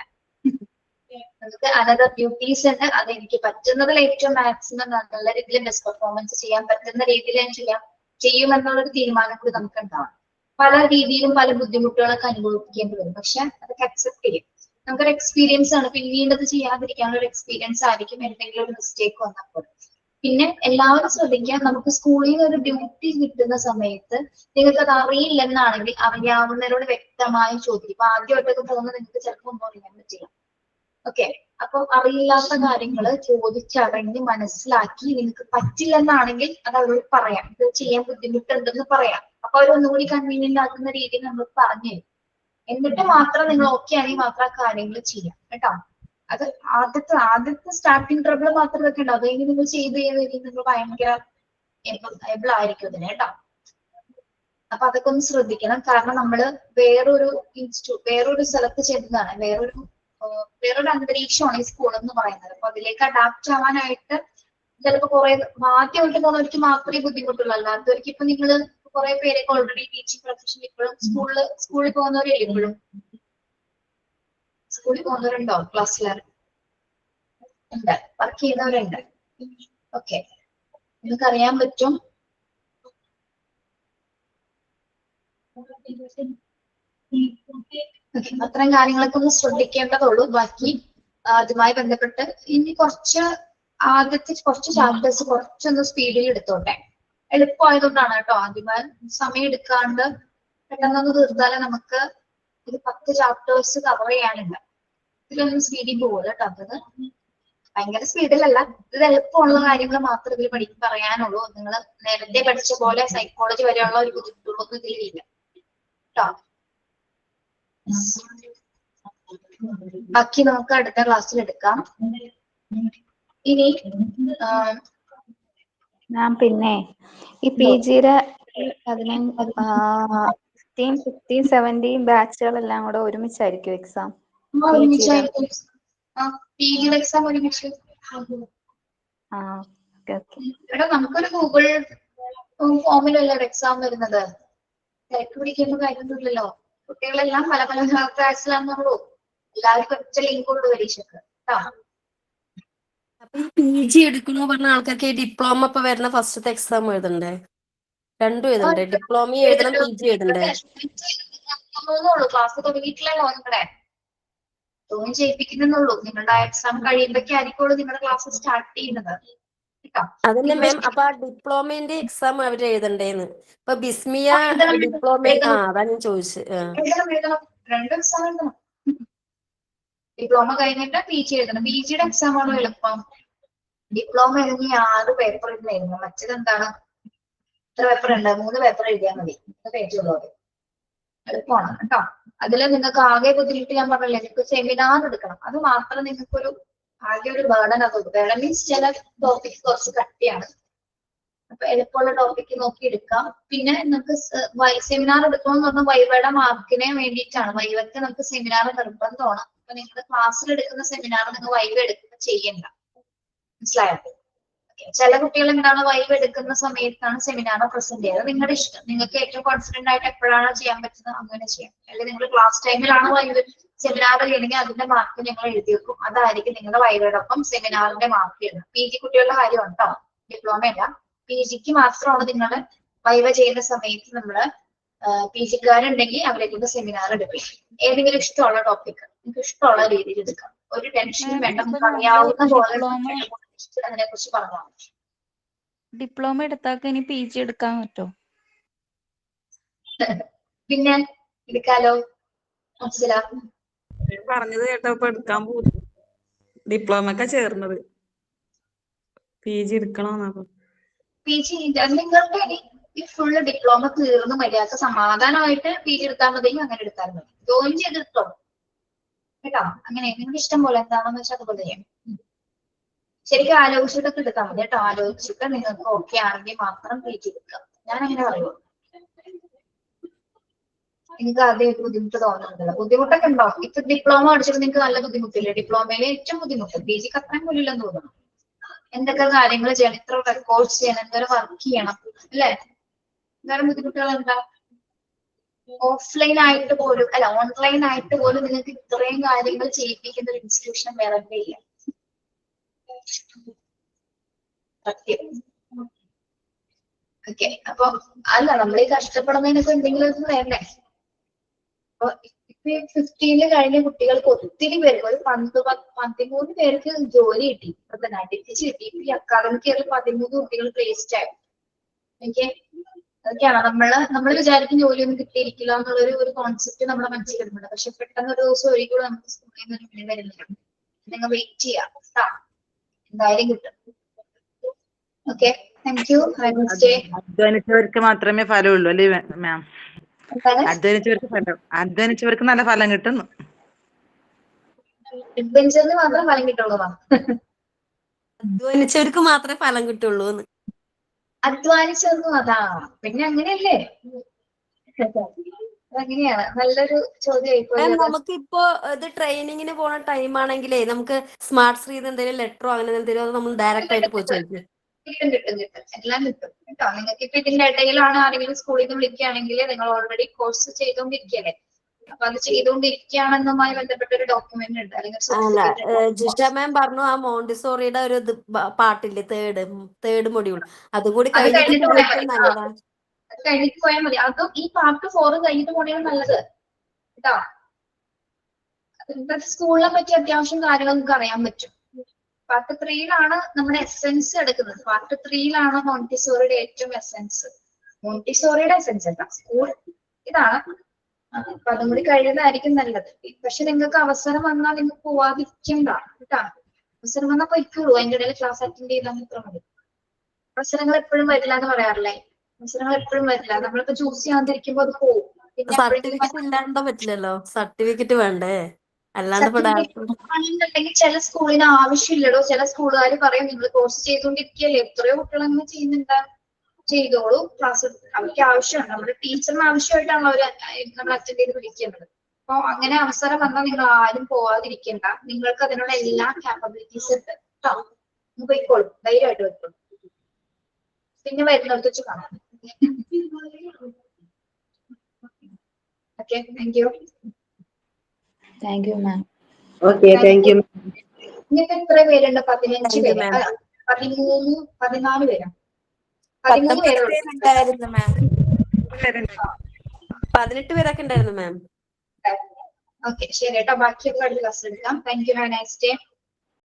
നമുക്ക് അനദർ ഡ്യൂട്ടീസ് ഉണ്ട്, അത് എനിക്ക് പറ്റുന്നതിൽ ഏറ്റവും മാക്സിമം നല്ല രീതിയിൽ ബെസ്റ്റ് പെർഫോമൻസ് ചെയ്യാൻ പറ്റുന്ന രീതിയിൽ ഞാൻ ചെയ്യുമെന്നുള്ളൊരു തീരുമാനം കൂടി നമുക്ക് ഉണ്ടാവണം. പല രീതിയിലും പല ബുദ്ധിമുട്ടുകളൊക്കെ അനുഭവിക്കേണ്ടി വരും, പക്ഷെ അതൊക്കെ അക്സെപ്റ്റ് ചെയ്യും. നമുക്കൊരു എക്സ്പീരിയൻസ് ആണ്, പിന്നീട് അത് ചെയ്യാതിരിക്കാനുള്ള ഒരു എക്സ്പീരിയൻസ് ആയിരിക്കും എന്തെങ്കിലും ഒരു മിസ്റ്റേക്ക് വന്നപ്പോൾ. പിന്നെ എല്ലാവരും ശ്രദ്ധിക്കാൻ, നമുക്ക് സ്കൂളിൽ നിന്ന് ഒരു ഡ്യൂട്ടി കിട്ടുന്ന സമയത്ത് നിങ്ങൾക്ക് അത് അറിയില്ലെന്നാണെങ്കിൽ അറിയാവുന്നവരോട് വ്യക്തമായി ചോദിക്കും. ഇപ്പൊ ആദ്യമായിട്ടൊക്കെ പോകുന്നത് നിങ്ങൾക്ക് ചിലപ്പോൾ ഒന്നും അറിയാൻ പറ്റില്ല. ഓക്കെ, അപ്പൊ അറിയില്ലാത്ത കാര്യങ്ങൾ ചോദിച്ചറിഞ്ഞ് മനസ്സിലാക്കി നിങ്ങൾക്ക് പറ്റില്ലെന്നാണെങ്കിൽ അത് അവരോട് പറയാം, ഇത് ചെയ്യാൻ ബുദ്ധിമുട്ടുണ്ടെന്ന് പറയാം. അപ്പൊ അവരൊന്നും കൂടി കൺവീനിയന്റ് ആക്കുന്ന രീതിയിൽ നമ്മൾ പറഞ്ഞു തരും. എന്നിട്ട് മാത്രം നിങ്ങൾ ഓക്കെ ആണെങ്കിൽ മാത്രം ആ കാര്യങ്ങൾ ചെയ്യാം കേട്ടോ. അത് ആദ്യത്തെ സ്റ്റാർട്ടിങ് ട്രബിൾ മാത്രമേ ഒക്കെ ഉണ്ടാവും. അതെങ്കിൽ നിങ്ങൾ ചെയ്ത് നിങ്ങൾ ഭയങ്കര എബിൾ ആയിരിക്കും അതിന് കേട്ടോ. അപ്പൊ അതൊക്കെ ഒന്ന് ശ്രദ്ധിക്കണം. കാരണം നമ്മള് വേറൊരു സ്ഥലത്ത് ചെന്നതാണ്, വേറൊരു അന്തരീക്ഷമാണ് ഈ സ്കൂൾ എന്ന് പറയുന്നത്. അപ്പൊ അതിലേക്ക് അഡാപ്റ്റ് ആവാനായിട്ട് ചിലപ്പോൾ കുറെ ആദ്യമായിട്ട് പോകുന്നവർക്ക് മാത്രമേ ബുദ്ധിമുട്ടുള്ളൂ. അല്ലാത്തവർക്ക് ഇപ്പൊ നിങ്ങൾ കുറെ പേരൊക്കെ ഓൾറെഡി ടീച്ചിങ് പ്രൊഫഷൻ ഇപ്പോഴും സ്കൂളിൽ പോകുന്നവരല്ലേ? ഇപ്പോഴും സ്കൂളിൽ പോകുന്നവരുണ്ടോ? ക്ലാസ്സിൽ ഉണ്ട്, വർക്ക് ചെയ്യുന്നവരുണ്ട്. ഓക്കെ, നിങ്ങൾക്ക് അറിയാൻ പറ്റും. അത്തരം കാര്യങ്ങളൊക്കെ ഒന്ന് ശ്രദ്ധിക്കേണ്ടതുള്ളൂ. ബാക്കി അതുമായി ബന്ധപ്പെട്ട് ഇനി ആദ്യത്തെ കുറച്ച് ചാപ്റ്റേഴ്സ് കുറച്ചൊന്ന് സ്പീഡിൽ എടുത്തോട്ടെ. എളുപ്പമായതുകൊണ്ടാണ് കേട്ടോ. ആദ്യമായി സമയം എടുക്കാണ്ട് പെട്ടെന്നൊന്ന് തീർത്താലേ നമുക്ക് ഇത് 10 ചാപ്റ്റേഴ്സ് കവർ ചെയ്യാനുണ്ട്. ഇതിലൊന്നും സ്പീഡിൽ പോകും കേട്ടോ. അത് ഭയങ്കര സ്പീഡിലല്ല, ഇത് എളുപ്പമുള്ള കാര്യങ്ങൾ മാത്രമേ ഇതിൽ പറയാനുള്ളൂ. നിങ്ങൾ നേരത്തെ പഠിച്ച പോലെ സൈക്കോളജി വരെയുള്ള ഒരു ബുദ്ധിമുട്ടുള്ളൊന്നും ഇതിലില്ല കേട്ടോ. ബാക്കി നമുക്ക് അടുത്ത ക്ലാസ്സിൽ എടുക്കാം. ഇനി ഞാൻ പിന്നെ ഈ PGയുടെ 15, 16, 17 ബാച്ചുകളെല്ലാം കൂടെ ഒരുമിച്ചായിരിക്കും എക്സാം? PGയുടെ എക്സാം ഒരുമിച്ച്. എടാ, നമുക്കൊരു ഗൂഗിൾ ഫോമിലല്ല എക്സാം വരുന്നത്. തിരക്ക് പിടിക്കേണ്ട കാര്യമൊന്നുമില്ലല്ലോ. കുട്ടികളെല്ലാം പല പല ക്ലാസ്സിലാണെന്നുള്ളൂ. എല്ലാവർക്കും ഒറ്റ ലിങ്ക് ഉള്ളൂ പരീക്ഷക്ക് കേട്ടോ. അപ്പൊ ഈ PG എടുക്കണോ പറഞ്ഞ ആൾക്കാർക്ക് ഈ ഡിപ്ലോമ ഇപ്പൊ വരുന്ന ഫസ്റ്റത്തെ എക്സാം എഴുതണ്ടേ? രണ്ടും എഴുതണ്ടേ? ഡിപ്ലോമ എഴുതണം, PG എഴുതണ്ടേ? ക്ലാസ് തുടങ്ങിയിട്ടില്ലല്ലോ നിങ്ങളുടെ. ജോയിൻ ചെയ്യിപ്പിക്കുന്നുള്ളൂ. നിങ്ങളുടെ എക്സാം കഴിയുമ്പോഴേക്കായിരിക്കുള്ളൂ നിങ്ങളുടെ ക്ലാസ് സ്റ്റാർട്ട് ചെയ്യുന്നത്. അതല്ലേ മാം, അപ്പൊ ആ ഡിപ്ലോമേന്റെ എക്സാം അവര് എഴുതണ്ടേന്ന്? ഇപ്പൊ ബിസ്മിയ ഡിപ്ലോമ, അതാ ഞാൻ ചോദിച്ചത്. രണ്ടും എക്സാം എഴുതണം. ഡിപ്ലോമ കഴിഞ്ഞിട്ട് PG എഴുതണം. PGയുടെ എക്സാം ആണോ എളുപ്പം? ഡിപ്ലോമ എഴുതി 6 പേപ്പർ എഴുതണം. മറ്റേത് എന്താണ്? എത്ര പേപ്പർ ഉണ്ട്? 3 പേപ്പർ എഴുതിയാൽ മതി. 3 പേജുള്ളവര് എളുപ്പമാണ് കേട്ടോ. അതിൽ നിങ്ങൾക്ക് ആകെ ബുദ്ധിമുട്ട് ഞാൻ പറഞ്ഞില്ലേ, നിങ്ങൾക്ക് സെമിനാർ എടുക്കണം. അത് മാത്രം നിങ്ങൾക്കൊരു ആകെ ഒരു ബേർഡൻ ആകും. ബേർഡൻ മീൻസ് ചില ടോപ്പിക് കുറച്ച് കട്ടിയാണ്. അപ്പൊ എളുപ്പമുള്ള ടോപ്പിക്ക് നോക്കി എടുക്കാം. പിന്നെ നമുക്ക് സെമിനാർ എടുക്കണമെന്ന് പറഞ്ഞാൽ വൈവയുടെ മാർക്കിന് വേണ്ടിയിട്ടാണ്. വൈവയ്ക്ക് നമുക്ക് സെമിനാർ നിർബന്ധമാണ്. അപ്പൊ നിങ്ങൾ ക്ലാസ്സിൽ എടുക്കുന്ന സെമിനാർ നിങ്ങൾ വൈവ എടുക്കുന്ന ചെയ്യണ്ട. മനസ്സിലായോ? ചില കുട്ടികൾ എന്താണ് വൈവ് എടുക്കുന്ന സമയത്താണ് സെമിനാർ പ്രസന്റ് ചെയ്യുന്നത്. നിങ്ങളുടെ ഇഷ്ടം. നിങ്ങൾക്ക് ഏറ്റവും കോൺഫിഡന്റ് ആയിട്ട് എപ്പോഴാണോ ചെയ്യാൻ പറ്റുന്നത് അങ്ങനെ ചെയ്യാം. അല്ലെങ്കിൽ നിങ്ങൾ ക്ലാസ് ടൈമിലാണ് വൈവ് സെമിനാർ ചെയ്യണമെങ്കിൽ അതിന്റെ മാർക്ക് ഞങ്ങൾ എഴുതി വെക്കും. അതായിരിക്കും നിങ്ങളുടെ വൈവയോടൊപ്പം സെമിനാറിന്റെ മാർക്ക് ചെയ്യുന്നത്. PG കുട്ടികളുടെ കാര്യമാണ് കേട്ടോ, ഡിപ്ലോമ അല്ല. PGക്ക് മാത്രമാണ് നിങ്ങൾ വൈവ ചെയ്യുന്ന സമയത്ത് നമ്മള് PGക്കാരുണ്ടെങ്കിൽ അവരെ കൊണ്ട് സെമിനാർ എടുക്കും. ഏതെങ്കിലും ഇഷ്ടമുള്ള ടോപ്പിക് നിങ്ങൾക്ക് ഇഷ്ടമുള്ള രീതിയിൽ എടുക്കാം. ഒരു ടെൻഷനും വേണ്ട. നമുക്ക് അറിയാവുന്ന പോലെ അതിനെ കുറിച്ച് പറഞ്ഞാൽ മതി. ഡിപ്ലോമ എടുത്താൽ ഇനി PG എടുക്കാൻ പറ്റുമോ? പിന്നെ എടുക്കാലോ. മനസ്സിലാവും. പറഞ്ഞത് കേട്ടപ്പോ എടുക്കാൻ പോകും. ഡിപ്ലോമക്ക ചേർന്നത് PG എടുക്കണോന്നപ്പോ PG നിങ്ങൾക്ക് ഈ ഫുള്ള് ഡിപ്ലോമ തീർന്ന് മര്യാദ സമാധാനമായിട്ട് PG എടുത്താൽ മതി. അങ്ങനെ എടുത്താൽ മതി. ജോയിൻ ചെയ്തെടുത്തോ കേട്ടോ. അങ്ങനെ നിങ്ങൾക്ക് ഇഷ്ടം പോലെ എന്താണെന്ന് വെച്ചാൽ അതുപോലെ ചെയ്യാം. ശരിക്കും ആലോചിച്ചിട്ടൊക്കെ എടുത്താൽ മതി കേട്ടോ. ആലോചിച്ചിട്ട് നിങ്ങൾക്ക് ഓക്കെ ആണെങ്കിൽ മാത്രം PG എടുക്കാം. ഞാൻ അങ്ങനെ പറയുള്ളൂ. എനിക്ക് ആദ്യം ബുദ്ധിമുട്ട് തോന്നുന്നുണ്ടല്ലോ. ബുദ്ധിമുട്ടൊക്കെ ഉണ്ടോ? ഇപ്പൊ ഡിപ്ലോമ പഠിച്ചിട്ട് നിങ്ങൾക്ക് നല്ല ബുദ്ധിമുട്ടില്ലേ? ഡിപ്ലോമയിലെ ഏറ്റവും ബുദ്ധിമുട്ട്. PGക്ക് അത്രയും പോലില്ലെന്ന് തോന്നുന്നു. എന്തൊക്കെ കാര്യങ്ങൾ ചെയ്യണം, എത്ര റെക്കോർഡ്സ് ചെയ്യണം, എന്തോരം വർക്ക് ചെയ്യണം അല്ലേ? എന്തോരം ബുദ്ധിമുട്ടുകൾ എന്താ? ഓഫ്ലൈൻ ആയിട്ട് പോലും അല്ല, ഓൺലൈൻ ആയിട്ട് പോലും നിങ്ങൾക്ക് ഇത്രയും കാര്യങ്ങൾ ചെയ്യിപ്പിക്കുന്ന ഒരു ഇൻസ്റ്റിറ്റ്യൂഷൻ വേറെ ഇല്ല. സത്യം. ഓക്കെ. അപ്പൊ അല്ല, നമ്മൾ ഈ കഷ്ടപ്പെടുന്നതിനൊക്കെ എന്തെങ്കിലും വേണ്ടേ? അപ്പൊ ഇപ്പൊ 15 കഴിഞ്ഞ കുട്ടികൾക്ക് ഒത്തിരി പേർക്ക്, ഒരു 13 പേർക്ക് ജോലി കിട്ടി. ഇപ്പൊ തന്നെ അടുപ്പിച്ച് കിട്ടി. ഇപ്പൊ ഈ അക്കാദമിക് ഇയറിൽ 13 കുട്ടികൾ പ്ലേസ്ഡ് ആയി. ഓക്കെ. അതൊക്കെയാണ് നമ്മൾ വിചാരിക്കും ജോലിയൊന്നും കിട്ടിയിരിക്കില്ല എന്നുള്ളൊരു കോൺസെപ്റ്റ് നമ്മുടെ മനസ്സിൽ വരുന്നുണ്ട്. പക്ഷെ പെട്ടെന്ന് ഒരു ദിവസം ഒരിക്കലും നമുക്ക് സ്കൂളിൽ നിന്ന് വിളി വരുന്നില്ല. നിങ്ങൾ വെയിറ്റ് ചെയ്യാം. എന്തായാലും കിട്ടും. ഓക്കെ. Thank you. അധ്വാനിച്ചവർക്ക് മാത്രമേ ഫലമുള്ളൂ അല്ലേ മാം? അധ്വാനിച്ചവർക്ക് നല്ല ഫലം കിട്ടുന്നു. അഡ്വഞ്ചറിന് മാത്രം ഫലം കിട്ടുള്ളൂ. അധ്വാനിച്ചവർക്ക് മാത്രമേ ഫലം കിട്ടുള്ളൂ. അധ്വാനിച്ചൊന്നും അതാ പിന്നെ അങ്ങനെയല്ലേ? അതങ്ങനെയാണ്. നല്ലൊരു ചോദ്യം. നമുക്കിപ്പോ ഇത് ട്രെയിനിങ്ങിന് പോണ ടൈം ആണെങ്കിലേ നമുക്ക് സ്മാർട്ട് ശ്രീ എന്തെങ്കിലും ലെറ്ററോ അങ്ങനെ എന്തെങ്കിലും നമ്മൾ ഡയറക്റ്റ് ആയിട്ട് പോയി ചോദിക്കും. കിട്ടും. എല്ലാം കിട്ടും കേട്ടോ. നിങ്ങൾക്ക് ഇപ്പൊ ഇതിന്റെ ഇടയിലാണ് ആരെങ്കിലും സ്കൂളിൽ നിന്ന് വിളിക്കുകയാണെങ്കിൽ നിങ്ങൾ ഓൾറെഡി കോഴ്സ് ചെയ്തുകൊണ്ടിരിക്കുകയല്ലേ. അപ്പൊ അത് ചെയ്തുകൊണ്ടിരിക്കുകയാണെന്നുമായി ബന്ധപ്പെട്ട ഒരു ഡോക്യുമെന്റ് ഉണ്ട്. അല്ലെങ്കിൽ ജിഷ മാം പറഞ്ഞു ആ മോണ്ടിസോറിയുടെ ഒരു പാട്ടില്ലേ, തേർഡ് മൊഡ്യൂൾ അതുകൂടി കഴിഞ്ഞിട്ട് നല്ലതാണ്. അത് കഴിഞ്ഞിട്ട് പോയാൽ മതി. അതും ഈ പാർട്ട് 4 കഴിഞ്ഞിട്ട് പോകണേലും നല്ലത് കേട്ടോ. സ്കൂളിനെ പറ്റി അത്യാവശ്യം കാര്യങ്ങൾ നമുക്ക് അറിയാൻ പറ്റും. പാർട്ട് 3യിലാണ് നമ്മുടെ എസെൻസ് എടുക്കുന്നത്. പാർട്ട് 3യിലാണ് മോണ്ടിസോറിയുടെ ഏറ്റവും എസെൻസ്. മോണ്ടിസോറിയുടെ എസെൻസ് അല്ല, സ്കൂൾ ഇതാണ്. അപ്പൊ അതും കൂടി കഴിയുന്നതായിരിക്കും നല്ലത്. പക്ഷെ നിങ്ങൾക്ക് അവസരം വന്നാൽ നിങ്ങൾക്ക് പോവാതിരിക്കണ്ട കേട്ടോ. അവസരം വന്നാൽ പോയിക്കോളൂ. അതിന്റെ ഇടയിൽ ക്ലാസ് അറ്റൻഡ് ചെയ്താൽ മാത്രം മതി. അവസരങ്ങൾ എപ്പോഴും വരില്ല എന്ന് പറയാറില്ലേ? അവസരങ്ങൾ എപ്പോഴും വരില്ല. നമ്മളിപ്പോ ചൂസ് ചെയ്യാതിരിക്കുമ്പോ അത് പോകും. സർട്ടിഫിക്കറ്റ് ഇല്ലാണ്ടോ പറ്റില്ലല്ലോ. സർട്ടിഫിക്കറ്റ് വേണ്ടേ? അല്ലാണ്ടെങ്കിൽ ചില സ്കൂളിന് ആവശ്യമില്ലടോ. ചില സ്കൂളുകാർ പറയും നിങ്ങൾ കോഴ്സ് ചെയ്തുകൊണ്ടിരിക്കുകയല്ലേ, എത്രയോ കുട്ടികൾ അങ്ങനെ ചെയ്യുന്നുണ്ടാ, ചെയ്തോളൂ. ക്ലാസ് അവർക്ക് ആവശ്യമാണ്. നമ്മുടെ ടീച്ചറിന് ആവശ്യമായിട്ടാണ് നമ്മൾ അറ്റൻഡ് ചെയ്ത് വിളിക്കുന്നത്. അപ്പൊ അങ്ങനെ അവസരം വന്നാൽ നിങ്ങൾ ആരും പോവാതിരിക്കണ്ട. നിങ്ങൾക്ക് അതിനുള്ള എല്ലാ ക്യാപ്പബിലിറ്റീസ് ഉണ്ട് കേട്ടോ. നിങ്ങൾ പോയിക്കോളൂ, ധൈര്യമായിട്ട് പോയിക്കോളൂ. പിന്നെ വരുന്നിടത്ത് വെച്ച് കാണാം. Okay. Thank you. Thank you ma'am. Okay. Thank you. നിങ്ങൾക്ക് എത്ര പേരുണ്ട്? 15 പേര്, 13, 14 പേരാ? 13 പേരുള്ളൂ. 18 പേരൊക്കെ ഉണ്ടായിരുന്നു മാം. ഓക്കെ. ശരി കേട്ടോ. ബാക്കിയൊക്കെ അടുത്ത ക്ലാസ് എടുക്കാം. Thank you. Have A nice day.